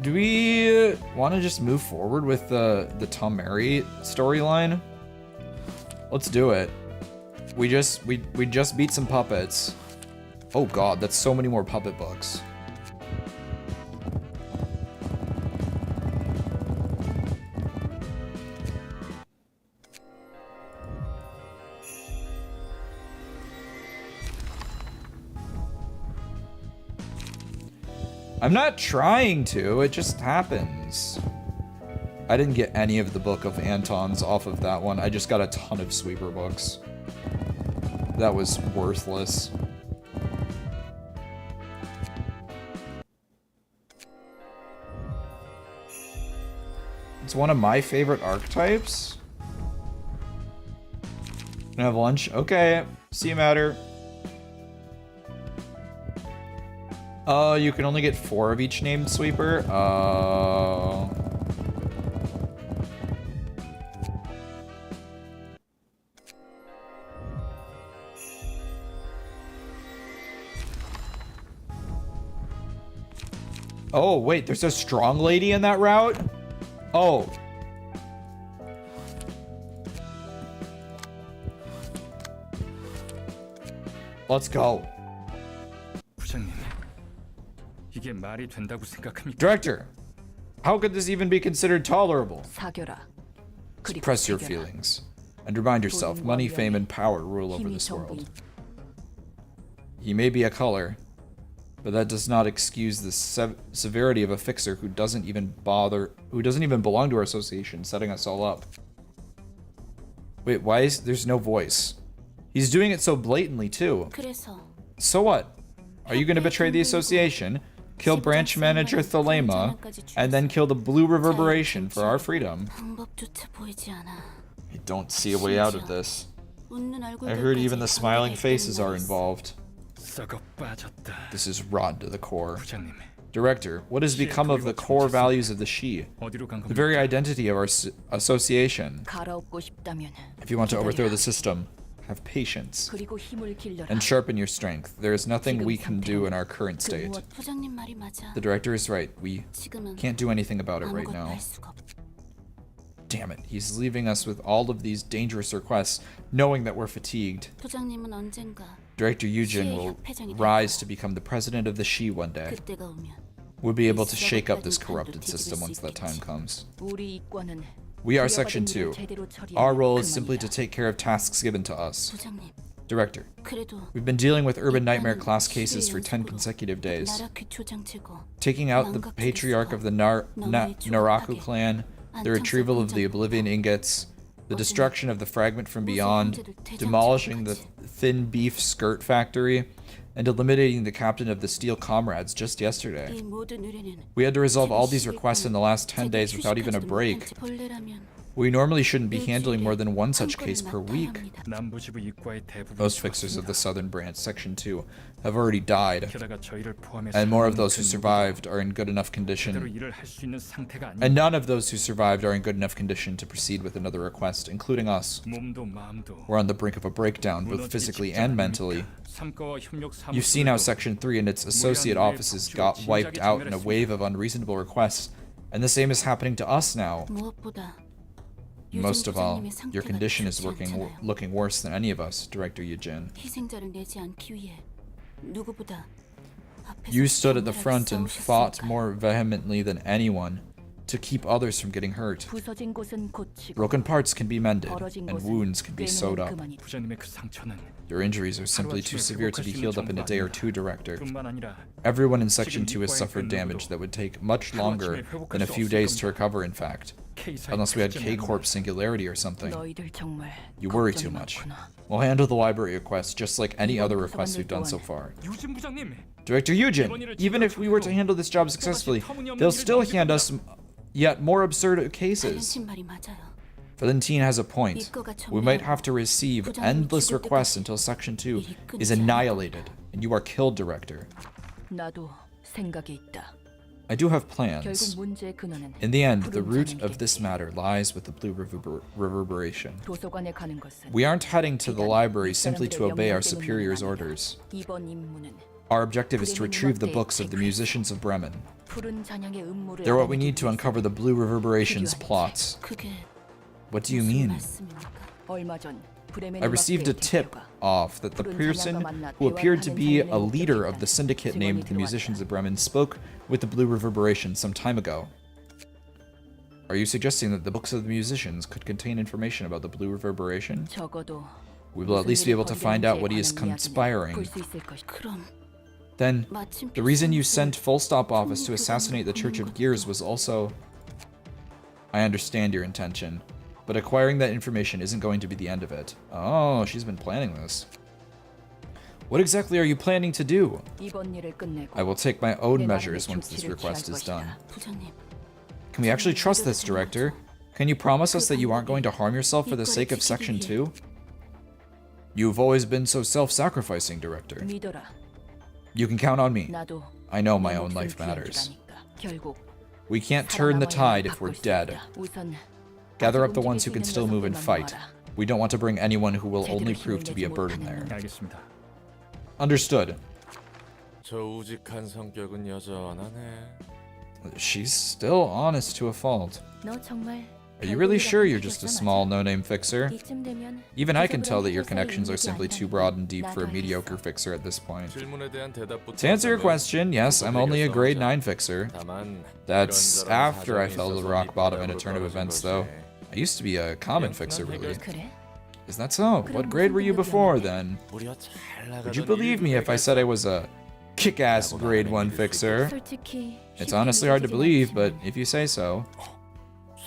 Do we want to just move forward with the Tom Mary storyline? Let's do it. We just beat some puppets. Oh god, that's so many more puppet books. I'm not trying to, it just happens. I didn't get any of the Book of Antons off of that one. I just got a ton of sweeper books. That was worthless. It's one of my favorite archetypes. Gonna have lunch? Okay. See you, Matter. You can only get 4 of each named sweeper. Oh, wait, there's a strong lady in that route? Oh. Let's go. 부장님, 이게 말이 된다고 생각합니까? Director, how could this even be considered tolerable? 사겨라. 그리고 Suppress your 새겨라. feelings. And remind yourself, money, fame, and power rule over 힘이 this world. 전부인 He may be a color, but that does not excuse the severity of a fixer who doesn't even belong to our association, setting us all up. Wait, why is there's no voice? He's doing it so blatantly too. 그래서 So what? Are you going to betray the association, kill branch manager Thelema, and then kill the Blue Reverberation for our freedom? 방법조차 보이지 않아. I don't see a way out of this. 웃는 I heard even the smiling faces are involved. 썩어 빠졌다. This is rotten to the core. 부장님, Director, what has become of the core values of the Shi? 어디로 간 The 겁니까? very identity of our association. 갈아엎고 싶다면 If you want to overthrow 기다려라. the system, have patience 그리고 힘을 길러라. and sharpen your strength. There is nothing we can do in our current 그 state. 무엇 부장님 말이 맞아. The director is right. We 지금은 can't do anything about it right 아무것도 now. 할 수가 없. Damn it. He's leaving us with all of these dangerous requests, knowing that we're fatigued. 부장님은 언젠가 Director Eugen will rise to become the president of the Shi one day. 그때가 오면 We'll be able to shake up this corrupted system once that time comes. 우리 이과는 We are Section 2. Our role is simply to take care of tasks given to us. 부장님, Director, 그래도 we've been dealing with urban nightmare class cases for 10 consecutive days. 나라 귀초장치고 Taking out the patriarch of the Naraku clan, the retrieval of the Oblivion ingots, the destruction of the fragment from beyond, demolishing the thin beef skirt factory, and eliminating the captain of the Steel Comrades just yesterday. 이 모든 의뢰는 We had to resolve all these requests in the last 10 days without even a break. 벌레라면 We normally shouldn't be handling more than one such case per week. 남부지부 이과의 대부분 Most fixers of the Southern Branch, Section 2, have already died, 게다가 저희를 포함해서 and more of those who 그 survived are in good enough 제대로 condition. 일을 할 수 있는 상태가 아니. And none of those who survived are in good enough condition to proceed with another request, including us. 몸도 마음도 We're on the brink of a breakdown, both 무너지기 physically 직전 and 아닙니까? mentally. 삼과와 협력 You've seen how 사무소들도 Section 3 and its associate offices got wiped out in a wave of unreasonable requests, and the same is happening to us now. 무엇보다 Most of all, 부장님의 your 상태가 condition is 좋지 않잖아요. looking worse than any of us, Director Eugen. 희생자를 내지 않기 위해 누구보다 앞에서 You stood at the 정밀하게 front and fought 싸우셨으니까요. more vehemently than anyone to keep others from getting hurt. 부서진 곳은 고치고 Broken parts can be mended, 벌어진 and 곳은 wounds can be sewed 꿰매는 up. 그만이다. 부장님의 그 상처는 Your injuries are simply too severe to be healed up in a day or two, Director. 뿐만 아니라 Everyone in Section 2 has suffered damage that would take much longer than a few days to recover, in fact. K사의 Unless we had 특징이 K-Corp singularity or something. 너희들 정말 You worry 걱정이 too much. 많구나. We'll handle the library request just like any other request we've done so far. 유진 부장님, Director Eugen, even if we were to handle this job successfully, they'll still hand us yet more absurd cases. 밸런신 말이 맞아요. Valentine has a point. We might have to receive endless requests until Section 2 is annihilated, and you are killed, Director. 나도 생각이 있다. I do have 결국 plans. 문제의 근원은 In the end, the 푸른 root 잔향이겠지. of this matter lies with the Blue Reverberation. 도서관에 가는 것은 We aren't heading to the 비단 library simply to 윗사람들의 obey our 명령 때문만은 superior's 아니라 orders. 이번 임무는 Our objective is to retrieve the books of the musicians of Bremen. 푸른 잔향의 음모를 They're what we need 알아내기 to uncover the Blue Reverberation's plots. 그게 What do you 무슨 mean? 말씀입니까? 얼마 전 브레멘 I received a 음악회의 tip 대표가 off that the person who appeared to be a leader of the syndicate named the Musicians of Bremen spoke with the Blue Reverberation some time ago. Are you suggesting that the books of the musicians could contain information about the Blue Reverberation? 적어도 We will at least be able to find out what he is conspiring. 볼수 있을 것이다. 그럼 Then, 마침 the reason you sent Full Stop Office to assassinate the Church of Gears was also... I understand your intention, but acquiring that information isn't going to be the end of it. Oh, she's been planning this. What exactly are you planning to do? 이번 일을 끝내고 I will take my own 내 measures 나름의 once this 조치를 request 취할 is done. 것이다. 부장님, Can we actually trust this, Director? Can you promise us that you aren't going to harm yourself for the sake of Section 2? You've always been so self-sacrificing, Director. 믿어라. You can count on me. 나도 I know my 내 own 목숨 life 귀한 matters. 기라니까. 결국 We can't turn the tide if we're 바꿀 수 dead. 있다. 우선 Gather 아직 up the ones who 움직일 can 수 still 있는 move and 녀석들만 fight. 모아라. We don't want to bring anyone who will only 제대로 prove to be a 힘을 내지 burden 못하는 there. 알겠습니다. Understood. 저 우직한 성격은 여전하네. She's still honest to a fault. 너 정말 Are you really sure you're just a small, no-name fixer? 이쯤 되면 Even I can tell that your 회사의 connections are 인맥이 simply too 아니라는 broad and deep 걸 for a 나도 mediocre 알겠어. fixer at this point. 질문에 대한 대답부터 To answer your 하자면 question, yes, I'm only a grade 9 fixer. 다만 That's 이런저런 after I 사정이 fell to the 있어서 rock bottom in a 밑바닥으로 turn of 떨어진 events, 거지. though. I used to be a common fixer, really. 그래? Is that so? What grade were you before, then? 우리가 잘 Would you 나가던 believe me if I said I was a kick-ass grade 1 fixer? 솔직히 It's honestly hard to believe, but if you say so.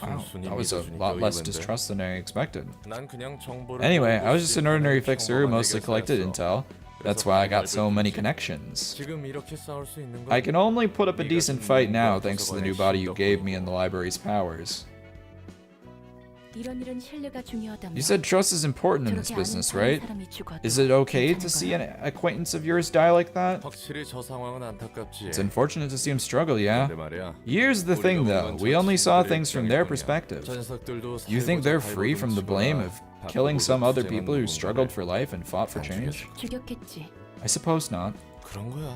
Wow, 순순히 that was a 믿어주니까 lot less 의외인데. distrust than I expected. 난 그냥 정보를 Anyway, 모으고 I was just an ordinary 싶은 fixer who mostly 평범한 collected 해결사였어. intel. That's why I got so many connections. 지금 이렇게 싸울 수 있는 건 I can only put up a 네가 decent 준 fight 능력과 now thanks to the new body you 도서관의 gave 힘 me and the library's powers. 이런 일은 신뢰가 중요하다며. You said trust is important in this 저렇게 아는 business, 사람 right? 사람이 죽어도 Is it okay to 괜찮은 see 거야? an acquaintance of yours die like that? 확실히 저 상황은 안타깝지. It's unfortunate to see him struggle, yeah? 근데 말이야. Here's the thing, though. We only saw things from their perspective. 저 녀석들도 You think they're free from the blame of killing some other people who struggled for life and fought for change? 죽였겠지. I suppose not. 그런 거야.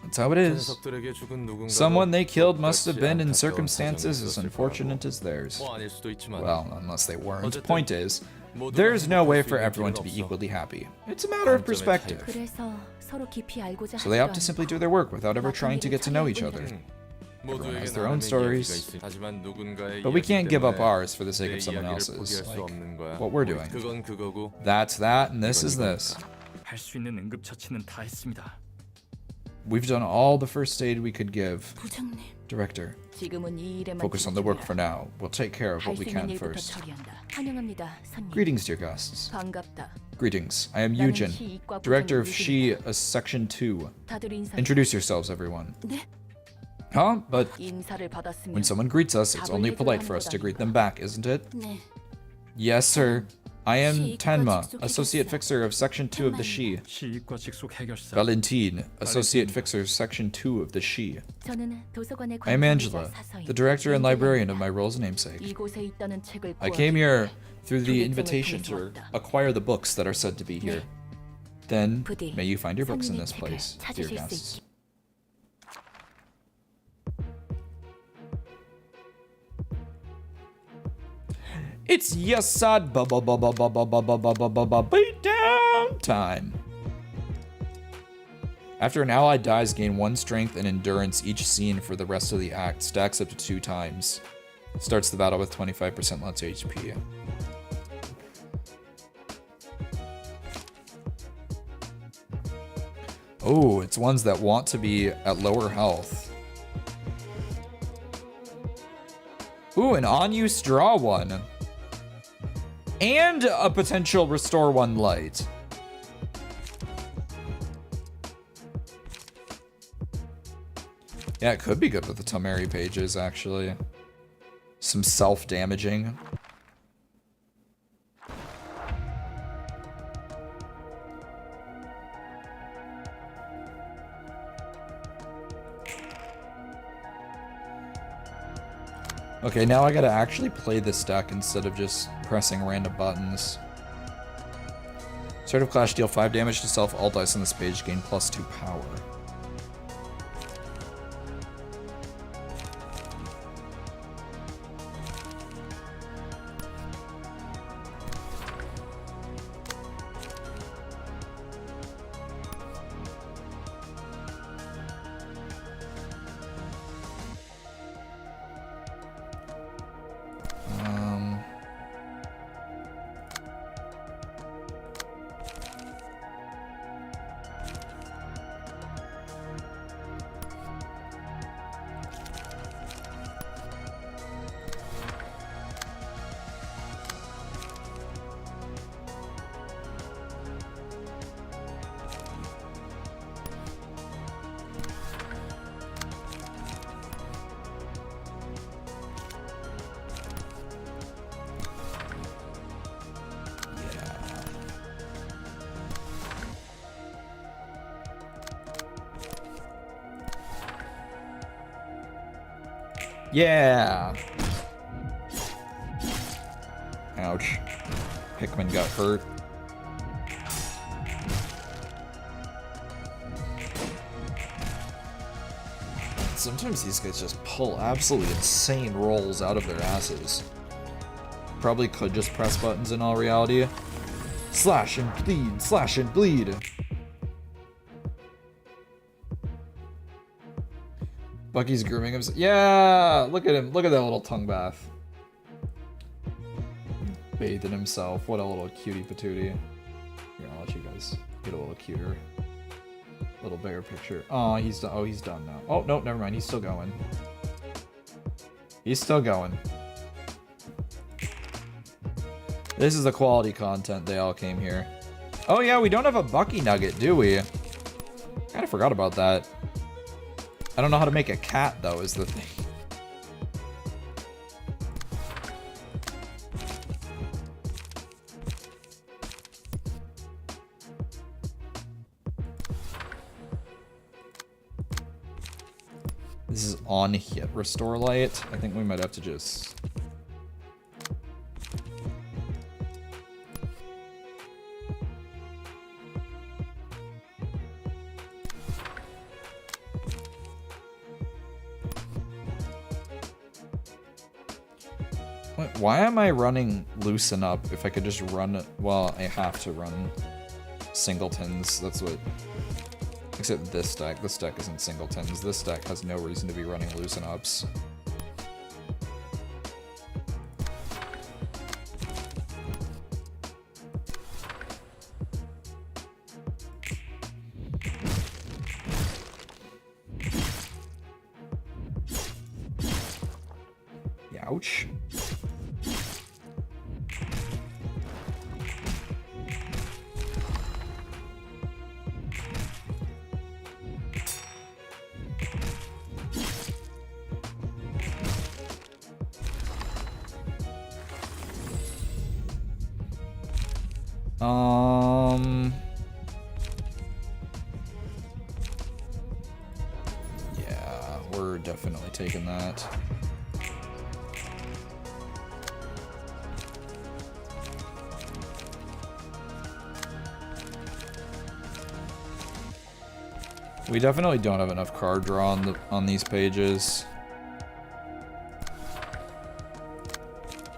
That's how it 저 is. 녀석들에게 죽은 누군가도 Someone they killed must have 똑같이 been in 안타까운 circumstances 사정이 as 있었을 unfortunate 거라고. as theirs. 뭐 아닐 수도 있지만 Well, unless they weren't. 어쨌든 Point is, 모두가 there's no way 행복할 수 for 있는 everyone 길은 to be 없어. equally happy. It's a matter of 관점의 perspective. 차이. 그래서 서로 깊이 알고자 So they opt to 하던 simply do their work without ever trying to get to know each other. 모두에게 has their own 나름의 stories. 이야기가 있으니. 하지만 누군가의 But we 이야기 can't give up 때문에 ours for the sake of 내 someone 이야기를 else's. 포기할 수 Like 없는 거야. what we're doing. 그건 그거고. That's that, and this is 이건 this. 할 수 있는 응급처치는 다 했습니다. We've done all the first aid we could give. 부장님. Director, 지금은 이 일에만 focus on the work 집중해라. for now. We'll take care of what 할수 we 있는 can 일부터 first. 처리한다. 환영합니다, 손님. Greetings, dear guests. 반갑다. Greetings. I am 나는 Eugen, 시이과 Director of 부장님 She 유진이다. Section 2. 다들 인사. Introduce yourselves, everyone. 네? Huh? But 인사를 받았으면 when someone greets us, it's only polite for us to greet them back, isn't it? 네. Yes, sir. I am 시이과 Tenma, 직속 Associate 해결사. Fixer of Section 2 of the She. 시익과 직속 해결사. Valentine, Associate Fixer, Section 2 of the She. 저는 도서관의 I am Angela, 사서인 the director and librarian of 윤진입니다. my role's namesake. 이곳에 있다는 책을 I came here through the 조객증을 invitation 통해서 to 왔다. acquire the books that are said to be here. Then, 부디 may you find your books in 손님의 this 책을 place, dear 찾으실 수 guests. 있게. It's Yasad beatdown time. After an ally dies, gain 1 strength and endurance each scene for the rest of the act. Stacks up to 2 times. Starts the battle with 25% less HP. Oh, it's ones that want to be at lower health. Ooh, an on-use draw one. And a potential restore 1 light. Yeah, it could be good with the Tamari pages, actually. Some self-damaging. Okay, now I gotta actually play this deck instead of just pressing random buttons. Start of Clash, deal 5 damage to self, all dice on this page, gain +2 power. Yeah. Ouch. Pikmin got hurt. Sometimes these guys just pull absolutely insane rolls out of their asses. Probably could just press buttons in all reality. Slash and bleed, slash and bleed. Bucky's grooming himself. Yeah, look at him. Look at that little tongue bath. Bathed in himself. What a little cutie patootie. Here, I'll let you guys get a little cuter. A little bigger picture. Oh, he's done. Oh, he's done now. Oh, no, never mind. He's still going. He's still going. This is the quality content. They all came here. Oh, yeah, we don't have a Bucky Nugget, do we? Kind of forgot about that. I don't know how to make a cat, though, is the thing. This is on hit restore light. I think we might have to just... Why am I running loosen up if I could just run it? Well, I have to run singletons. That's what... Except this deck. This deck isn't singletons. This deck has no reason to be running loosen ups. Ouch. Yeah, we're definitely taking that. We definitely don't have enough card draw on these pages.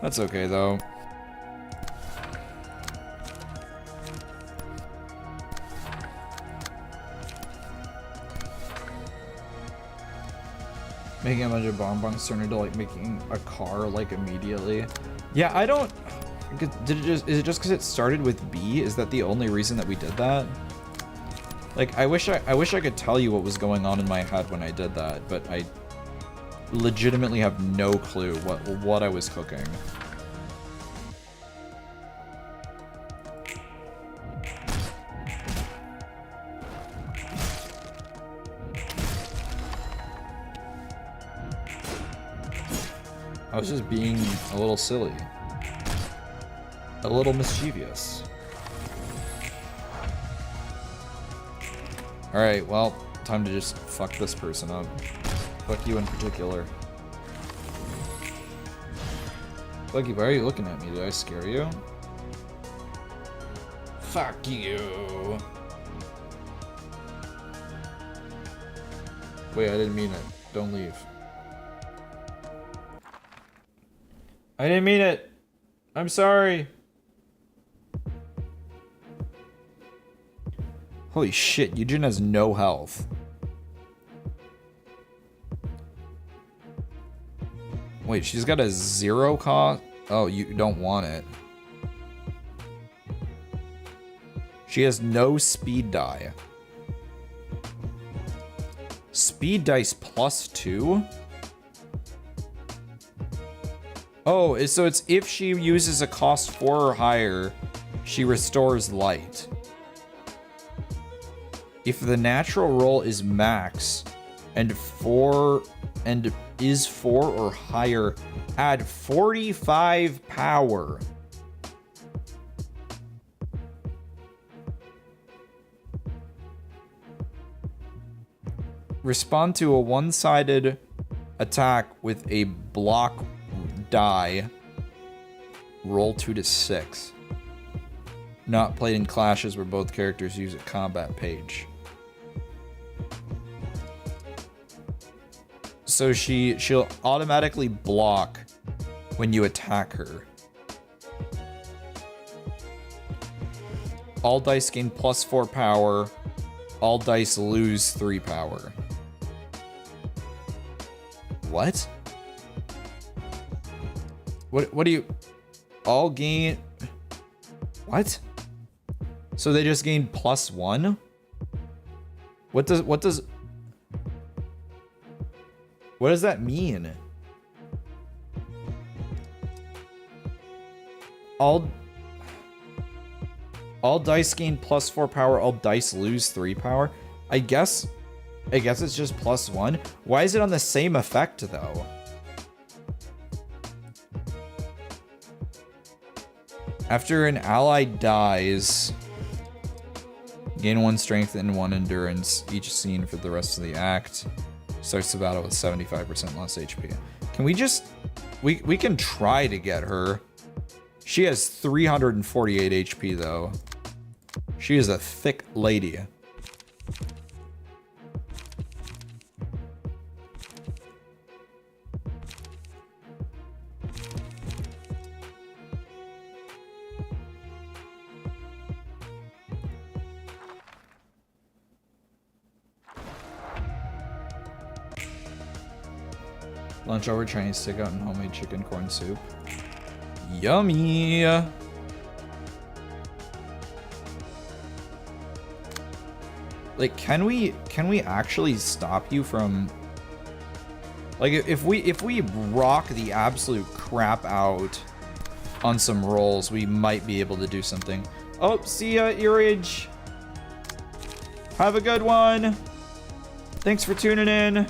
That's okay though. Making a bunch of bonbons turned into like making a car like immediately. Yeah, I don't. Is it just because it started with B? Is that the only reason that we did that? Like, I wish I could tell you what was going on in my head when I did that, but I legitimately have no clue what I was cooking. I was just being a little silly. A little mischievous. Alright, well, time to just fuck this person up. Fuck you in particular. Lucky, why are you looking at me? Did I scare you? Fuck you. Wait, I didn't mean it. Don't leave. I didn't mean it. I'm sorry. Holy shit, Eugene has no health. Wait, she's got a 0 cost? Oh, you don't want it. She has no speed die. Speed dice +2? Oh, so it's if she uses a cost 4 or higher, she restores light. If the natural roll is max and is 4 or higher, add 45 power. Respond to a one-sided attack with a block die. Roll 2 to 6. Not played in clashes where both characters use a combat page. So she'll automatically block when you attack her. All dice gain +4 power. All dice lose 3 power. What? What do you... All gain... What? So they just gain +1? What does that mean? All dice gain +4 power, all dice lose 3 power. I guess it's just +1. Why is it on the same effect though? After an ally dies, gain 1 strength and 1 endurance each scene for the rest of the act. Starts the battle with 75% less HP. Can we just... We can try to get her. She has 348 HP though. She is a thick lady. Lunch over Chinese takeout and homemade chicken corn soup. Yummy! Like, can we actually stop you from... Like, if we rock the absolute crap out on some rolls, we might be able to do something. Oh, see ya, Earage! Have a good one! Thanks for tuning in!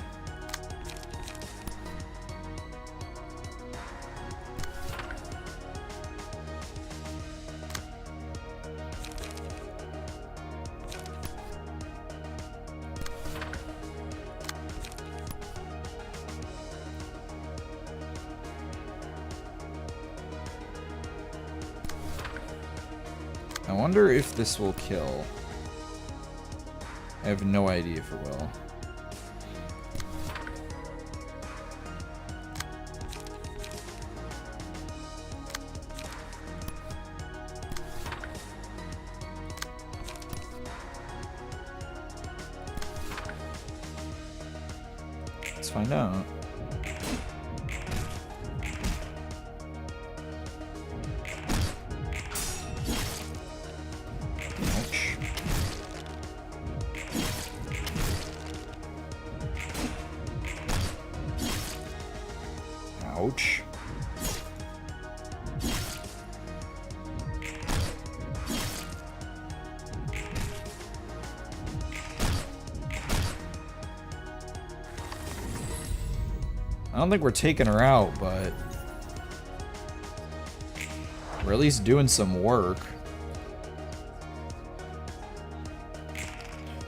I wonder if this will kill. I have no idea if it will. Let's find out. Ouch. I don't think we're taking her out, but we're at least doing some work.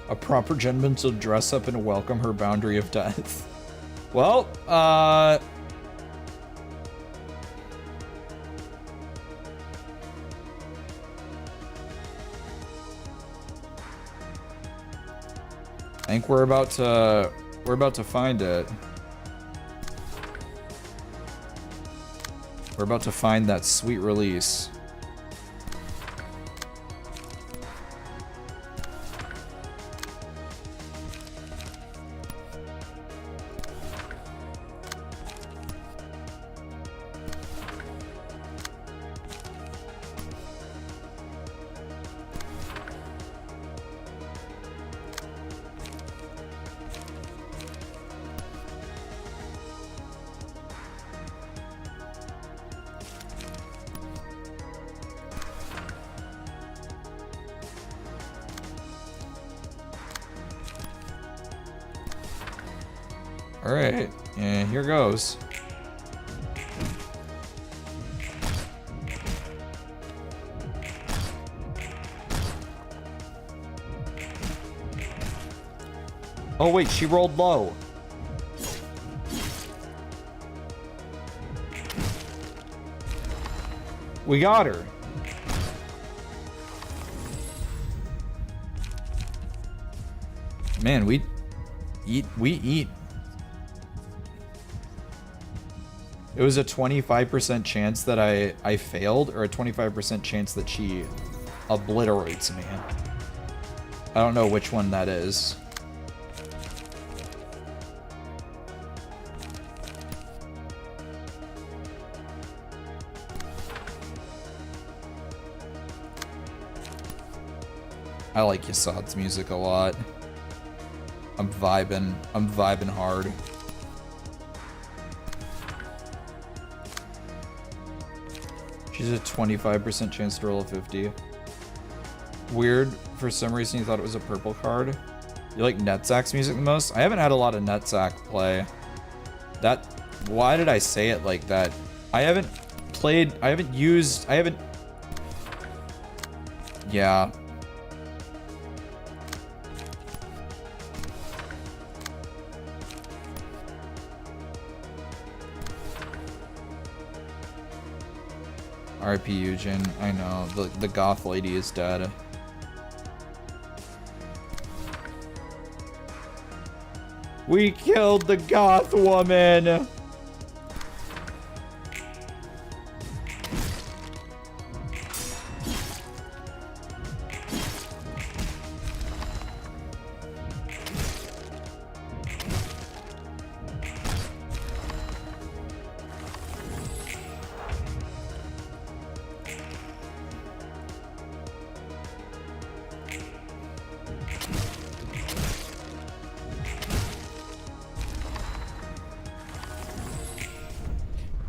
A proper gentleman will dress up and welcome her boundary of death. Well, I think we're about to find it. We're about to find that sweet release. Alright, and here goes. Oh wait, she rolled low. We got her. Man, we eat. It was a 25% chance that I failed, or a 25% chance that she obliterates me. I don't know which one that is. I like Yasad's music a lot. I'm vibing hard. She's a 25% chance to roll a 50. Weird, for some reason you thought it was a purple card. You like Netzak's music the most? I haven't had a lot of Netzak play. Why did I say it like that? Yeah. RP Eugen, I know, the goth lady is dead. We killed the goth woman!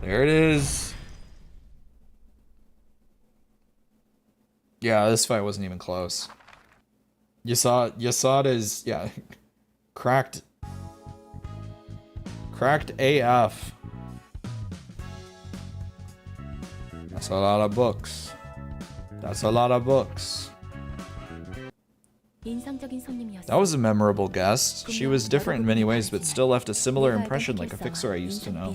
There it is. Yeah, this fight wasn't even close. Yasada is, yeah, cracked AF. That's a lot of books. That's a lot of books. That was a memorable guest. She was different in many ways, but still left a similar impression like a fixer I used to know.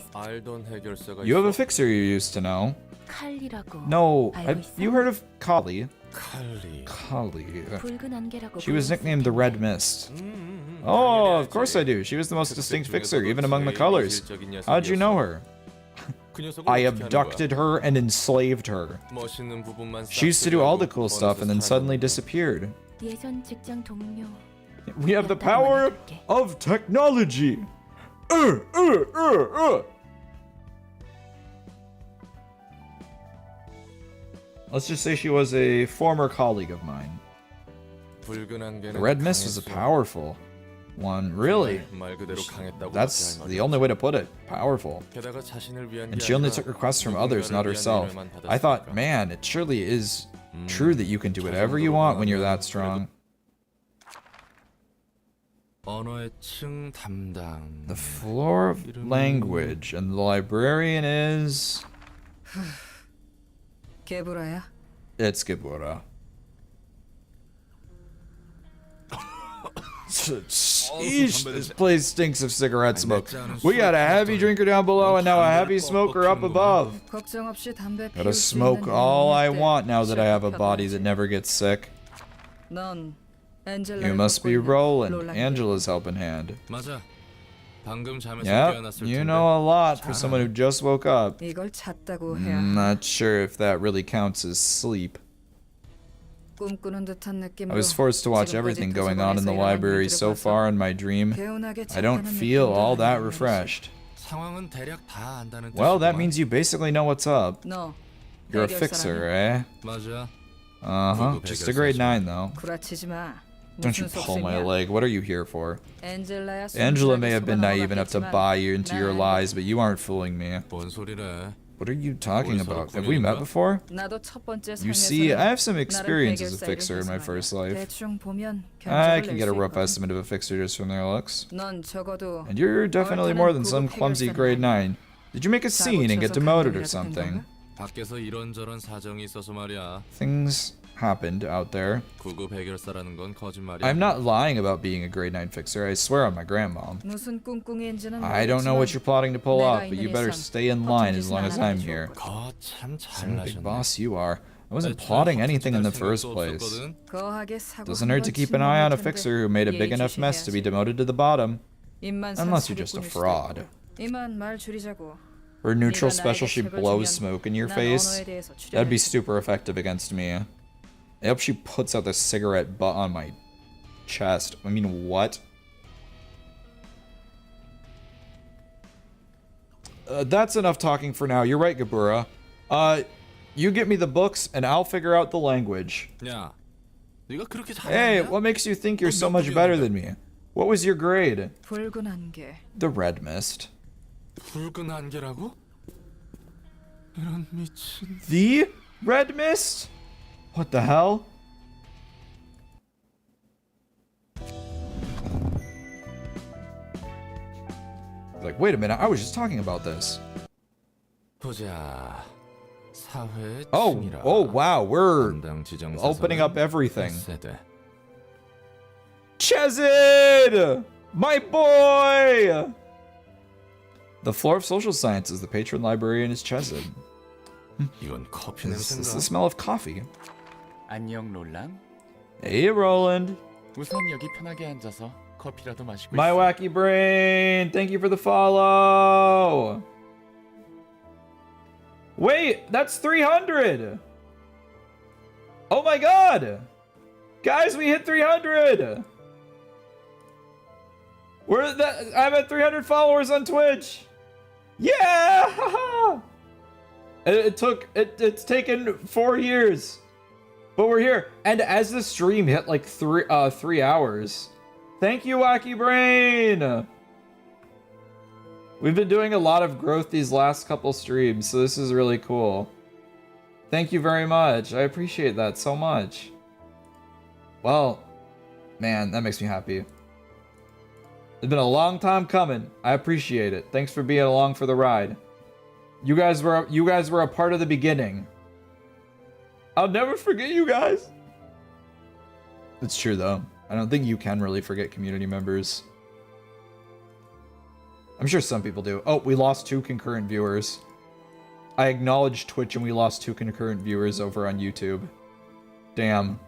You have a fixer you used to know? No, you heard of Kali? Kali. She was nicknamed the Red Mist. Oh, of course I do. She was the most distinct fixer, even among the colors. How'd you know her? I abducted her and enslaved her. She used to do all the cool stuff and then suddenly disappeared. We have the power of technology. Let's just say she was a former colleague of mine. The Red Mist was a powerful one, really. That's the only way to put it. Powerful. And she only took requests from others, not herself. I thought, man, it surely is true that you can do whatever you want when you're that strong. The floor of language, and the librarian is... It's Gebura. Sheesh, this place stinks of cigarette smoke. We got a heavy drinker down below and now a heavy smoker up above. Gotta smoke all I want now that I have a body that never gets sick. You must be Roland, Angela's helping hand. Yeah, you know a lot for someone who just woke up. Not sure if that really counts as sleep. I was forced to watch everything going on in the library so far in my dream. I don't feel all that refreshed. Well, that means you basically know what's up. You're a fixer, eh? Uh-huh, just a grade 9 though. Don't you pull my leg, what are you here for? Angela may have been naive enough to buy you into your lies, but you aren't fooling me. What are you talking about? Have we met before? You see, I have some experience as a fixer in my first life. I can get a rough estimate of a fixer just from their looks. And you're definitely more than some clumsy grade 9. Did you make a scene and get demoted or something? Things happened out there. 구급 해결사라는 건 거짓말이야. I'm not lying about being a grade 9 fixer. I swear on my grandma. I don't know what you're plotting to pull off, but you better stay in line as long as I'm here. 거참 Some big 잘나셨네. boss you are. I wasn't plotting anything in the first place. Doesn't hurt to keep an eye on a fixer who made a big enough mess to be demoted to the bottom. Unless you're just a fraud. Her neutral special, she blows smoke in your face. That'd be super effective against me. I hope she puts out the cigarette butt on my chest. I mean, what? That's enough talking for now. You're right, Gabura. You get me the books and I'll figure out the language. 야, 네가 그렇게 Hey, 잘하냐? what makes you think you're so much better than me? What was your grade? The red mist. 붉은 안개라고? 이런 미친. The red mist? What the hell? Like, wait a minute, I was just talking about this. 보자. 사회 Oh, 층이라. oh wow, we're 담당 지정사서는 opening up everything. 1세대. Chezid! My boy! The floor of social sciences, the patron librarian is Chezid. 이건 커피 Is this the 냄새인가? smell of coffee? 안녕 롤랑. Hey, Roland. 우선 여기 편하게 앉아서 커피라도 마시고 My 있어. wacky brain, thank you for the follow. Wait, that's 300. Oh my god. Guys, we hit 300. We're that I'm at 300 followers on Twitch. Yeah. It's taken 4 years. But we're here. And as the stream hit like 3 hours. Thank you, Wacky Brain! We've been doing a lot of growth these last couple streams, so this is really cool. Thank you very much. I appreciate that so much. Well, man, that makes me happy. It's been a long time coming. I appreciate it. Thanks for being along for the ride. You guys were a part of the beginning. I'll never forget you guys. It's true though. I don't think you can really forget community members. I'm sure some people do. Oh, we lost 2 concurrent viewers. I acknowledged Twitch and we lost 2 concurrent viewers over on YouTube. Damn.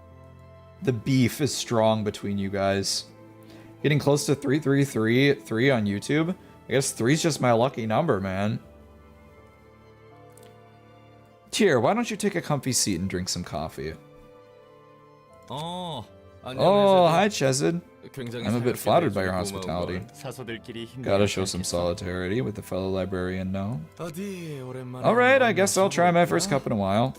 The beef is strong between you guys. Getting close to 3 on YouTube. I guess 3's just my lucky number, man. Here, why don't you take a comfy seat and drink some coffee? 안녕. Oh, hi, Chezid. 굉장히 I'm a bit 사랑스럽게 flattered by your 해주고 hospitality. 고마운 걸. 사소들끼리 힘내야 Gotta show 하지 some 않겠어? solidarity with the fellow librarian now. 어디 오랜만에 Alright, I 한번 guess I'll try my first 마셔볼까? cup in a while.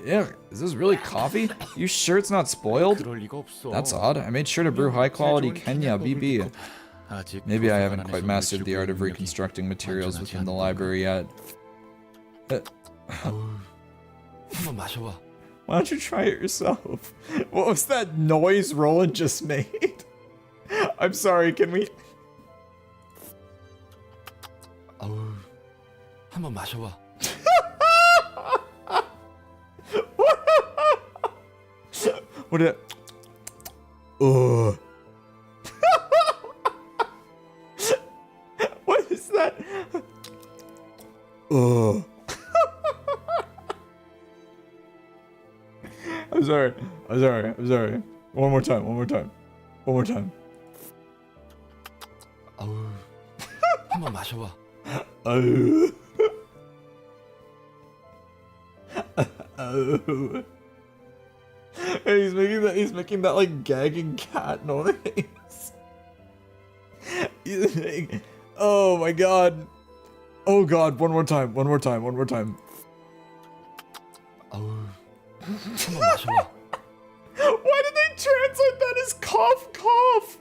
Yeah, is this really coffee? You sure it's not spoiled? 그럴 리가 없어. That's odd. I made sure to brew high quality Kenya BB. 아직 Maybe I haven't 도서관 quite 안에서 mastered the art of 물질 reconstructing materials 완전하지 within the 않은 library yet. 한번 마셔봐. Why don't you try it yourself? What was that noise Roland just made? I'm sorry, can we... 한번 마셔봐. What did... Ugh. What is that? Ugh. I'm sorry. One more time. 한번 마셔봐. He's making that like gagging cat noise. He's making, oh my god. Oh god, one more time. 한번 마셔봐. Why did they translate that as cough?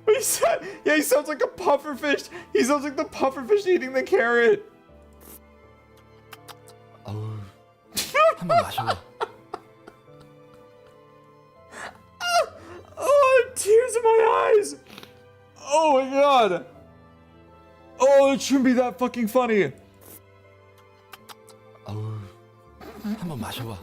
What he said? Yeah, he sounds like a pufferfish. He sounds like the pufferfish eating the carrot. 한번 마셔봐. Oh, tears in my eyes. Oh my god. Oh, it shouldn't be that fucking funny. 한번 마셔봐.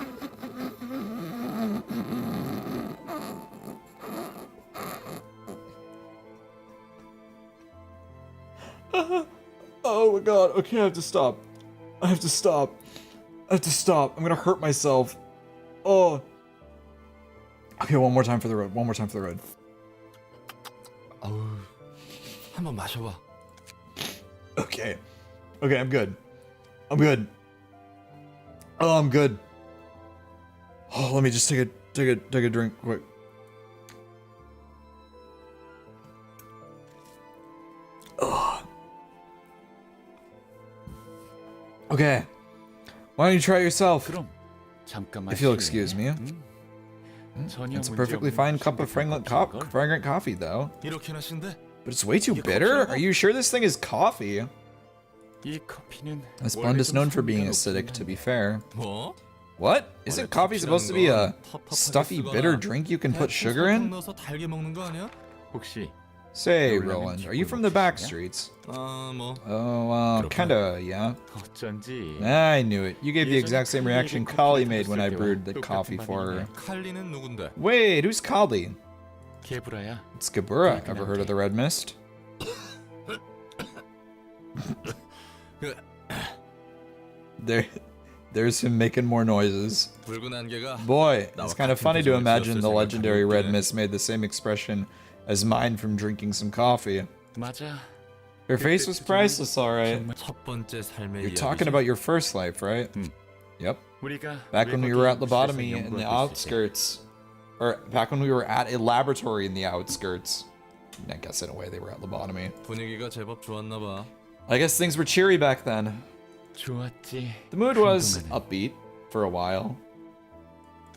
Oh my god. Okay, I have to stop. I have to stop. I have to stop. I'm gonna hurt myself. Oh. Okay, one more time for the road. One more time for the road. 어우, 한번 마셔봐. Okay. Okay, I'm good. I'm good. Oh, I'm good. Oh, let me just take a drink quick. Ugh. Okay. Why don't you try it yourself? 그럼 잠깐만. If you'll 실례. excuse me. 전혀 It's a 문제 perfectly 없는 fine cup of 싱겁한 fragrant coffee, though. 이렇게나 신데? But it's way too bitter. Are you sure this thing is coffee? 이 커피는 This 원래 blend is 좀 known for being 성미가 acidic, 높긴 to be 한데 fair. 뭐? What? Isn't coffee supposed to be a stuffy, bitter drink you can put sugar in? 넣어서 달게 먹는 거 아니야? 혹시 Say, Roland, Roland, are you you from the look back familiar? streets? 뭐. Oh, kinda, yeah. 어쩐지 I knew it. You gave the 예전에 exact same 칼리에게 reaction 커피를 Kali made when I 드렸을 brewed 때와 the 똑같은 coffee for her. 반응이네. 칼리는 누군데? Wait, who's Kali? 개브라야. It's Gabura. Ever heard of the Red Mist? There's him making more noises. 붉은 안개가 Boy, it's kind of funny to imagine the 생각하고 legendary Red 있긴 해. Mist made the same expression as mine from drinking some coffee. 맞아. Her face was priceless, alright. 첫 번째 삶의 You're talking about your first life, right? Yep. 우리가 Back when we were at 외국인 lobotomy 실생 in the 연구할 때 있을 때 outskirts. Or back when we were at a laboratory in the outskirts. I guess in a way they were at lobotomy. 분위기가 제법 좋았나 봐. I guess things were cheery back then. 좋았지. The mood was 한동안은. upbeat for a while.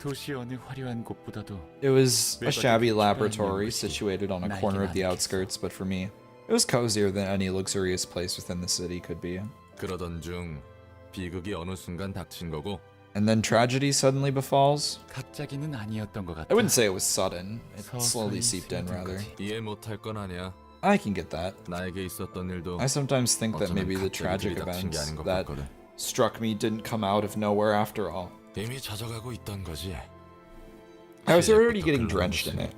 도시 어느 화려한 곳보다도 It was a 외곽에 shabby 특별한 laboratory 곳이 situated on a 나에게 corner of the 아득했어. outskirts, but for me, it was cozier than any luxurious place within the city could be. 그러던 중 비극이 어느 순간 닥친 거고. And then tragedy suddenly befalls. 갑자기는 아니었던 것 같아. I wouldn't say it was sudden. It slowly 서서히 seeped in, rather. 스며든 거지. 이해 못할 건 아니야. I can get that. 나에게 있었던 일도 I sometimes think that 어쩌면 maybe the 갑자기 tragic 들이닥친 게 events 아닌 것 that 같거든. struck me didn't come out of nowhere after all. 이미 젖어가고 있던 거지. I was already 시작부터 getting drenched in it.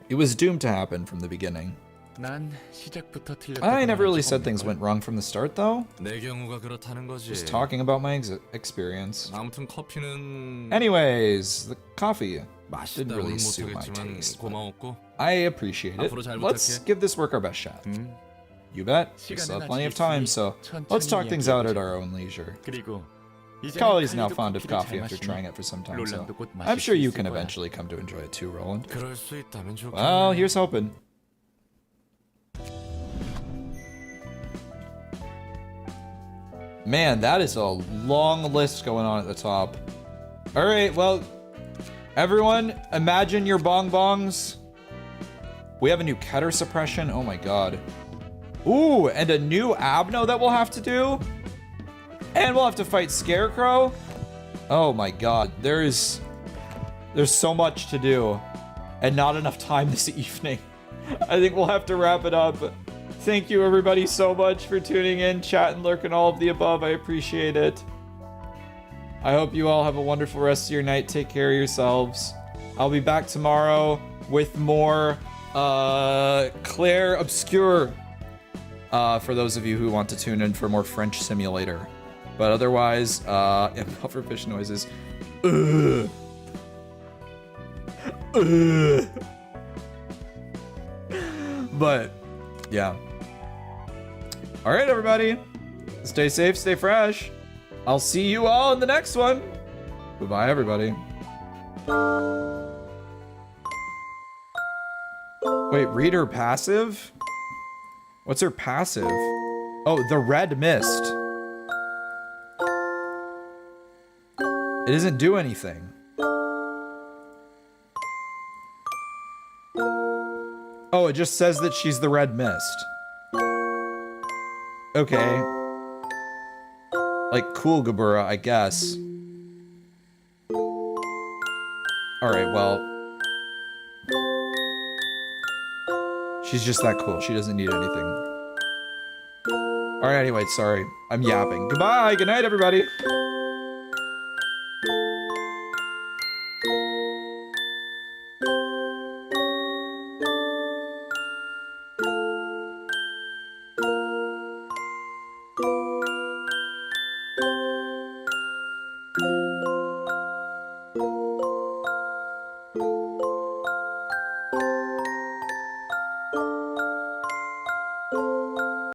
It was doomed to happen from the beginning. 난 시작부터 틀렸다고 I never really 말하지 said things went wrong from the start, though. 내 경우가 그렇다는 거지. Just talking about my experience. 아무튼 커피는 Anyways, the coffee didn't 맛있다고는 really suit my 못하겠지만 taste. But 고마웠고. I appreciate it. 앞으로 잘 Let's 부탁해. give this work our best shot. 응? You bet. We 시간은 still have 아직 plenty of time, 있으니 so 천천히 let's talk things out at 이야기해보자. our own leisure. 그리고 이제는 Kali's now 칼리도 fond of 커피를 coffee 잘 after 마시니 trying it for some time, so 롤란도 곧 I'm 마실 sure 수 you 있을 can 거야. eventually come to enjoy it too, Roland. 그럴 수 있다면 좋겠네. Well, here's hoping. Man, that is a long list going on at the top. All right, well, everyone, imagine your bong bongs. We have a new Keter suppression. Oh my god. Ooh, and a new Abno that we'll have to do. And we'll have to fight Scarecrow. Oh my god, there's so much to do and not enough time this evening. I think we'll have to wrap it up. Thank you everybody so much for tuning in, chat and lurk and all of the above. I appreciate it. I hope you all have a wonderful rest of your night. Take care of yourselves. I'll be back tomorrow with more Claire Obscure for those of you who want to tune in for more French Simulator. But otherwise, yeah, pufferfish noises. Ugh. Ugh. But, yeah. All right, everybody. Stay safe, stay fresh. I'll see you all in the next one. Goodbye, everybody. Wait, read her passive? What's her passive? Oh, the red mist. It doesn't do anything. Oh, it just says that she's the red mist. Okay. Like, cool, Gabura, I guess. Alright, well. She's just that cool. She doesn't need anything. Alright, anyway, sorry. I'm yapping. Goodbye! Good night, everybody! 아,